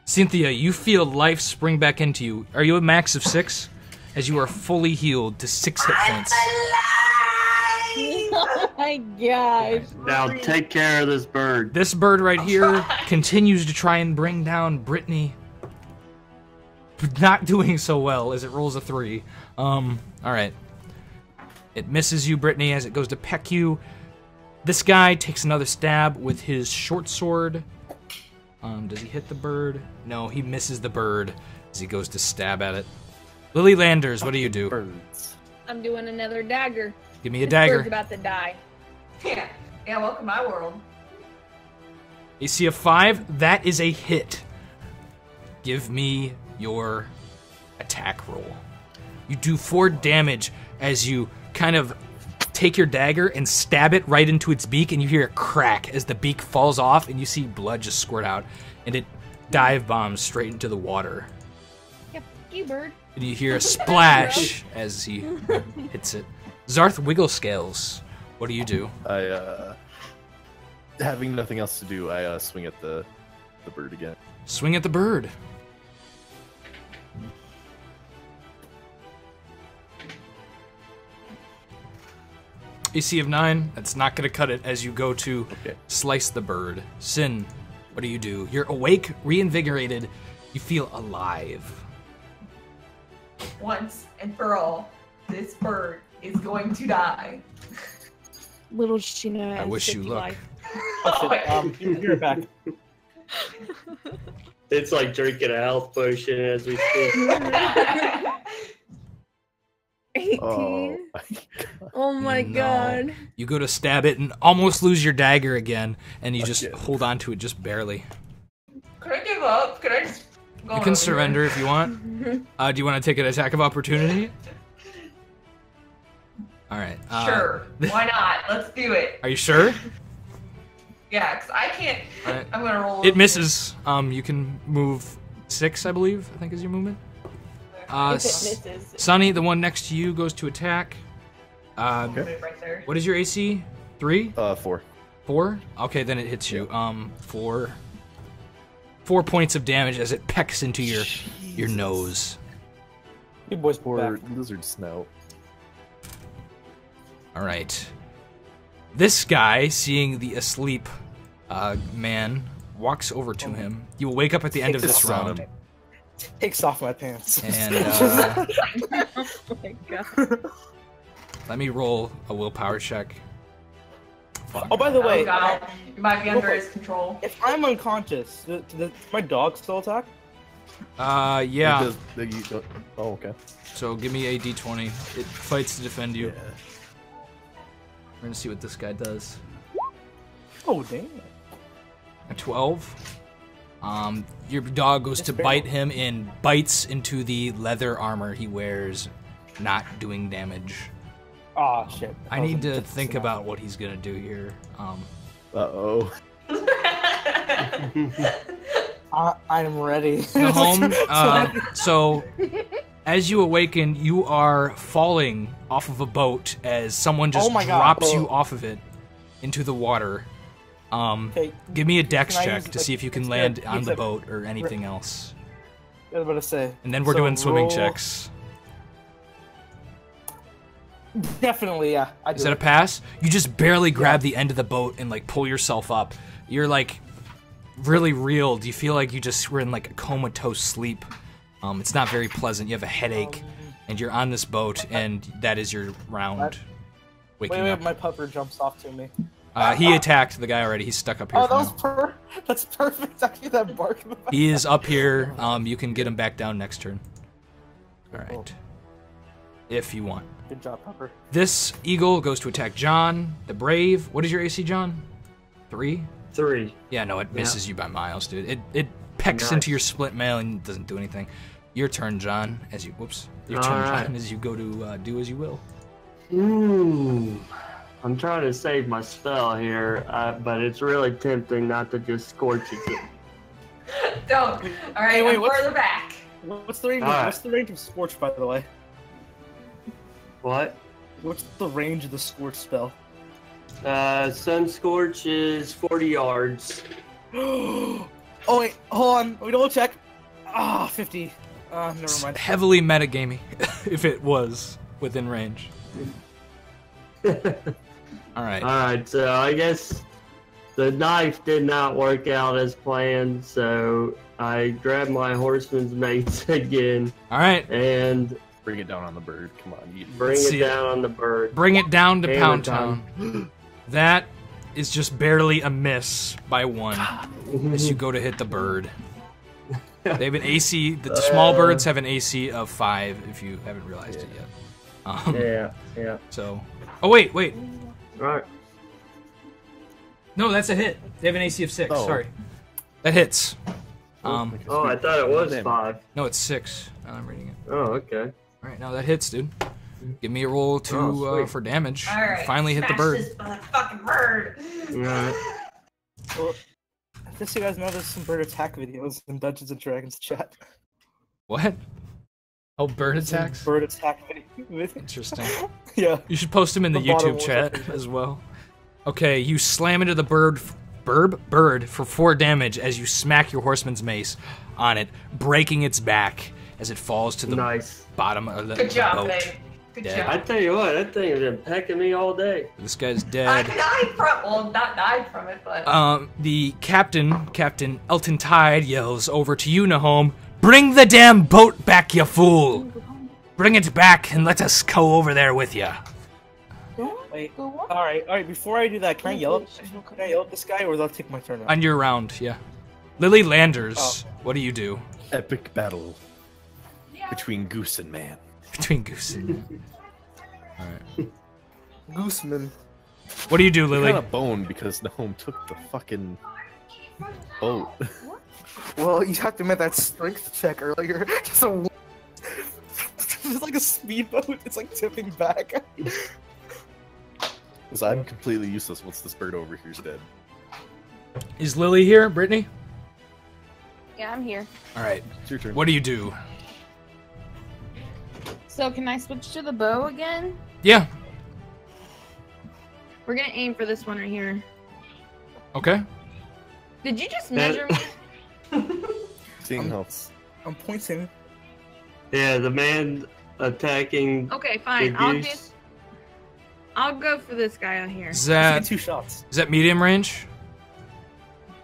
Cynthia, you feel life spring back into you. Are you a max of 6? As you are fully healed to 6 hit points. Oh my gosh. Now take care of this bird. This bird right here continues to try and bring down Brittany. But not doing so well as it rolls a 3. Alright. It misses you, Brittany, as it goes to peck you. This guy takes another stab with his short sword. Does he hit the bird? No, he misses the bird as he goes to stab at it. Lily Landers, what do you do? Birds. I'm doing another dagger. Give me a This dagger. bird's about to die. Yeah, welcome to my world. AC of 5, that is a hit. Give me your attack roll. You do 4 damage as you kind of take your dagger and stab it right into its beak, and you hear a crack as the beak falls off, and you see blood just squirt out, and it dive bombs straight into the water. Yeah, you bird. And you hear a splash as he hits it. Zarth Wigglescales, what do you do? I having nothing else to do, I swing at the bird again. Swing at the bird. AC of 9, that's not going to cut it as you go to slice the bird. Sin, what do you do? You're awake, reinvigorated, you feel alive. Once and for all, this bird is going to die. Little does she know. I wish you luck. Oh, shit. You're back. It's like drinking a health potion as we speak. 18. Oh my No. god. You go to stab it and almost lose your dagger again, and you just hold on to it just barely. Could I give up? Could I just go You over can surrender if you want. Do you want to take an attack of opportunity? All right. Sure. Why not? Let's do it. Are you sure? Yeah, because I can't. All right. I'm gonna roll. It misses. You can move 6, I believe. I think is your movement. If it misses. Sunny, the one next to you, goes to attack. Put it right there. What is your AC? 3? 4. 4? Okay, then it hits you. 4 points of damage as it pecks into your nose. You boys Poor back. lizard snout. All right. This guy, seeing the asleep man, walks over to him. You will wake up at the end of this round. Takes off my pants. And Oh my god. let me roll a willpower check. Oh, by the way, Oh god, you might be under his control. if I'm unconscious, does my dog still attack? Yeah. Oh, okay. So give me a d20. It fights to defend you. We're gonna see what this guy does. Oh, damn. A 12. Your dog goes to bite him and bites into the leather armor he wears, not doing damage. Oh, shit. I need to think about what he's gonna do here. Uh-oh. I'm ready. Nahom, so as you awaken, you are falling off of a boat as someone just Oh my God. drops you off of it into the water. Okay, Give me a dex Can I check use, to like, see if you can it's land gonna- on it's the a- boat or anything else. I was about to say. And then we're So doing swimming roll- checks. Definitely, yeah. Is that a pass? You just barely grab the end of the boat and like pull yourself up. You're like really real. Do you feel like you just were in like a comatose sleep? It's not very pleasant. You have a headache, and you're on this boat, and that is your round. Waking Wait, up. my pupper jumps off to me. He attacked the guy already. He's stuck up here. Oh, for now. that's perfect. Actually, that bark in the back. He is up here. You can get him back down next turn. All right. If you want. Good job, Pepper. This eagle goes to attack John, the brave. What is your AC, John? 3? 3. Yeah, no, it misses you by miles, dude. It pecks into your split mail and doesn't do anything. Your turn, John. As you Your turn, Alright. John. As you go to do as you will. I'm trying to save my spell here, but it's really tempting not to just scorch it. Don't. All right, Wait, I'm what's- further back. What's the range? Alright. What's the range of Scorch, by the way? What? What's the range of the Scorch spell? Sun Scorch is 40 yards. Oh wait, hold on. We double check. 50. Never It's mind. heavily metagaming, if it was within range. Alright. Alright, so I guess the knife did not work out as planned, so I grabbed my horseman's mace again Alright. and Bring it down on the bird. Come on. bring Let's it see it. down on the bird. Bring it down to Hammer Pound time. Town. That is just barely a miss by 1 as you go to hit the bird. They have an AC. The small birds have an AC of 5. If you haven't realized it yet. Yeah. So. Oh wait. Alright. No, that's a hit. They have an AC of 6. Oh. Sorry. That hits. Oh, I thought it was Damn. 5. No, it's 6. Now I'm reading it. Oh, okay. All right, now that hits, dude. Give me a roll to Oh, sweet. for damage. All right. Finally hit the smash bird. This motherfucking bird. Alright. Well, just so you guys know, there's some bird attack videos in Dungeons and Dragons chat. What? Oh, bird Some attacks. Bird attack videos. Interesting. Yeah. You should post them in the The bottom YouTube one's chat up there. as well. Okay, you slam into the bird for 4 damage as you smack your horseman's mace on it, breaking its back as it falls to the Nice. bottom of the Good job, boat. babe. Good Dead. I job. tell you what, that thing has been pecking me all day. This guy's I dead. died from. Well, not died from it, but. The Captain Elton Tide yells over to you, Nahom. Bring the damn boat back, you fool! Bring it back and let us go over there with you. Wait, Wait. Go what? All right. Before I do that, can I yell at this guy, or will that take my turn? On your round, yeah. Lily Landers, what do you do? Epic battle between goose and man. Between Goose and man. Alright. Gooseman. What do you do, Lily? I got a bone because Nahum took the fucking boat. Well, you have to make that strength check earlier. So it's like a speedboat. It's like tipping back. Because I'm completely useless once this bird over here's dead. Is Lily here, Brittany? Yeah, I'm here. Alright. It's your turn. What do you do? So can I switch to the bow again? Yeah. We're gonna aim for this one right here. Okay. Did you just measure me? Seeing how I'm pointing. Yeah, the man attacking. Okay, fine. the I'll go for this guy out here. Is Get that 2 shots. medium range?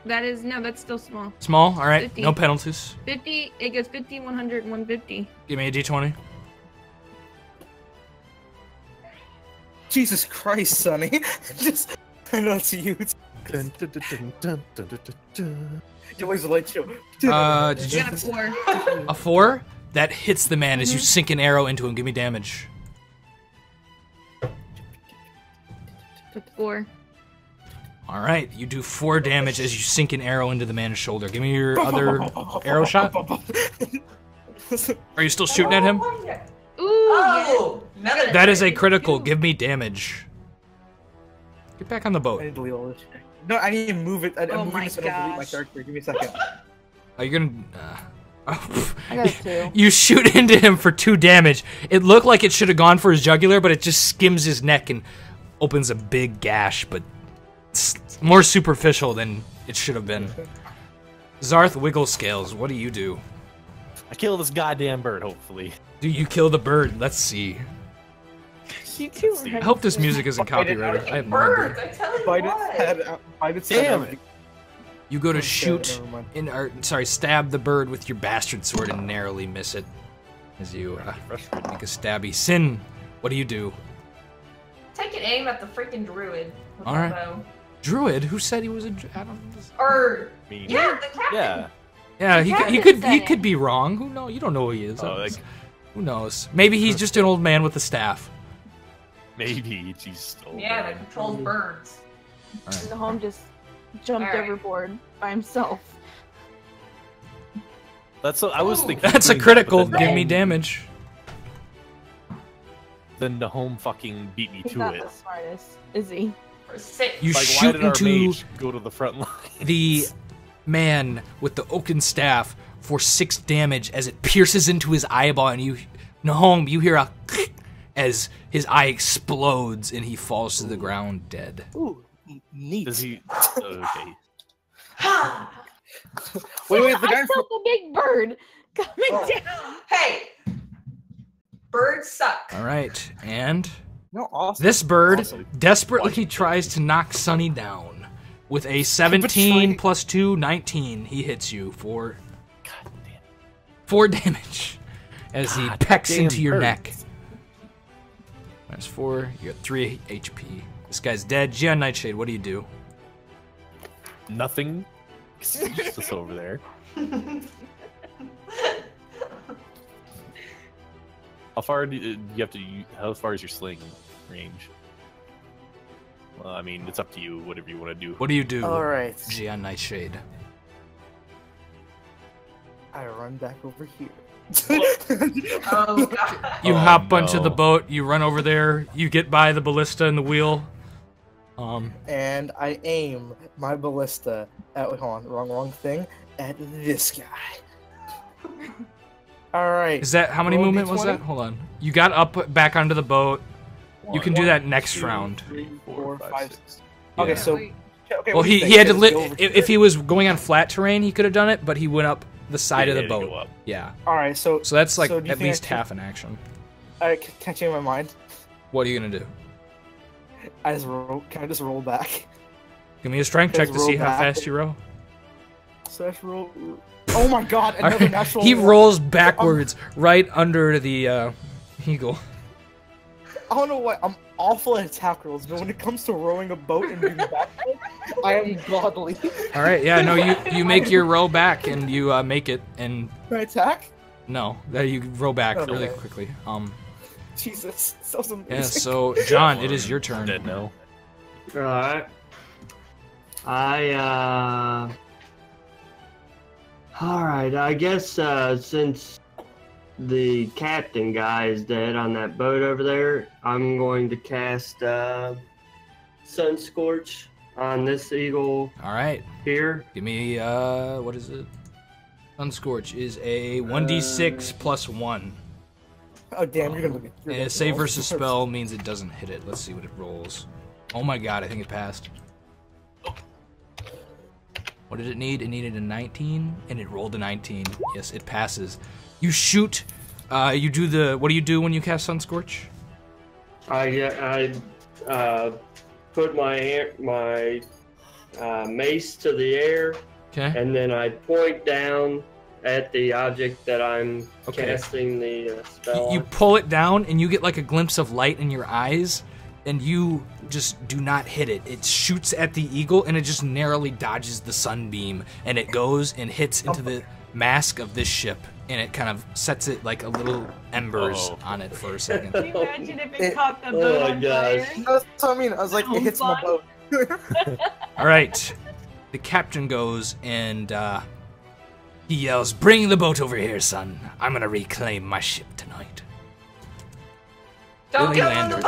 That's still small. Small? Alright. 50. No penalties. 50, it goes 50, 100, 150. Give me a d20. Jesus Christ, Sonny. Just, I know it's you. Dun, dun, dun, dun, dun, dun, dun, dun. It was a light show. Did I you... got a 4. A 4? That hits the man as you sink an arrow into him. Give me damage. Took 4. Alright, you do 4 damage as you sink an arrow into the man's shoulder. Give me your other arrow shot. Are you still shooting at him? Ooh, Oh, another That is a trade. critical. Give me damage. Get back on the I boat. need to delete all this shit. No, I need to move it. I'm Oh moving my this. I don't delete my gosh. character. Give me a second. Are you gonna... I got a 2. You shoot into him for 2 damage. It looked like it should have gone for his jugular, but it just skims his neck and opens a big gash, but it's more superficial than it should have been. Zarth Wigglescales, what do you do? I kill this goddamn bird, hopefully. Do you kill the bird? Let's see. You two see. I hope this music isn't copyrighted. I have no Birds, idea. I tell you Bite what. its head out. Bite its head Damn out. it. You go to Okay, shoot never mind. stab the bird with your bastard sword and narrowly miss it. As you make a stabby. Sin, what do you do? Take an aim at the freaking druid. with All my right. bow. Druid? Who said he was a? I don't. Or I mean, yeah, the captain. yeah. Yeah, captain he said could it. be wrong. Who know? You don't know who he is. Oh, like, Who knows? Maybe he's just an old man with a staff. maybe she's old. Yeah, that man. controls birds. Alright. The home just jumped Alright. overboard by himself. That's what I was Ooh. thinking. That's a doing that, critical. but Give then me damage. Then the home fucking beat me He's to not it. the smartest, is he? For 6. You Like, why shoot did our into mage go to the front line? the man with the oaken staff for 6 damage as it pierces into his eyeball, and Nahom, you hear a as his eye explodes and he falls to the ground dead. Ooh, neat. Does he? Okay. Wait, the I guy. felt the big bird coming Oh. down. Hey, birds suck. All right, and No, awesome. this bird Awesome. desperately tries to knock Sunny down with a 17 plus 2, 19. He hits you for 4 damage as he pecks damn into your bird. neck. Minus 4, you're at 3 HP. This guy's dead. Gian Nightshade, what do you do? Nothing. He's just over there. How far do you have to? How far is your sling range? Well, I mean, it's up to you. Whatever you want to do. What do you do, All right. Gian Nightshade? I run back over here. Oh god. You Oh, hop onto no. the boat, you run over there, you get by the ballista and the wheel. And I aim my ballista at. Hold on, wrong thing. At this guy. All right. Is that how many Roll movement was D20. that? Hold on. You got up back onto the boat. You can do that next round. 3, 4, 4, 5, 5, 6. 6. Okay, Yeah. so. Okay, Well, what do you he think? had to Should I go over if he was going on flat terrain, he could have done it, but he went up the side Yeah, of the to go boat. up. Yeah. All right, so. So that's like So do you at think I least can- half an action. All right, can I change my mind? What are you gonna do? I just roll. Can I just roll back? Give me a strength check to Just see roll how back. fast you roll. Slash roll. Oh my god! All Another right. natural. He one. rolls backwards right under the eagle. I don't know why I'm awful at attack rolls, but when it comes to rowing a boat and doing backflip, I am godly. All right, yeah, no, you make your row back and you make it and. Can I attack? No, that you row back Okay. really quickly. Jesus, that was amazing. Yeah, so John, it is your turn. Dead no. Alright. Alright, I guess since the captain guy is dead on that boat over there, I'm going to cast Sun Scorch on this eagle All right, here. give me what is it? Sunscorch is a 1d6 plus 1. Oh damn, you're gonna. And a save versus spell means it doesn't hit it. Let's see what it rolls. Oh my god, I think it passed. What did it need? It needed a 19, and it rolled a 19. Yes, it passes. You shoot. You do the. What do you do when you cast Sunscorch? I put my mace to the air, Okay. and then I point down at the object that I'm Okay. casting the spell You on. pull it down, and you get like a glimpse of light in your eyes, and you just do not hit it. It shoots at the eagle, and it just narrowly dodges the sunbeam, and it goes and hits into the mast of this ship, and it kind of sets it like a little embers on it for a second. Can you imagine if it caught the Oh boat my on gosh. fire? That's what I mean. I was like, it hits my boat. All right, the captain goes and he yells, "Bring the boat over here, son. I'm gonna reclaim my ship tonight." Don't Lily get on the Landers.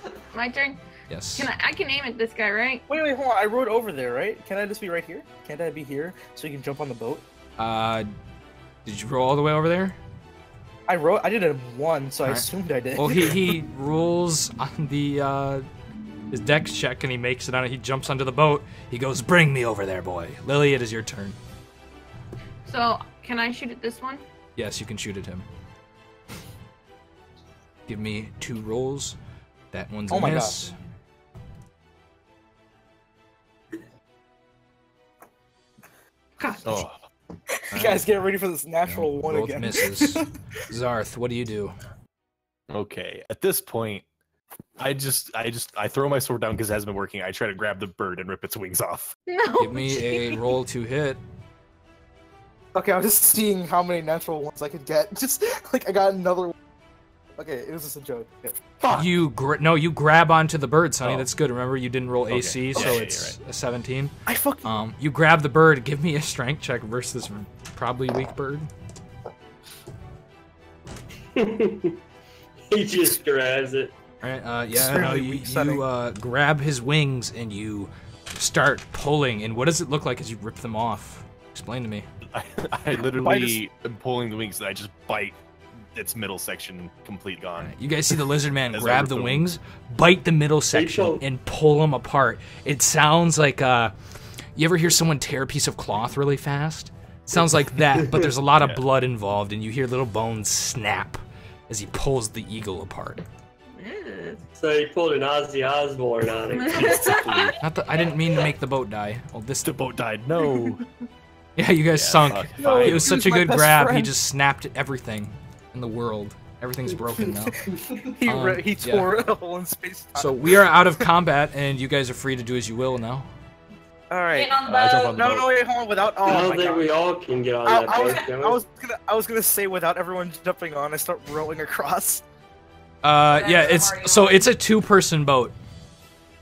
boat. My turn. Yes. I can aim at this guy, right? Wait, hold on. I rode over there, right? Can I just be right here? Can't I be here so you can jump on the boat? Did you roll all the way over there? I did it in one, so I Alright. assumed I did. Well, he rolls on the his dex check and he makes it on it. He jumps onto the boat. He goes, "Bring me over there, boy." Lily, it is your turn. So, can I shoot at this one? Yes, you can shoot at him. Give me 2 rolls. That one's a Oh my miss. Oh. You guys get ready for this natural one Both again. misses. Zarth, what do you do? Okay. At this point, I throw my sword down because it hasn't been working. I try to grab the bird and rip its wings off. No. Give me a roll to hit. Okay, I'm just seeing how many natural ones I could get. Just like I got another one. Okay, it was just a joke. Yeah. Fuck! You grab onto the bird, Sonny. Oh. That's good. Remember, you didn't roll AC, so Okay, yeah, it's you're a 17. I fucking. You grab the bird. Give me a strength check versus this probably weak bird. He just grabs it. All right. Yeah. Extremely No. You weak setting. grab his wings and you start pulling. And what does it look like as you rip them off? Explain to me. I literally am pulling the wings and I just bite its middle section complete gone. You guys see the lizard man As I grab rip the them. wings, bite the middle section, pull. and pull them apart. It sounds like you ever hear someone tear a piece of cloth really fast? It sounds like that, but there's a lot of Yeah. blood involved, and you hear little bones snap as he pulls the eagle apart. Ew. So he pulled an Ozzy Osbourne on it. I didn't mean to make the boat die. Oh, this The boat died. No. Yeah, you guys Yeah, sunk. fuck, No, It fine. was such a He was my good best grab. He friend. just snapped everything in the world. Everything's broken now. He yeah. tore a hole in space. So we are out of combat, and you guys are free to do as you will now. All right. Get on the jump boat. on the No, wait, hold on. Without. Oh I my don't think god. we all can get on I, that I was, boat, can we? I was gonna say without everyone jumping on, I start rowing across. Yeah, it's a 2-person boat. Oh,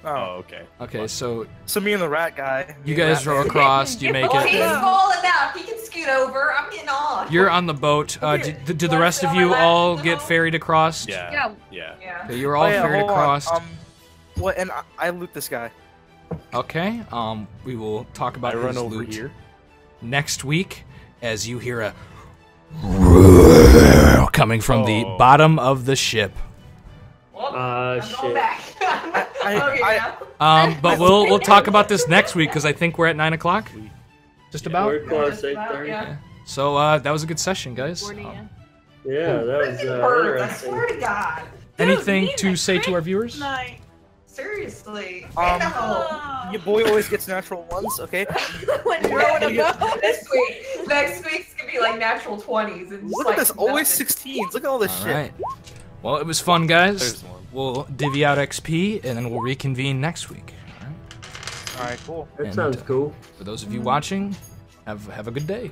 Oh, okay. Okay, so so me and the rat guy. you guys row across. You make Oh, he's it. small enough. He can scoot over. I'm getting on. You're on the boat. Do the Wanna rest sit of on you my lap all and get go? ferried across? Yeah. Yeah. Yeah. Yeah. Okay, you're all Oh, yeah, ferried hold on. across. What? And I loot this guy. Okay. We will talk about I run his over loot here. next week as you hear a coming from the Oh. bottom of the ship. Well, I'm going Shit. back. Okay, I- now. But we'll talk about this next week because I think we're at 9 o'clock. Just about. We're close, Just about, 8:30. yeah. So that was a good session, guys. Yeah, that was Birds, I interesting. swear to God. Anything to say to our viewers? Night. Seriously. Oh. Your boy always gets natural ones. Okay. When we're on a boat. This week. Next week's gonna be like natural 20s. And just Look like at this. Always nothing. 16s. Look at all this All shit. right. Well, it was fun, guys. There's one. We'll divvy out XP, and then we'll reconvene next week. All right. All right, cool. That sounds cool. For those of you watching, have a good day.